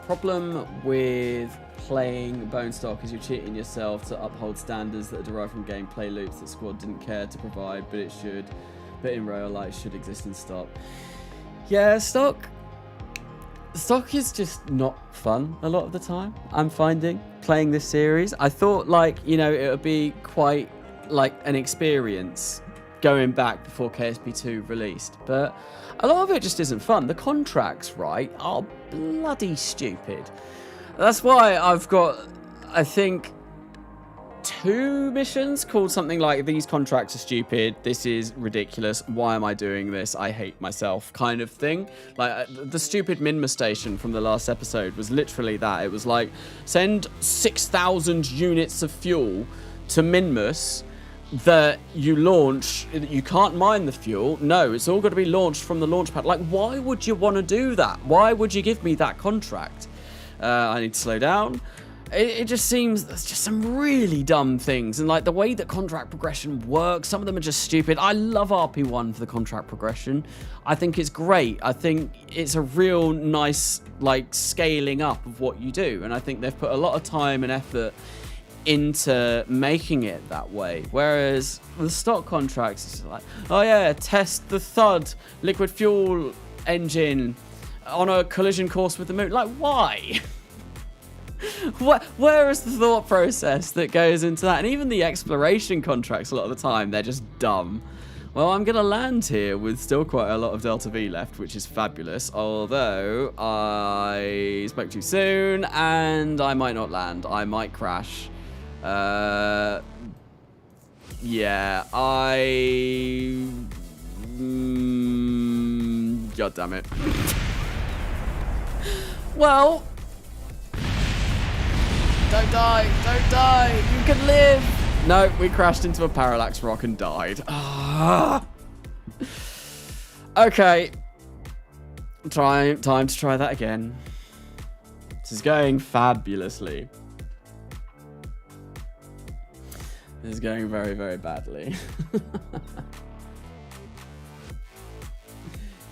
Problem with playing Bone Stock is you're cheating yourself to uphold standards that are derived from gameplay loops that Squad didn't care to provide, but it should. But in real life, should exist in stock. Yeah, stock is just not fun a lot of the time. I'm finding playing this series. I thought like, you know, it would be quite like an experience going back before KSP2 released, but a lot of it just isn't fun. The contracts, right, are bloody stupid. That's why I've got, I think, 2 missions called something like "These contracts are stupid, this is ridiculous, why am I doing this, I hate myself" kind of thing. Like the stupid Minma station from the last episode was literally that. It was like, send 6,000 units of fuel to Minmus that you launch. You can't mine the fuel. No, it's all got to be launched from the launch pad. Like, why would you want to do that? Why would you give me that contract? I need to slow down. It just seems there's just some really dumb things, and like the way that contract progression works, some of them are just stupid. I love RP1 for the contract progression. I think it's great. I think it's a real nice like scaling up of what you do, and I think they've put a lot of time and effort into making it that way. Whereas the stock contracts, it's like, oh yeah, test the Thud liquid fuel engine on a collision course with the moon. Like, why? Where is the thought process that goes into that? And even the exploration contracts, a lot of the time, they're just dumb. Well, I'm going to land here with still quite a lot of Delta V left, which is fabulous. Although, I spoke too soon, and I might not land. I might crash. Yeah, God damn it. Well, don't die, you can live. No, we crashed into a parallax rock and died. Okay. Time to try that again. This is going fabulously. This is going very, very badly.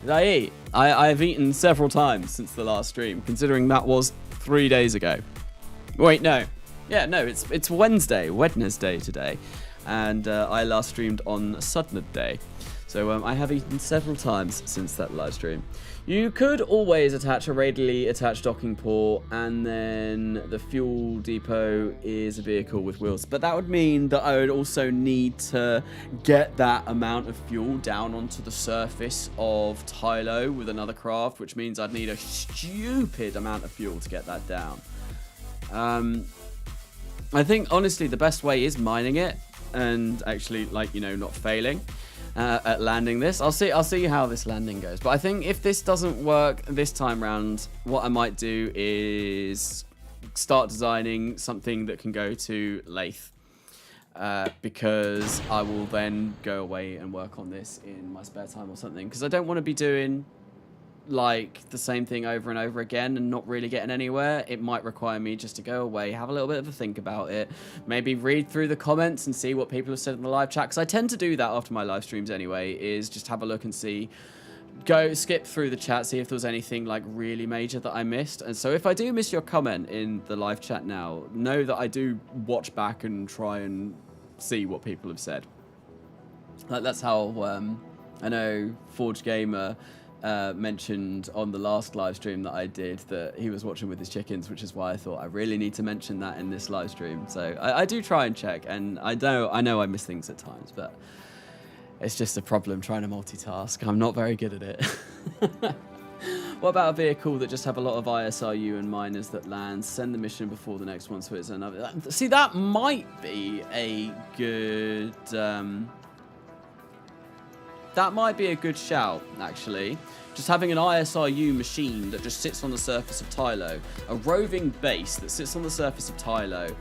Did I eat? I've eaten several times since the last stream, considering that was 3 days ago. Wait, no. Yeah, no, it's Wednesday today. And I last streamed on Day. So I have eaten several times since that live stream. You could always attach a radially attached docking port, and then the fuel depot is a vehicle with wheels. But that would mean that I would also need to get that amount of fuel down onto the surface of Tylo with another craft, which means I'd need a stupid amount of fuel to get that down. I think, honestly, the best way is mining it and actually, like, you know, not failing at landing this. I'll see how this landing goes. But I think if this doesn't work this time round, what I might do is start designing something that can go to lathe. Because I will then go away and work on this in my spare time or something. Because I don't want to be doing like the same thing over and over again and not really getting anywhere. It might require me just to go away, have a little bit of a think about it, maybe read through the comments and see what people have said in the live chat, because I tend to do that after my live streams anyway, is just have a look and see, go skip through the chat, see if there was anything like really major that I missed. And so if I do miss your comment in the live chat now, know that I do watch back and try and see what people have said. Like, that's how I know Forge Gamer mentioned on the last live stream that I did that he was watching with his chickens, which is why I thought I really need to mention that in this live stream. So I do try and check, and I know I miss things at times, but it's just a problem trying to multitask. I'm not very good at it. What about a vehicle that just have a lot of ISRU and miners that land, send the mission before the next one, so it's another... See, that might be a good... That might be a good shout, actually. Just having an ISRU machine that just sits on the surface of Tylo. A roving base that sits on the surface of Tylo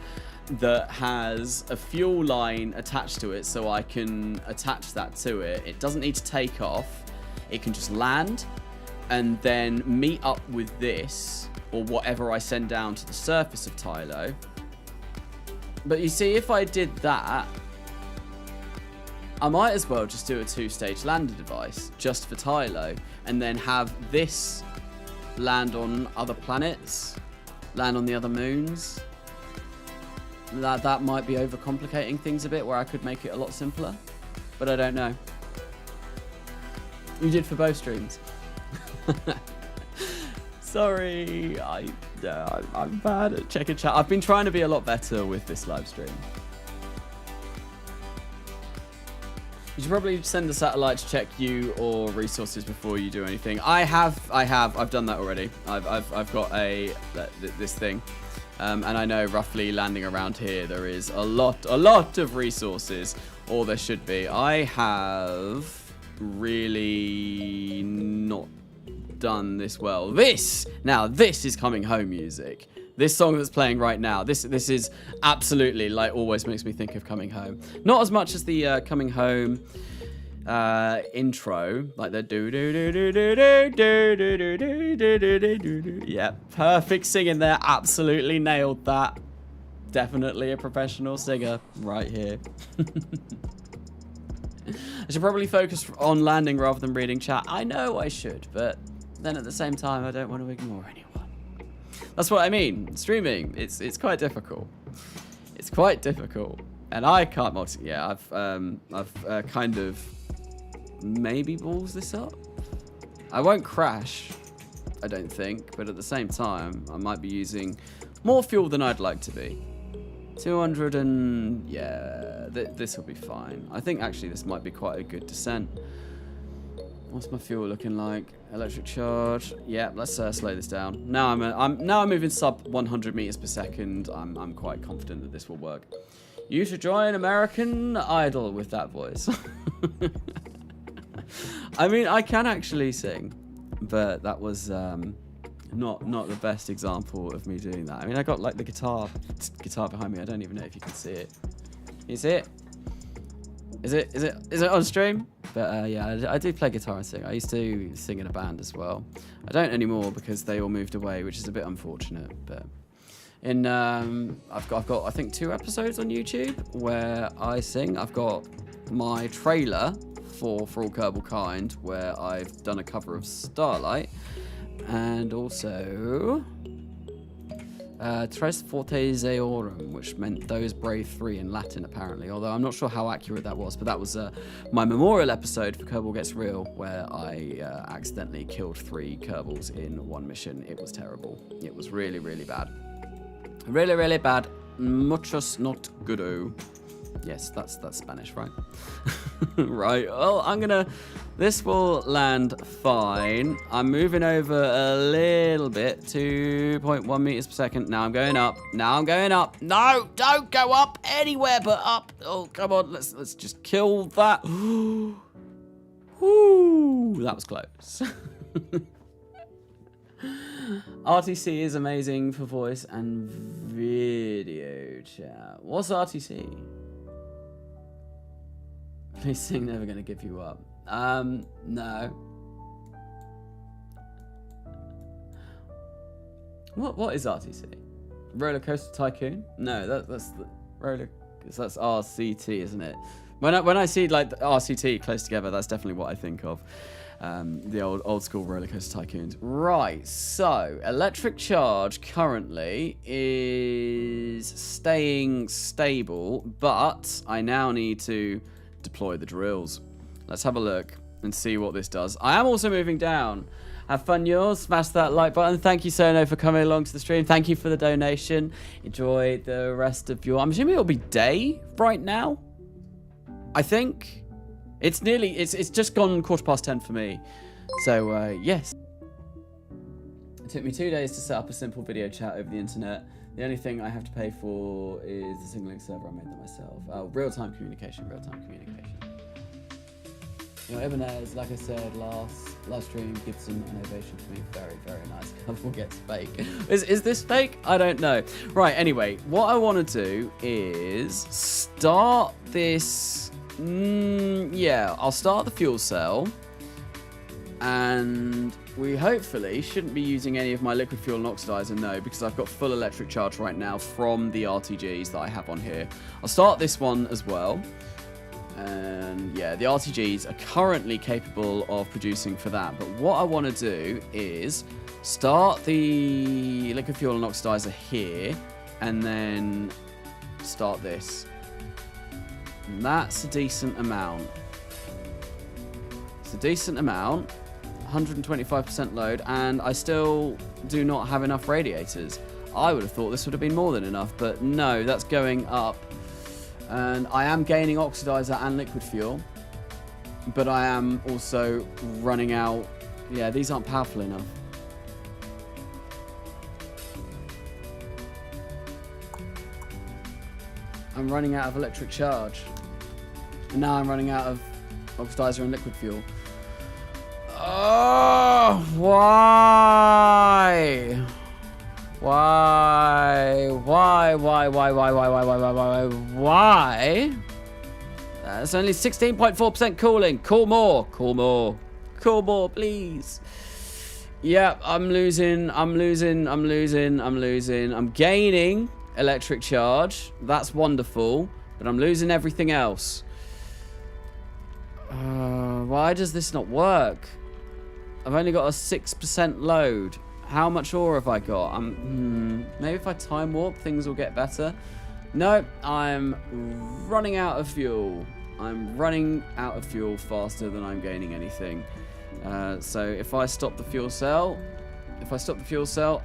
that has a fuel line attached to it, so I can attach that to it. It doesn't need to take off. It can just land and then meet up with this, or whatever I send down to the surface of Tylo. But you see, if I did that, I might as well just do a 2-stage lander device just for Tylo, and then have this land on other planets, land on the other moons. That might be overcomplicating things a bit, where I could make it a lot simpler, but I don't know. You did for both streams. Sorry, I'm bad at checking chat. I've been trying to be a lot better with this live stream. You should probably send a satellite to check you or resources before you do anything. I've done that already. I've got this thing, and I know roughly landing around here there is a lot of resources, or there should be. I have really not done this well. This is coming home music. This song that's playing right now, this is absolutely, like, always makes me think of Coming Home. Not as much as the Coming Home intro, like the do do do do do do do do do do do do. Yeah, perfect singing there. Absolutely nailed that. Definitely a professional singer right here. I should probably focus on landing rather than reading chat. I know I should, but then at the same time, I don't want to ignore anyone. That's what I mean. Streaming, it's quite difficult. It's quite difficult, and I can't multi. Yeah, I've kind of maybe balls this up. I won't crash, I don't think, but at the same time, I might be using more fuel than I'd like to be. 200 and yeah, this will be fine. I think actually this might be quite a good descent. What's my fuel looking like? Electric charge. Yeah, let's slow this down. Now I'm moving sub 100 meters per second. I'm quite confident that this will work. You should join American Idol with that voice. I mean, I can actually sing, but that was not the best example of me doing that. I mean, I got like the guitar behind me. I don't even know if you can see it. you see it? Is it on stream? But yeah, I do play guitar and sing. I used to sing in a band as well. I don't anymore because they all moved away, which is a bit unfortunate. But in I've got I think 2 episodes on YouTube where I sing. I've got my trailer for all Kerbal Kind where I've done a cover of Starlight, and also Tres Fortes Eorum, which meant those brave 3 in Latin apparently, although I'm not sure how accurate that was, but that was my memorial episode for Kerbal Gets Real, where I accidentally killed 3 Kerbals in one mission. It was terrible. It was really, really bad. Really, really bad. Muchos not goodo. Yes, that's Spanish, right? Right. Well, this will land fine. I'm moving over a little bit, 2.1 meters per second. Now I'm going up. Now I'm going up. No, don't go up anywhere but up. Oh, come on. Let's just kill that. Woo, that was close. RTC is amazing for voice and video chat. What's RTC? Please sing Never Gonna Give You Up. No. What is RTC? Roller Coaster Tycoon? No, that's the roller. That's RCT, isn't it? When I see like the RCT close together, that's definitely what I think of. The old school roller coaster tycoons. Right, so electric charge currently is staying stable, but I now need to deploy the drills. Let's have a look and see what this does. I am also moving down. Have fun, yours. Smash that like button. Thank you, Sono, for coming along to the stream. Thank you for the donation. Enjoy the rest of your... I'm assuming it'll be day right now. I think. It's just gone 10:15 for me. So, yes. It took me 2 days to set up a simple video chat over the internet. The only thing I have to pay for is the single link server. I made that myself. Real-time communication. You know, Ibanez, like I said, last stream, Gibson and Ovation for me. Very, very nice. Couple gets fake. Is this fake? I don't know. Right, anyway, what I want to do is start this... yeah, I'll start the fuel cell. And we hopefully shouldn't be using any of my liquid fuel and oxidizer, no, because I've got full electric charge right now from the RTGs that I have on here. I'll start this one as well. And yeah, the RTGs are currently capable of producing for that. But what I want to do is start the liquid fuel and oxidizer here, and then start this. And that's a decent amount. It's a decent amount. 125% load, and I still do not have enough radiators. I would have thought this would have been more than enough, but no, that's going up. And I am gaining oxidizer and liquid fuel, but I am also running out. Yeah, these aren't powerful enough. I'm running out of electric charge. And now I'm running out of oxidizer and liquid fuel. Oh, why? Why? That's only 16.4% cooling. Cool more, please. Yeah, I'm losing. I'm gaining electric charge. That's wonderful, but I'm losing everything else. Why does this not work? I've only got a 6% load. How much ore have I got? Maybe if I time warp, things will get better. No, I'm running out of fuel. I'm running out of fuel faster than I'm gaining anything. So if I stop the fuel cell,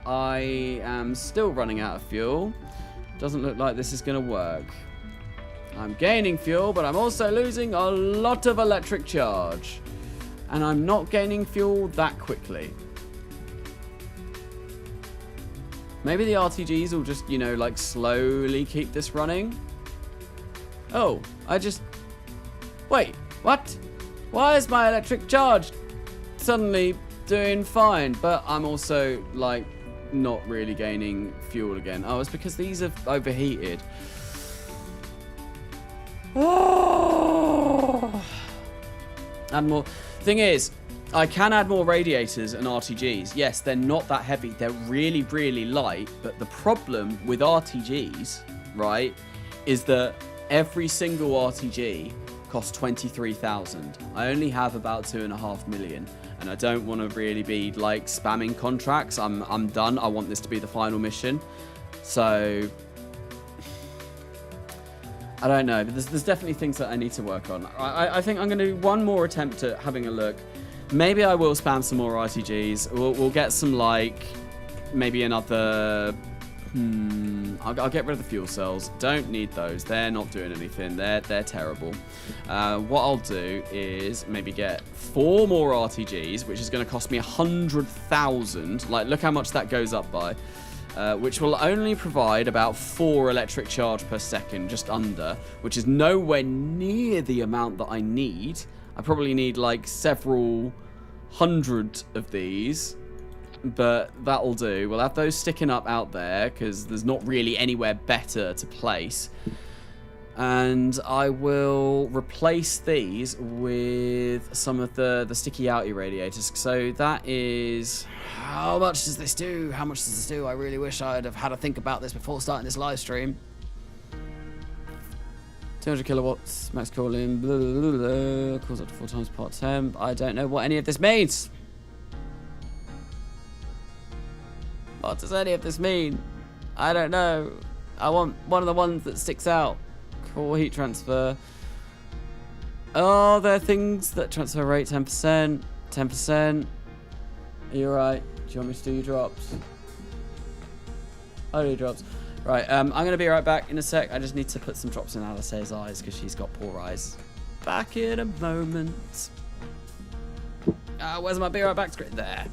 I am still running out of fuel. Doesn't look like this is going to work. I'm gaining fuel, but I'm also losing a lot of electric charge. And I'm not gaining fuel that quickly. Maybe the RTGs will just, you know, like slowly keep this running. Oh, wait, what? Why is my electric charge suddenly doing fine? But I'm also, like, not really gaining fuel again. Oh, it's because these have overheated. Oh. Add more. Thing is, I can add more radiators and RTGs. Yes, they're not that heavy. They're really, really light. But the problem with RTGs, right, is that every single RTG costs 23,000. I only have about 2.5 million, and I don't want to really be like spamming contracts. I'm done. I want this to be the final mission. So I don't know, but there's definitely things that I need to work on. I think I'm going to do one more attempt at having a look. Maybe I will spam some more RTGs. We'll get some, like, maybe another... I'll get rid of the fuel cells. Don't need those. They're not doing anything. They're terrible. What I'll do is maybe get 4 more RTGs, which is going to cost me 100,000. Like, look how much that goes up by. Which will only provide about 4 electric charge per second, just under, which is nowhere near the amount that I need. I probably need like several hundred of these, but that'll do. We'll have those sticking up out there because there's not really anywhere better to place. And I will replace these with some of the sticky outy radiators. So that is... How much does this do? How much does this do? I really wish I'd have had to think about this before starting this live stream. 200 kilowatts, max cooling, blah, blah, blah, blah, cools up to 4 times part temp. I don't know what any of this means. What does any of this mean? I don't know. I want one of the ones that sticks out. Core heat transfer. Oh, there are things that transfer rate 10%. 10%. Are you alright? Do you want me to do your drops? I'll do your drops. Right, I'm going to be right back in a sec. I just need to put some drops in Alice's eyes because she's got poor eyes. Back in a moment. Where's my be right back script? There.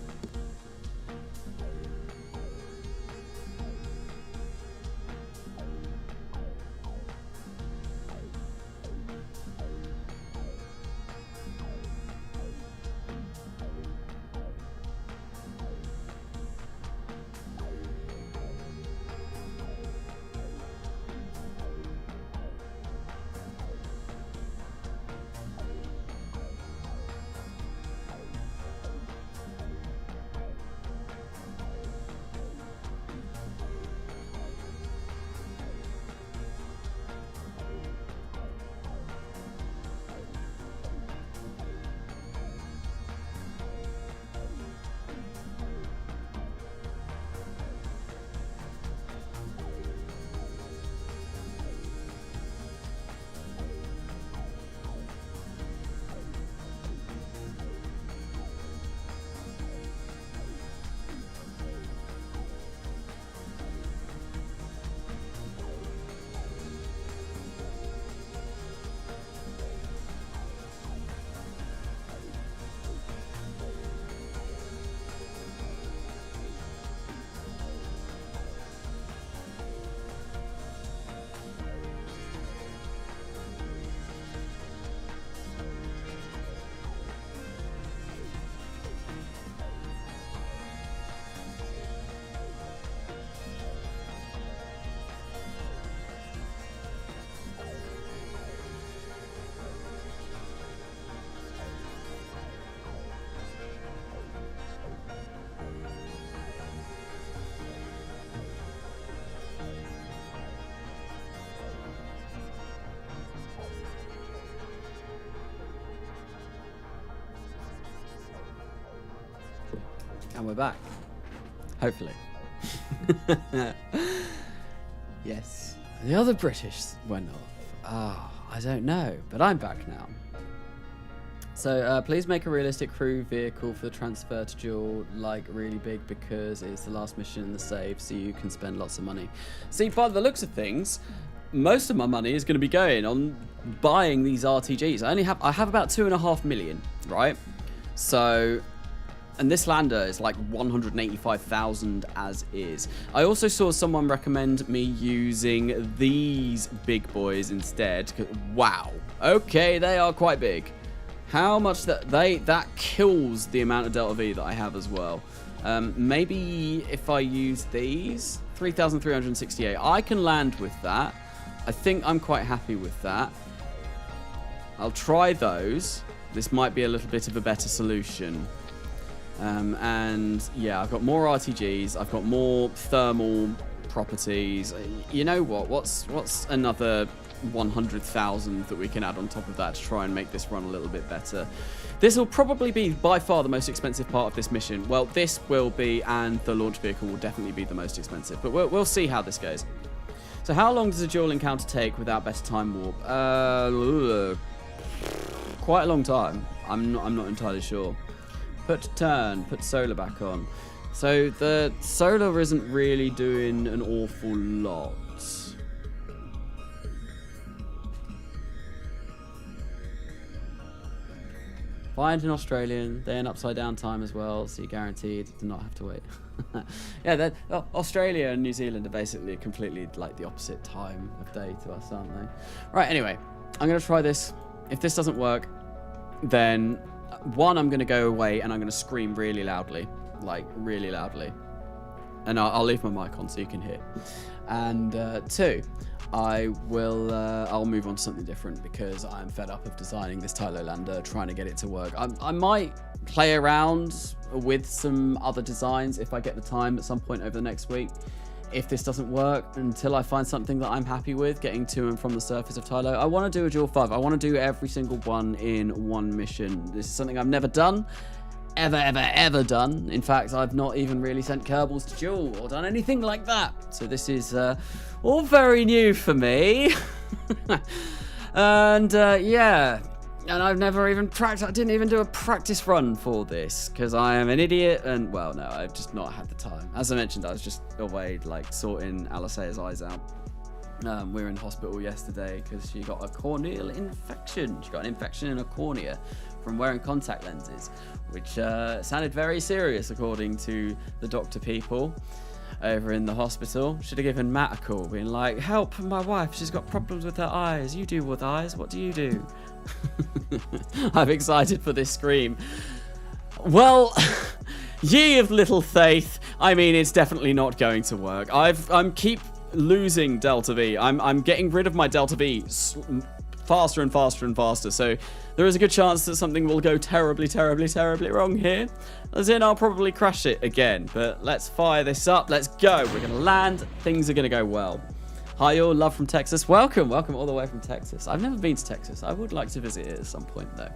And we're back. Hopefully. Yes. The other British went off. I don't know. But I'm back now. So please make a realistic crew vehicle for the transfer to JOOL, like really big, because it's the last mission in the save, so you can spend lots of money. See, by the looks of things, most of my money is going to be going on buying these RTGs. I have about 2.5 million, right? So... And this lander is like 185,000 as is. I also saw someone recommend me using these big boys instead. Wow. Okay, they are quite big. How much that kills the amount of Delta V that I have as well. Maybe if I use these, 3,368. I can land with that. I think I'm quite happy with that. I'll try those. This might be a little bit of a better solution. And yeah, I've got more RTGs. I've got more thermal properties. You know what? What's another 100,000 that we can add on top of that to try and make this run a little bit better? This will probably be by far the most expensive part of this mission. Well, this will be, and the launch vehicle will definitely be the most expensive. But we'll see how this goes. So how long does a dual encounter take without better time warp? Quite a long time. I'm not entirely sure. Put solar back on. So the solar isn't really doing an awful lot. Find an Australian, they're in upside down time as well, so you're guaranteed to not have to wait. Yeah, Australia and New Zealand are basically completely like the opposite time of day to us, aren't they? Right, anyway, I'm going to try this. If this doesn't work, then one, I'm going to go away and I'm going to scream really loudly, like really loudly. And I'll leave my mic on so you can hear. And two, I'll move on to something different because I'm fed up of designing this Tylo lander, trying to get it to work. I might play around with some other designs if I get the time at some point over the next week. If this doesn't work, until I find something that I'm happy with, getting to and from the surface of Tylo, I want to do a JOOL V. I want to do every single one in one mission. This is something I've never done. Ever done. In fact, I've not even really sent kerbals to JOOL or done anything like that. So this is all very new for me. And yeah, and I've never even practiced. I didn't even do a practice run for this because I am an idiot. And well, no, I've just not had the time. As I mentioned, I was just away like sorting Alicea's eyes out. We were in hospital yesterday because she got a corneal infection. She got an infection in her cornea from wearing contact lenses, which sounded very serious according to the doctor people over in the hospital. Should have given Matt a call, being like, help my wife, she's got problems with her eyes. You do with eyes, what do you do? I'm excited for this scream. Well, ye of little faith. I mean, it's definitely not going to work. I'm keep losing Delta V. I'm getting rid of my Delta V faster and faster and faster, so there is a good chance that something will go terribly wrong here. As in, I'll probably crash it again, but let's fire this up. Let's go. We're gonna land. Things are gonna go well. Hi all, love from Texas. Welcome all the way from Texas. I've never been to Texas. I would like to visit it at some point though.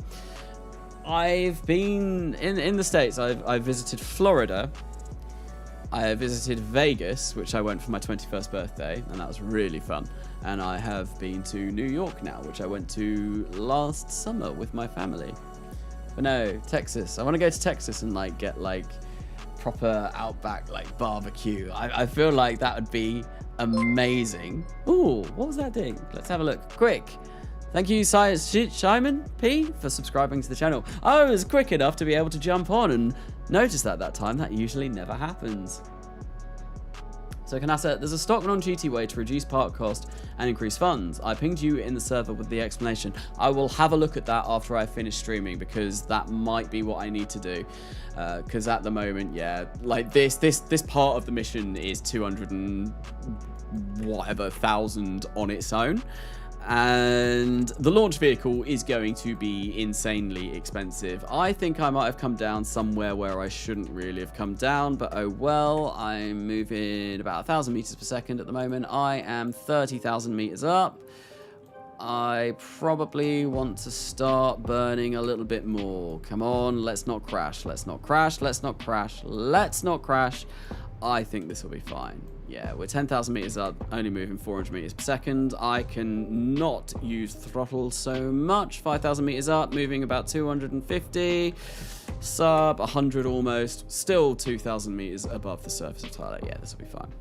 I've been in the States. I've visited Florida. I visited Vegas, which I went for my 21st birthday, and that was really fun. And I have been to New York now, which I went to last summer with my family. But no, Texas. I want to go to Texas and like get like proper outback like barbecue. I feel like that would be amazing. Ooh, what was that ding? Let's have a look. Quick. Thank you, Simon P, for subscribing to the channel. I was quick enough to be able to jump on and notice that time. That usually never happens. So Carnasa, there's a stock non-GT way to reduce part cost and increase funds. I pinged you in the server with the explanation. I will have a look at that after I finish streaming because that might be what I need to do. Because at the moment, yeah, like this part of the mission is 200 and whatever thousand on its own. And the launch vehicle is going to be insanely expensive. I think I might have come down somewhere where I shouldn't really have come down, but oh well. I'm moving about 1,000 meters per second at the moment. I am 30,000 meters up. I probably want to start burning a little bit more. Come on, let's not crash. Let's not crash. Let's not crash. Let's not crash. I think this will be fine. Yeah, we're 10,000 meters up, only moving 400 meters per second. I can not use throttle so much. 5,000 meters up, moving about 250. Sub 100 almost. Still 2,000 meters above the surface of Tylo. Yeah, this will be fine.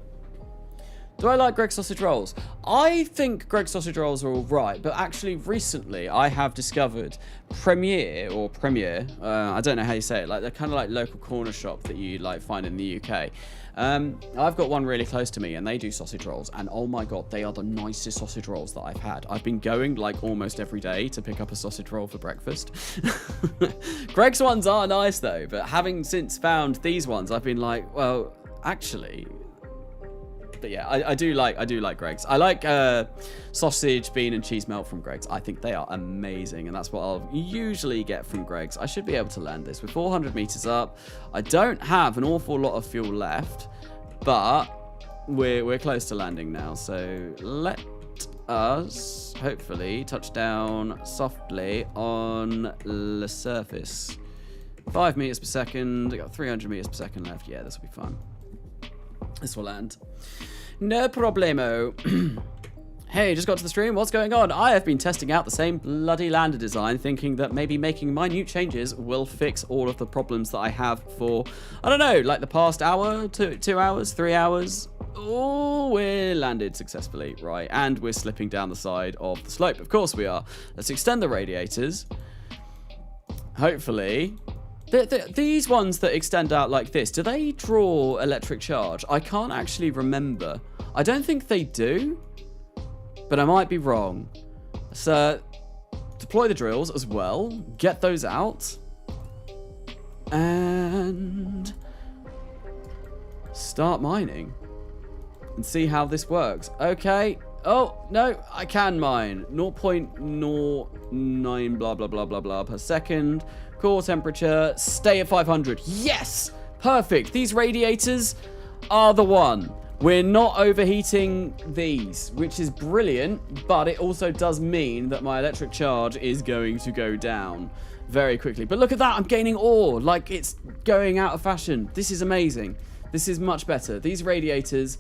Do I like Greg's sausage rolls? I think Greg's sausage rolls are all right, but actually recently I have discovered Premier, I don't know how you say it, like they're kind of like local corner shop that you like find in the UK. I've got one really close to me and they do sausage rolls, and oh my god, they are the nicest sausage rolls that I've had. I've been going like almost every day to pick up a sausage roll for breakfast. Greg's ones are nice though, but having since found these ones, I've been like, well, actually, But yeah, I do like Greg's. I like sausage, bean, and cheese melt from Greg's. I think they are amazing, and that's what I'll usually get from Greg's. I should be able to land this. We're 400 meters up. I don't have an awful lot of fuel left, but we're close to landing now. So let us hopefully touch down softly on the surface. 5 meters per second. I got 300 meters per second left. Yeah, this will be fun. This will land. No problemo. Hey, just got to the stream. What's going on? I have been testing out the same bloody lander design, thinking that maybe making minute changes will fix all of the problems that I have for, I don't know, like the past hour, 2 hours, 3 hours. Oh, we're landed successfully, right? And we're slipping down the side of the slope. Of course we are. Let's extend the radiators. Hopefully. These ones that extend out like this, do they draw electric charge? I can't actually remember. I don't think they do, but I might be wrong. So, deploy the drills as well. Get those out. And start mining. And see how this works. Okay. Oh, no, I can mine. 0.09 blah, blah, blah, blah, blah per second. Core temperature, stay at 500. Yes! Perfect. These radiators are the one. We're not overheating these, which is brilliant, but it also does mean that my electric charge is going to go down very quickly. But look at that, I'm gaining ore. Like, it's going out of fashion. This is amazing. This is much better. These radiators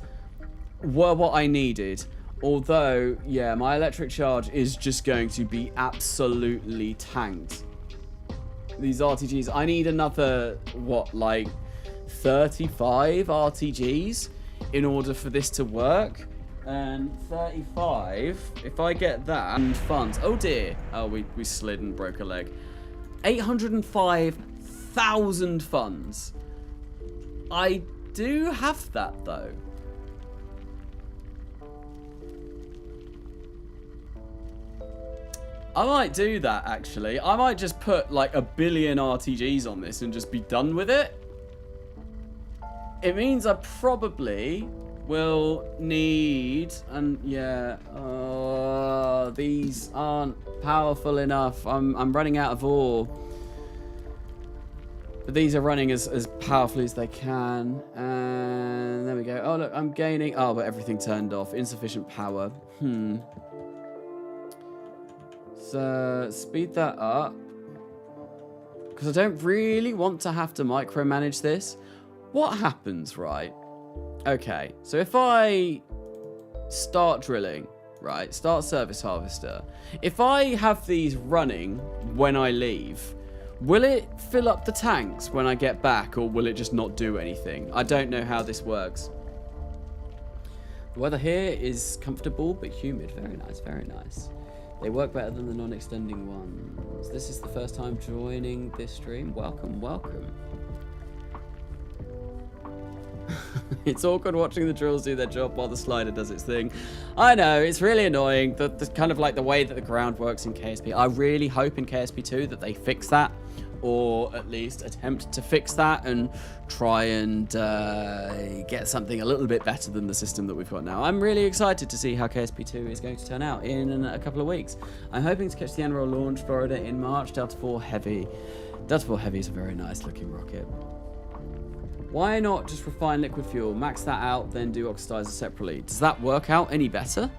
were what I needed. Although, yeah, my electric charge is just going to be absolutely tanked. These RTGs, I need another, what, like 35 RTGs in order for this to work. And 35, if I get that, and funds. Oh dear. Oh, we slid and broke a leg. 805,000 funds. I do have that though. I might do that, actually. I might just put, like, 1 billion RTGs on this and just be done with it. It means I probably will need... And, yeah... these aren't powerful enough. I'm running out of ore. But these are running as powerfully as they can. And there we go. Oh, look, I'm gaining... Oh, but everything turned off. Insufficient power. So, speed that up. Because I don't really want to have to micromanage this. What happens, right? Okay, so if I start drilling, right, start service harvester. If I have these running when I leave, will it fill up the tanks when I get back, or will it just not do anything? I don't know how this works. The weather here is comfortable but humid. Very nice, very nice. They work better than the non-extending ones. This is the first time joining this stream. Welcome, welcome. It's awkward watching the drills do their job while the slider does its thing. I know, it's really annoying. The kind of like the way that the ground works in KSP. I really hope in KSP2 that they fix that, or at least attempt to fix that and try and get something a little bit better than the system that we've got now. I'm really excited to see how KSP2 is going to turn out in a couple of weeks. I'm hoping to catch the annual launch Florida in March. Delta 4 Heavy. Delta 4 Heavy is a very nice looking rocket. Why not just refine liquid fuel, max that out, then do oxidizer separately? Does that work out any better?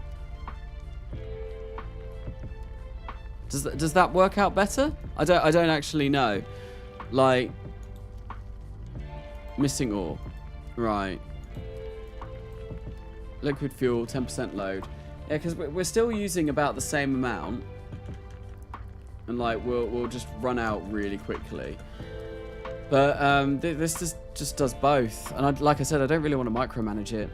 Does that work out better? I don't actually know. Like, missing ore, right? Liquid fuel, 10% load. Yeah, because we're still using about the same amount, and like we'll just run out really quickly. But this just does both, and like I said, I don't really want to micromanage it.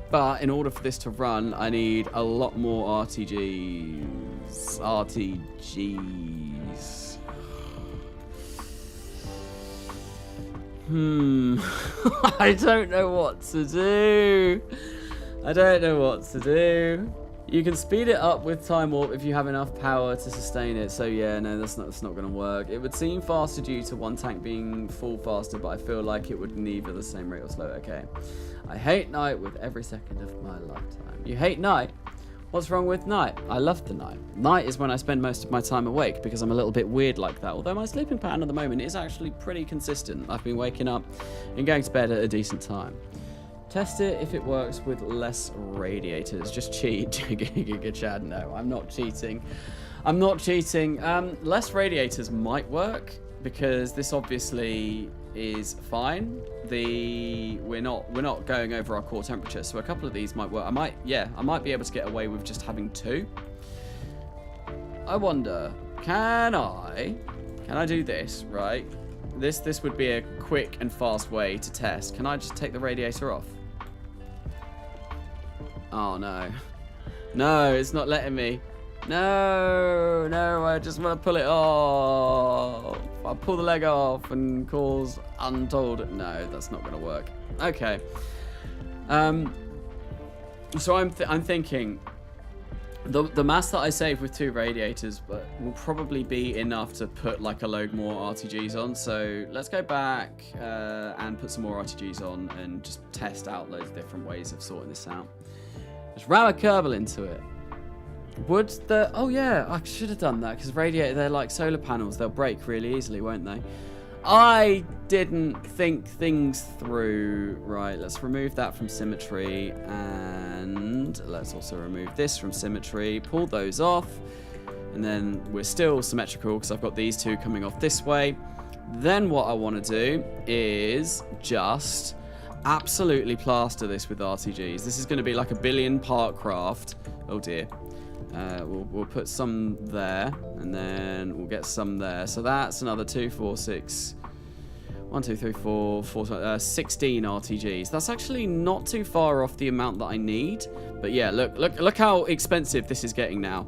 But in order for this to run, I need a lot more RTGs. I don't know what to do. I don't know what to do. You can speed it up with time warp if you have enough power to sustain it. So yeah, no, that's not going to work. It would seem faster due to one tank being full faster, but I feel like it would neither the same rate or slow. Okay. I hate night with every second of my lifetime. You hate night? What's wrong with night? I love the night. Night is when I spend most of my time awake because I'm a little bit weird like that. Although my sleeping pattern at the moment is actually pretty consistent. I've been waking up and going to bed at a decent time. Test it if it works with less radiators. Just cheat, Giga Chad. No, I'm not cheating. I'm not cheating. Less radiators might work because this obviously is fine. We're not going over our core temperature, so a couple of these might work. I might be able to get away with just having 2. I wonder, can I do this, right? This would be a quick and fast way to test. Can I just take the radiator off? Oh no. No, it's not letting me. No, I just want to pull it off. I'll pull the leg off and cause untold. No, that's not going to work. Okay. So I'm thinking the mass that I save with 2 radiators will probably be enough to put like a load more RTGs on. So let's go back and put some more RTGs on and just test out loads of different ways of sorting this out. Just ram a kerbal into it. Would the... Oh yeah, I should have done that because they're like solar panels. They'll break really easily, won't they? I didn't think things through. Right, let's remove that from symmetry. And let's also remove this from symmetry. Pull those off. And then we're still symmetrical because I've got these 2 coming off this way. Then what I want to do is just absolutely plaster this with RTGs. This is going to be like a 1 billion part craft. Oh dear. We'll put some there, and then we'll get some there. So that's another 2, 4, 6. 1, 2, 3, 4, 16 RTGs. That's actually not too far off the amount that I need. But yeah, look how expensive this is getting now.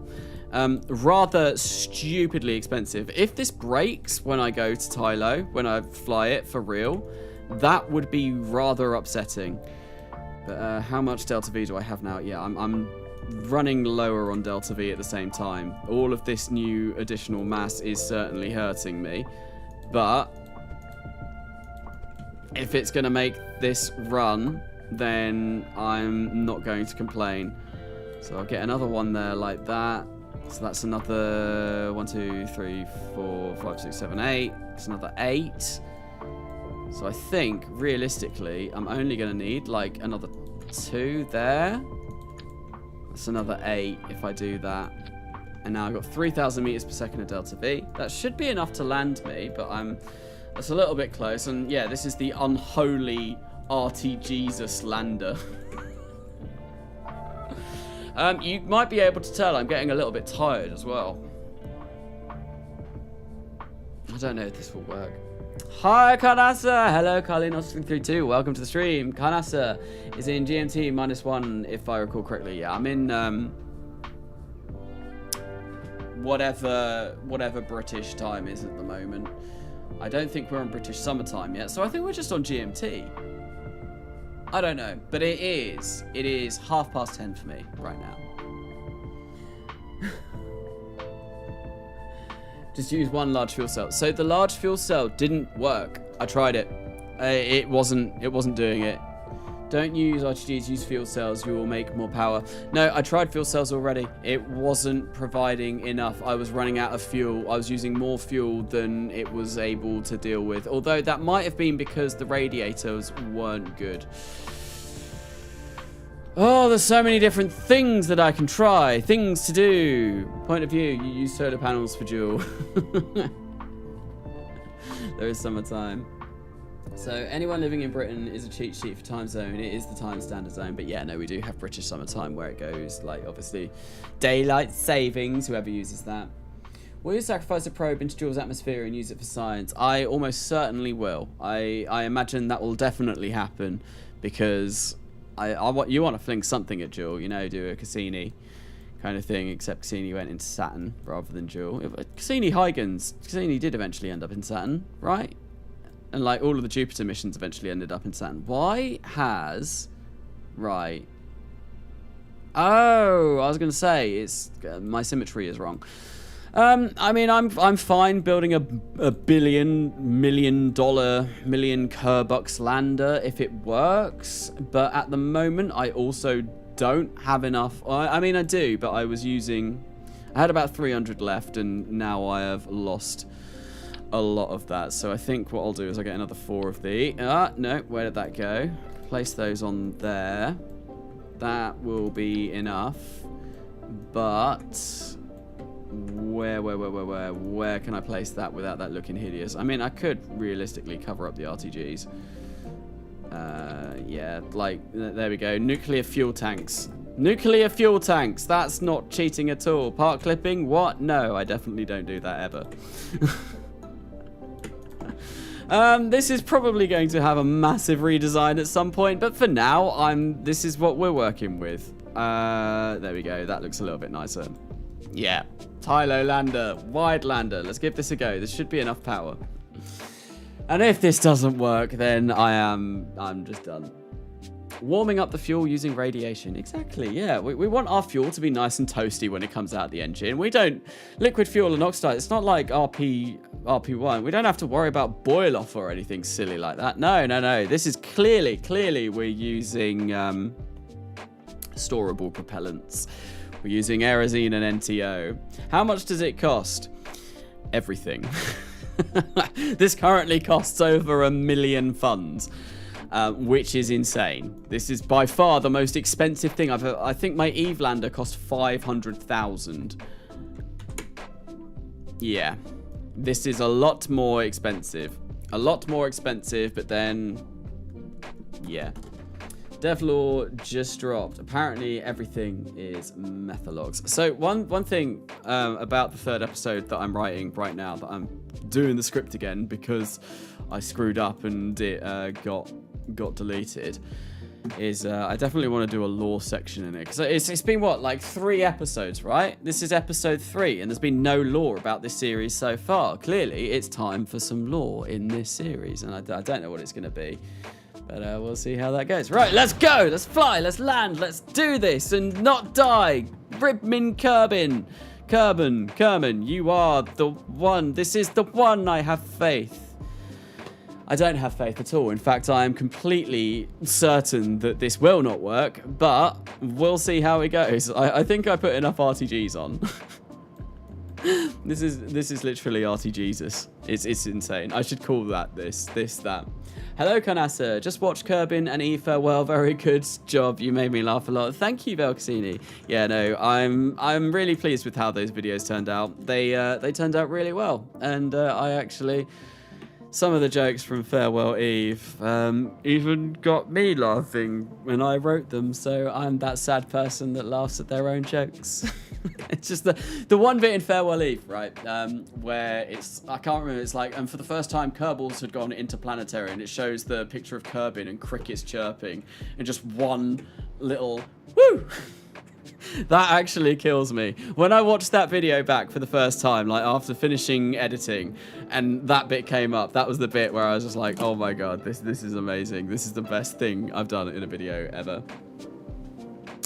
Rather stupidly expensive. If this breaks when I go to Tylo, when I fly it for real, that would be rather upsetting. But how much Delta V do I have now? Yeah, I'm running lower on Delta V at the same time. All of this new additional mass is certainly hurting me. But if it's going to make this run, then I'm not going to complain. So I'll get another one there like that. So that's another 1, 2, 3, 4, 5, 6, 7, 8. It's another 8. So I think, realistically, I'm only going to need like another 2 there. That's another 8 if I do that. And now I've got 3,000 meters per second of Delta V. That should be enough to land me, but that's a little bit close. And yeah, this is the unholy RT-Jesus lander. You might be able to tell I'm getting a little bit tired as well. I don't know if this will work. Hi, Carnasa! Hello, Carlin32. Welcome to the stream. Carnasa is in GMT -1, if I recall correctly. Yeah, I'm in whatever British time is at the moment. I don't think we're on British summertime yet, so I think we're just on GMT. I don't know, but it is 10:30 for me right now. Just use 1 large fuel cell. So the large fuel cell didn't work. I tried it. It wasn't doing it. Don't use RTGs, use fuel cells. You will make more power. No, I tried fuel cells already. It wasn't providing enough. I was running out of fuel. I was using more fuel than it was able to deal with. Although that might have been because the radiators weren't good. Oh, there's so many different things that I can try. Things to do. Point of view, you use solar panels for JOOL. There is summertime. So anyone living in Britain is a cheat sheet for time zone. It is the time standard zone. But yeah, no, we do have British summertime where it goes, like, obviously, daylight savings, whoever uses that. Will you sacrifice a probe into JOOL's atmosphere and use it for science? I almost certainly will. I imagine that will definitely happen because you want to fling something at JOOL, you know, do a Cassini kind of thing, except Cassini went into Saturn rather than JOOL. Cassini did eventually end up in Saturn, right? And like all of the Jupiter missions eventually ended up in Saturn. Why has... Right. Oh, I was going to say, it's my symmetry is wrong. I mean, I'm fine building a million Kerbucks lander if it works, but at the moment I also don't have enough. I mean, I do, but I had about 300 left, and now I have lost a lot of that. So I think what I'll do is I'll get another 4 of the. No, where did that go? Place those on there. That will be enough, but where can I place that without that looking hideous? I mean, I could realistically cover up the RTGs. Yeah, like, there we go. Nuclear fuel tanks. Nuclear fuel tanks. That's not cheating at all. Part clipping? What? No, I definitely don't do that ever. This is probably going to have a massive redesign at some point, but for now, this is what we're working with. There we go. That looks a little bit nicer. Yeah. Tylo lander, wide lander. Let's give this a go. This should be enough power. And if this doesn't work, then I'm just done. Warming up the fuel using radiation. Exactly, yeah. We want our fuel to be nice and toasty when it comes out of the engine. We don't... Liquid fuel and oxide, it's not like RP1. We don't have to worry about boil off or anything silly like that. No. This is clearly we're using storable propellants. We're using Aerosine and NTO. How much does it cost? Everything. This currently costs over $1 million funds. Which is insane. This is by far the most expensive thing I've ever... I think my Eve lander cost 500,000. Yeah. This is a lot more expensive. A lot more expensive, but then... Yeah. Devlore just dropped. Apparently everything is Methalogs. So one thing about the 3rd episode that I'm writing right now, that I'm doing the script again because I screwed up and it got deleted, is I definitely want to do a lore section in it, because it's been what, like 3 episodes, right? This is episode 3 and there's been no lore about this series so far. Clearly it's time for some lore in this series, and I don't know what it's going to be, but we'll see how that goes. Right, let's go, let's fly, let's land, let's do this and not die. Ribmin Kerman, you are the one. This is the one. I have faith. I don't have faith at all. In fact, I am completely certain that this will not work, but we'll see how it goes. I think I put enough RTGs on. This is literally RTGesus. It's insane. I should call that that. Hello, Carnasa. Just watched Kerbin and Eve Farewell. Very good job. You made me laugh a lot. Thank you, Velcassini. Yeah, no, I'm really pleased with how those videos turned out. They turned out really well, and I actually... Some of the jokes from Farewell Eve even got me laughing when I wrote them, so I'm that sad person that laughs at their own jokes. It's just the one bit in Farewell Eve, right, where it's, I can't remember, it's like, and for the first time Kerbals had gone interplanetary, and it shows the picture of Kerbin and crickets chirping, and just one little woo! That actually kills me. When I watched that video back for the first time, like after finishing editing, and that bit came up, that was the bit where I was just like, oh my god, this is amazing. This is the best thing I've done in a video ever.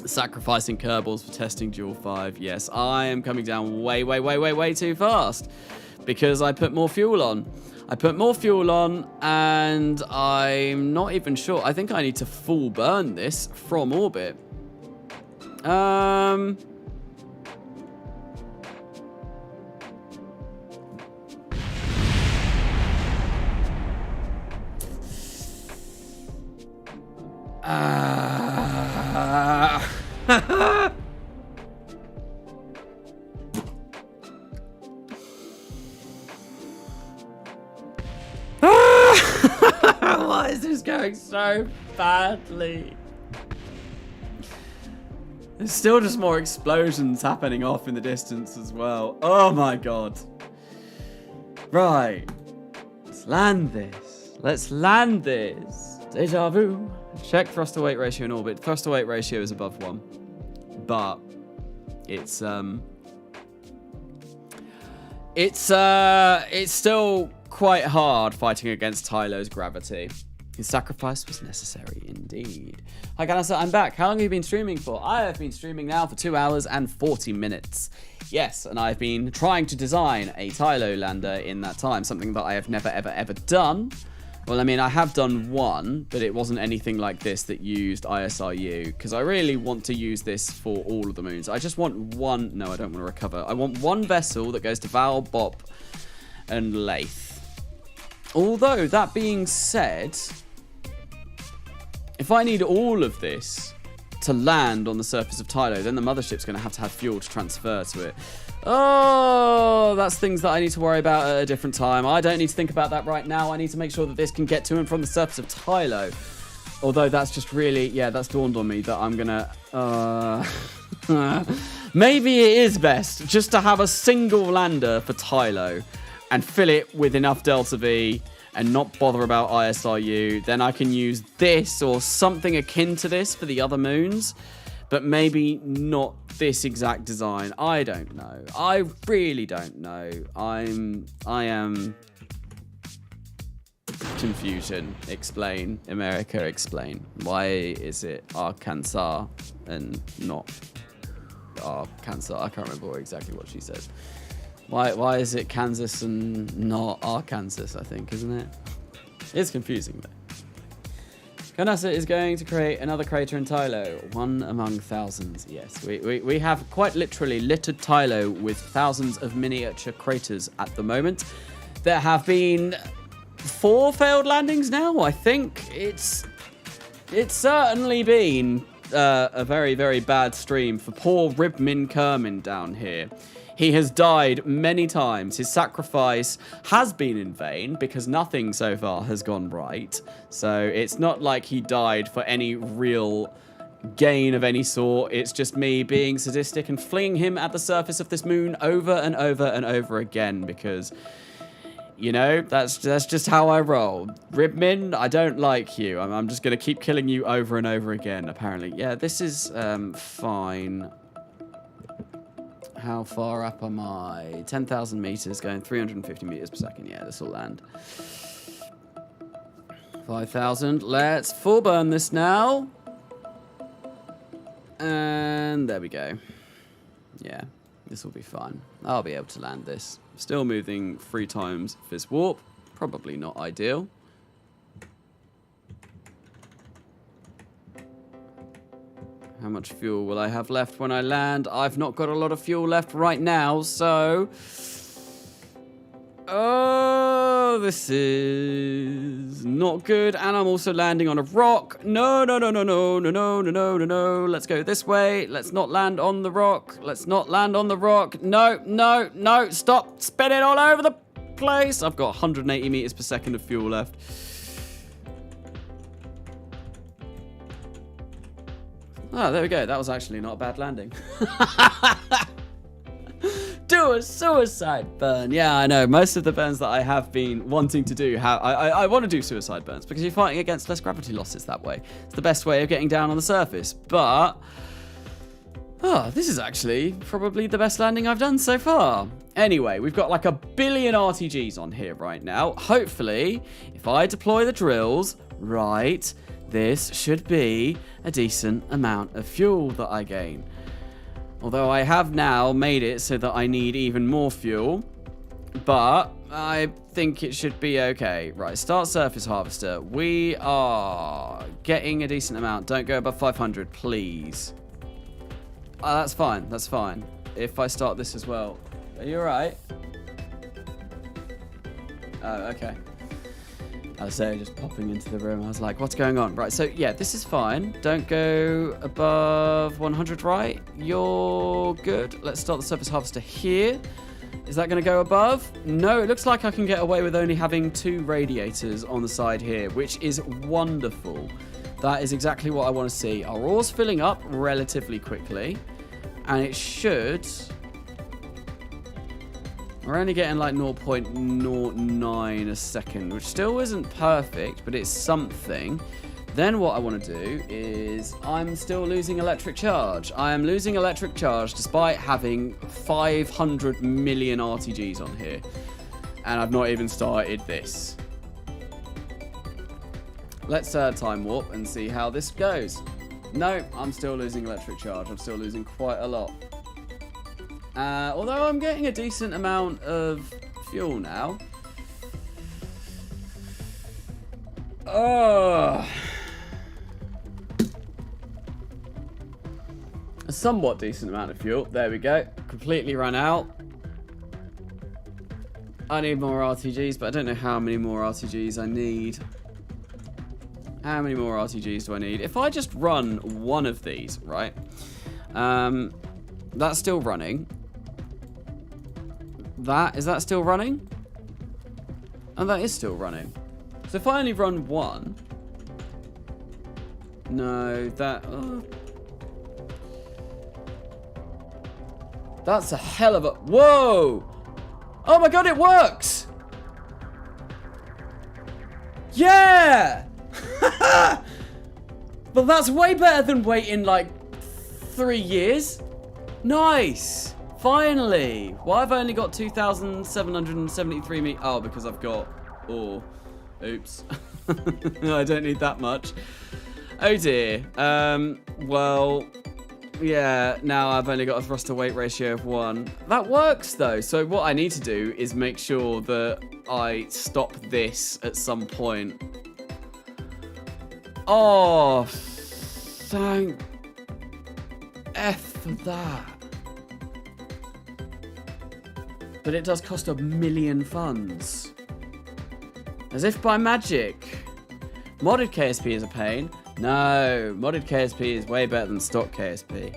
Sacrificing Kerbals for testing JOOL V. Yes, I am coming down way too fast because I put more fuel on. And I'm not even sure. I think I need to full burn this from orbit. Why is this going so badly? There's still just more explosions happening off in the distance as well. Oh my god. Right. Let's land this. Deja vu. Check thruster weight ratio in orbit. Thruster weight ratio is above 1. But it's still quite hard fighting against Tylo's gravity. His sacrifice was necessary indeed. Hi Carnasa, I'm back. How long have you been streaming for? I have been streaming now for 2 hours and 40 minutes. Yes, and I've been trying to design a Tylo lander in that time, something that I have never ever done. Well, I mean, I have done one, but it wasn't anything like this that used ISRU, because I really want to use this for all of the moons. I just want one... No, I don't want to recover. I want one vessel that goes to Val, Bop, and Lathe. Although, that being said, if I need all of this to land on the surface of Tylo, then the mothership's going to have fuel to transfer to it. Oh, that's things that I need to worry about at a different time. I don't need to think about that right now. I need to make sure that this can get to and from the surface of Tylo. Although that's just really, yeah, that's dawned on me that I'm gonna, maybe it is best just to have a single lander for Tylo and fill it with enough Delta V and not bother about ISRU. Then I can use this or something akin to this for the other moons. But maybe not this exact design. I don't know. I really don't know. I am confusion. Explain. America, explain. Why is it Arkansas and not Arkansas? I can't remember exactly what she says. Why is it Kansas and not Arkansas, I think, isn't it? It's confusing though. Carnasa is going to create another crater in Tylo, one among thousands. Yes, we have quite literally littered Tylo with thousands of miniature craters at the moment. There have been 4 failed landings now, I think. It's certainly been a very, very bad stream for poor Ribmin Kermin down here. He has died many times. His sacrifice has been in vain because nothing so far has gone right. So it's not like he died for any real gain of any sort. It's just me being sadistic and flinging him at the surface of this moon over and over and over again because, you know, that's just how I roll. Ribmin, I don't like you. I'm just going to keep killing you over and over again, apparently. Yeah, this is fine. How far up am I? 10,000 meters, going 350 meters per second. Yeah, this will land. 5,000. Let's full burn this now. And there we go. Yeah, this will be fine. I'll be able to land this. Still moving 3 times Fizz Warp. Probably not ideal. How much fuel will I have left when I land? I've not got a lot of fuel left right now, so... Oh, this is not good. And I'm also landing on a rock. No. Let's go this way. Let's not land on the rock. Let's not land on the rock. No. Stop spinning all over the place. I've got 180 meters per second of fuel left. Oh, there we go. That was actually not a bad landing. Do a suicide burn. Yeah, I know. Most of the burns that I have been wanting to do, I want to do suicide burns because you're fighting against less gravity losses that way. It's the best way of getting down on the surface. But, this is actually probably the best landing I've done so far. Anyway, we've got like 1 billion RTGs on here right now. Hopefully, if I deploy the drills right, this should be a decent amount of fuel that I gain. Although I have now made it so that I need even more fuel, but I think it should be okay. Right, start surface harvester. We are getting a decent amount. Don't go above 500, please. Oh, that's fine. That's fine. If I start this as well. Are you alright? Oh, okay. I was just popping into the room. I was like, what's going on? Right, so yeah, this is fine. Don't go above 100, right? You're good. Let's start the surface harvester here. Is that going to go above? No, it looks like I can get away with only having 2 radiators on the side here, which is wonderful. That is exactly what I want to see. Our ore's filling up relatively quickly, and it should... We're only getting like 0.09 a second, which still isn't perfect, but it's something. Then what I want to do is I'm still losing electric charge. I am losing electric charge despite having 500 million RTGs on here. And I've not even started this. Let's time warp and see how this goes. No, I'm still losing electric charge. I'm still losing quite a lot. Although I'm getting a decent amount of fuel now. Oh. A somewhat decent amount of fuel. There we go. Completely run out. I need more RTGs, but I don't know how many more RTGs I need. How many more RTGs do I need? If I just run one of these, right? That's still running. Is that still running? And that is still running. So if I only run one... No, that... That's a hell of a... Whoa! Oh my god, it works! Yeah! But that's way better than waiting like 3 years. Nice! Finally! Why have I only got 2,773 meters? Oh, because I've got... Oh. Oops. I don't need that much. Oh dear. Well... Yeah, now I've only got a thrust to weight ratio of 1. That works though. So what I need to do is make sure that I stop this at some point. Oh, thank F for that. But it does cost 1 million funds. As if by magic. Modded KSP is a pain. No, modded KSP is way better than stock KSP.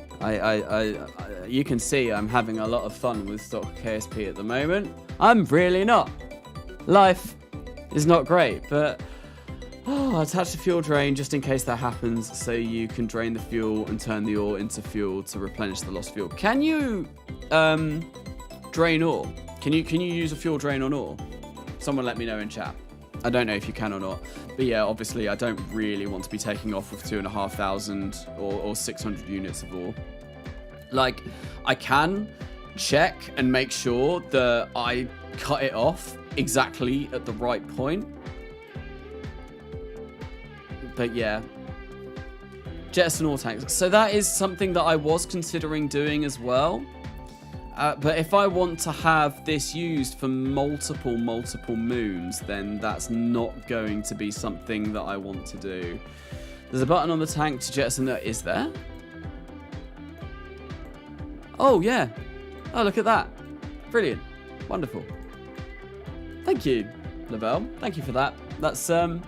You can see I'm having a lot of fun with stock KSP at the moment. I'm really not. Life is not great, but attach the fuel drain just in case that happens, so you can drain the fuel and turn the ore into fuel to replenish the lost fuel. Can you drain ore? Can you use a fuel drain on ore? Someone let me know in chat. I don't know if you can or not. But yeah, obviously I don't really want to be taking off with 2,500 or 600 units of ore. Like, I can check and make sure that I cut it off exactly at the right point. But yeah. Jettison ore tanks. So that is something that I was considering doing as well. But if I want to have this used for multiple moons, then that's not going to be something that I want to do. There's a button on the tank to jettison that. Is there? Oh, yeah. Oh, look at that. Brilliant. Wonderful. Thank you, Lavelle. Thank you for that. That's, yeah,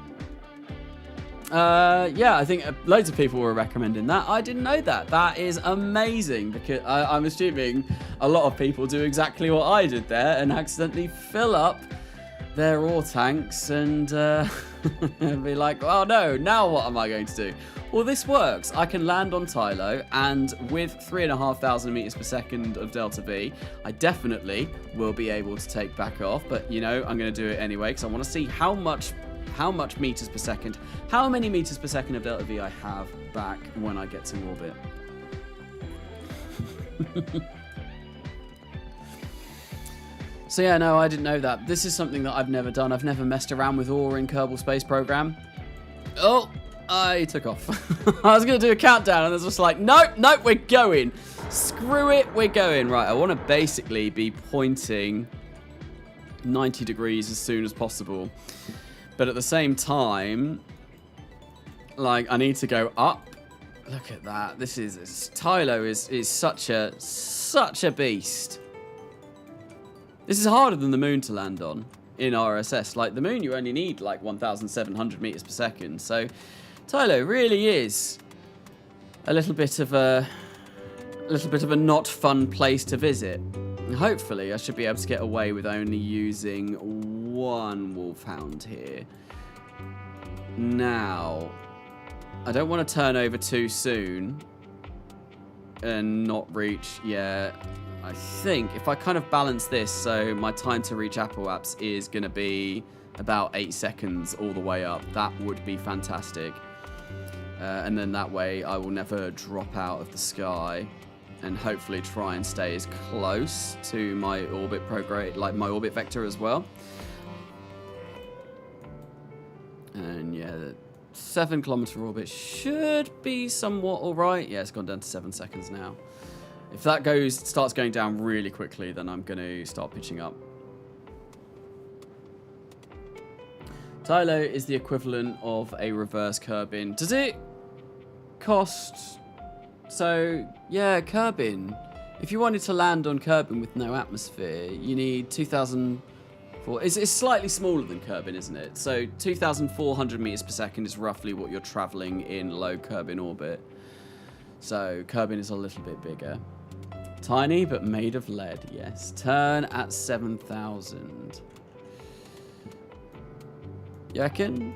I think loads of people were recommending that. I didn't know that. That is amazing, because I'm assuming a lot of people do exactly what I did there and accidentally fill up their ore tanks and be like, oh no, now what am I going to do? Well, this works. I can land on Tylo, and with 3,500 meters per second of Delta V, I definitely will be able to take back off. But, you know, I'm going to do it anyway because I want to see how much meters per second, how many meters per second of Delta V I have back when I get to orbit. So yeah, no, I didn't know that. This is something that I've never done. I've never messed around with ore in Kerbal Space Program. Oh, I took off. I was going to do a countdown and I was just like, nope, we're going. Screw it, we're going. Right, I want to basically be pointing 90 degrees as soon as possible. But at the same time, like, I need to go up. Look at that. Tylo is such a beast. This is harder than the moon to land on in RSS. Like, the moon, you only need like 1,700 meters per second. So Tylo really is a little bit of a not fun place to visit. And hopefully, I should be able to get away with only using one wolfhound here. Now, I don't want to turn over too soon and not reach. Yeah, I think if I kind of balance this, so my time to reach Apple Apps is going to be about 8 seconds all the way up. That would be fantastic. And then that way I will never drop out of the sky and hopefully try and stay as close to my orbit like my orbit vector as well. And yeah, 7 kilometer orbit should be somewhat alright. Yeah, it's gone down to 7 seconds now. If that starts going down really quickly, then I'm going to start pitching up. Tylo is the equivalent of a reverse Kerbin. Does it cost... So, yeah, Kerbin. If you wanted to land on Kerbin with no atmosphere, you need 2,000... It's slightly smaller than Kerbin, isn't it? So 2,400 meters per second is roughly what you're traveling in low Kerbin orbit. So Kerbin is a little bit bigger. Tiny, but made of lead, yes. Turn at 7,000. You reckon?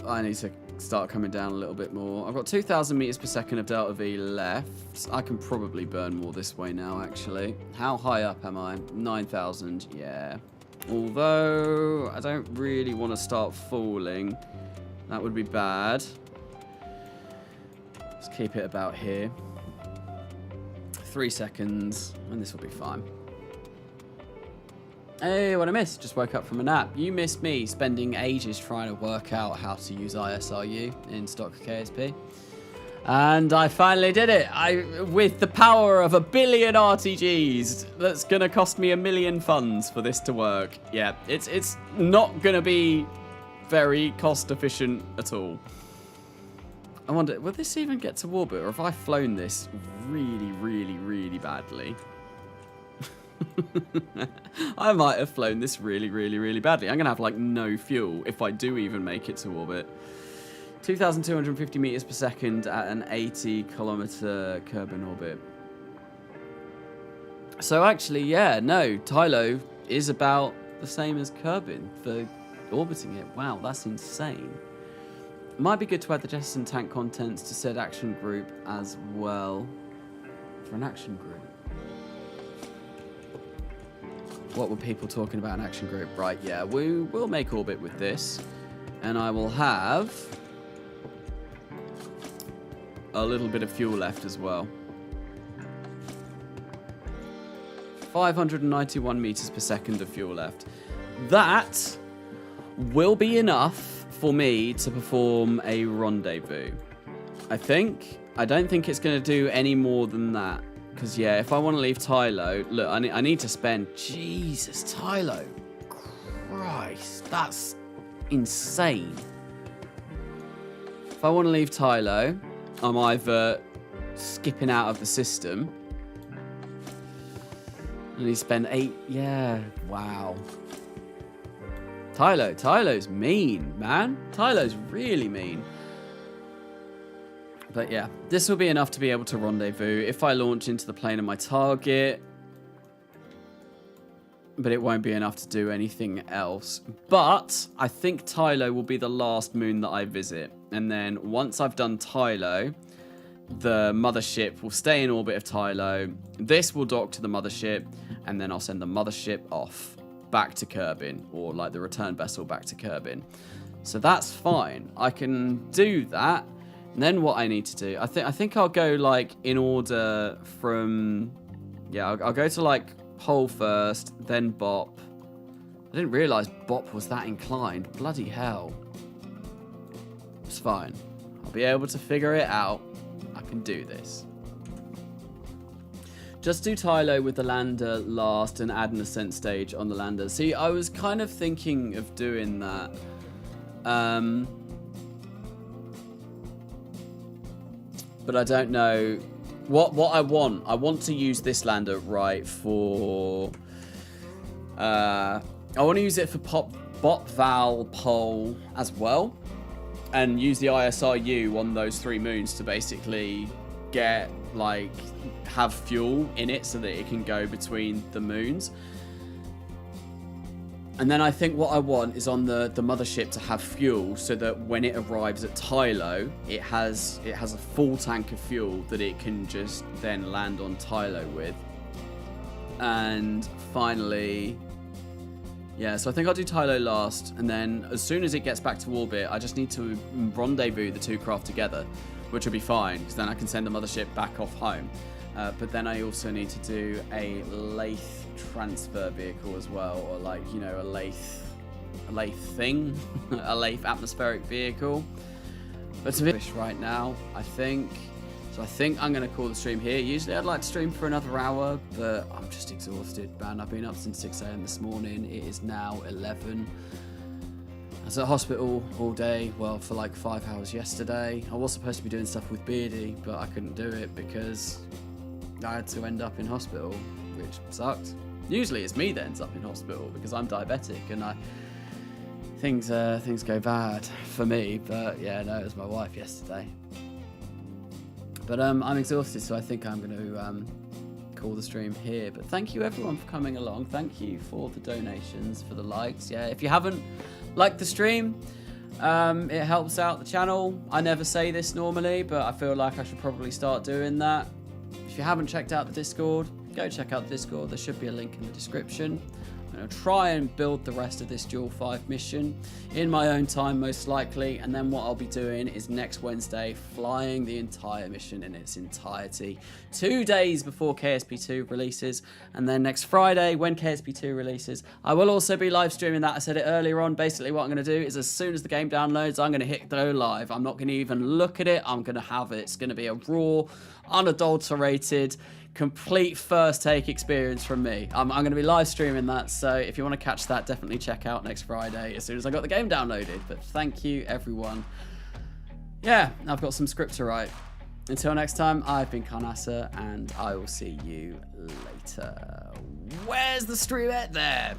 I need to start coming down a little bit more. I've got 2,000 meters per second of delta V left. I can probably burn more this way now, actually. How high up am I? 9,000, yeah. Although, I don't really want to start falling. That would be bad. Let's keep it about here. 3 seconds, and this will be fine. Hey, what I missed? Just woke up from a nap. You missed me spending ages trying to work out how to use ISRU in stock KSP. And I finally did it. With the power of 1 billion RTGs, that's going to cost me 1 million funds for this to work. Yeah, it's not going to be very cost efficient at all. I wonder, will this even get to orbit, or have I flown this really, really, really badly? I might have flown this really, really, really badly. I'm going to have, like, no fuel if I do even make it to orbit. 2,250 meters per second at an 80 kilometer Kerbin orbit. So actually, yeah, no, Tylo is about the same as Kerbin for orbiting it. Wow, that's insane. Might be good to add the jettison tank contents to said action group as well. For an action group. What were people talking about in action group? Right, yeah, we will make orbit with this. And I will have a little bit of fuel left as well. 591 meters per second of fuel left. That will be enough for me to perform a rendezvous. I think. I don't think it's going to do any more than that. Because, yeah, if I want to leave Tylo... Look, I need to spend... Jesus, Tylo. Christ, that's insane. If I want to leave Tylo, I'm either skipping out of the system. And you spend 8... Yeah, wow. Tylo's mean, man. Tylo's really mean. But yeah, this will be enough to be able to rendezvous if I launch into the plane of my target. But it won't be enough to do anything else. But I think Tylo will be the last moon that I visit. And then once I've done Tylo, the mothership will stay in orbit of Tylo. This will dock to the mothership. And then I'll send the mothership off back to Kerbin. Or like the return vessel back to Kerbin. So that's fine. I can do that. And then what I need to do, I think I'll go like in order from, yeah, I'll go to like Hull first, then Bop. I didn't realise Bop was that inclined. Bloody hell. It's fine. I'll be able to figure it out. I can do this. Just do Tylo with the lander last and add an ascent stage on the lander. See, I was kind of thinking of doing that. But I don't know what I want. I want to use this lander, right, for... I want to use it for Bop, Val, Pole as well. And use the ISRU on those 3 moons to basically get, like, have fuel in it so that it can go between the moons. And then I think what I want is on the mothership to have fuel so that when it arrives at Tylo, it has a full tank of fuel that it can just then land on Tylo with. And finally, yeah, so I think I'll do Tylo last. And then as soon as it gets back to orbit, I just need to rendezvous the 2 craft together, which will be fine because then I can send the mothership back off home. But then I also need to do a lathe transfer vehicle as well, or like, you know, a lathe lathe thing, a lathe atmospheric vehicle. But to be right now, I think I'm going to call the stream here. Usually I'd like to stream for another hour, but I'm just exhausted, man. I've been up since 6 AM this morning. It is now 11. I was at hospital all day, well, for like 5 hours yesterday. I was supposed to be doing stuff with Beardy, but I couldn't do it because I had to end up in hospital, which sucked. Usually it's me that ends up in hospital because I'm diabetic and things go bad for me, but yeah, no, it was my wife yesterday. But I'm exhausted, so I think I'm going to call the stream here. But thank you everyone for coming along. Thank you for the donations, for the likes. Yeah, if you haven't liked the stream, it helps out the channel. I never say this normally, but I feel like I should probably start doing that. If you haven't checked out the Discord, go check out the Discord. There should be a link in the description. I'm going to try and build the rest of this JOOL V mission in my own time, most likely. And then what I'll be doing is next Wednesday, flying the entire mission in its entirety, 2 days before KSP2 releases. And then next Friday, when KSP2 releases, I will also be live streaming that. I said it earlier on. Basically, what I'm going to do is as soon as the game downloads, I'm going to hit go live. I'm not going to even look at it. I'm going to have it. It's going to be a raw, unadulterated, complete first take experience from me. I'm going to be live streaming that, so if you want to catch that, definitely check out next Friday as soon as I got the game downloaded. But thank you everyone. Yeah, I've got some script to write. Until next time, I've been Carnasa and I will see you later. Where's the stream at there?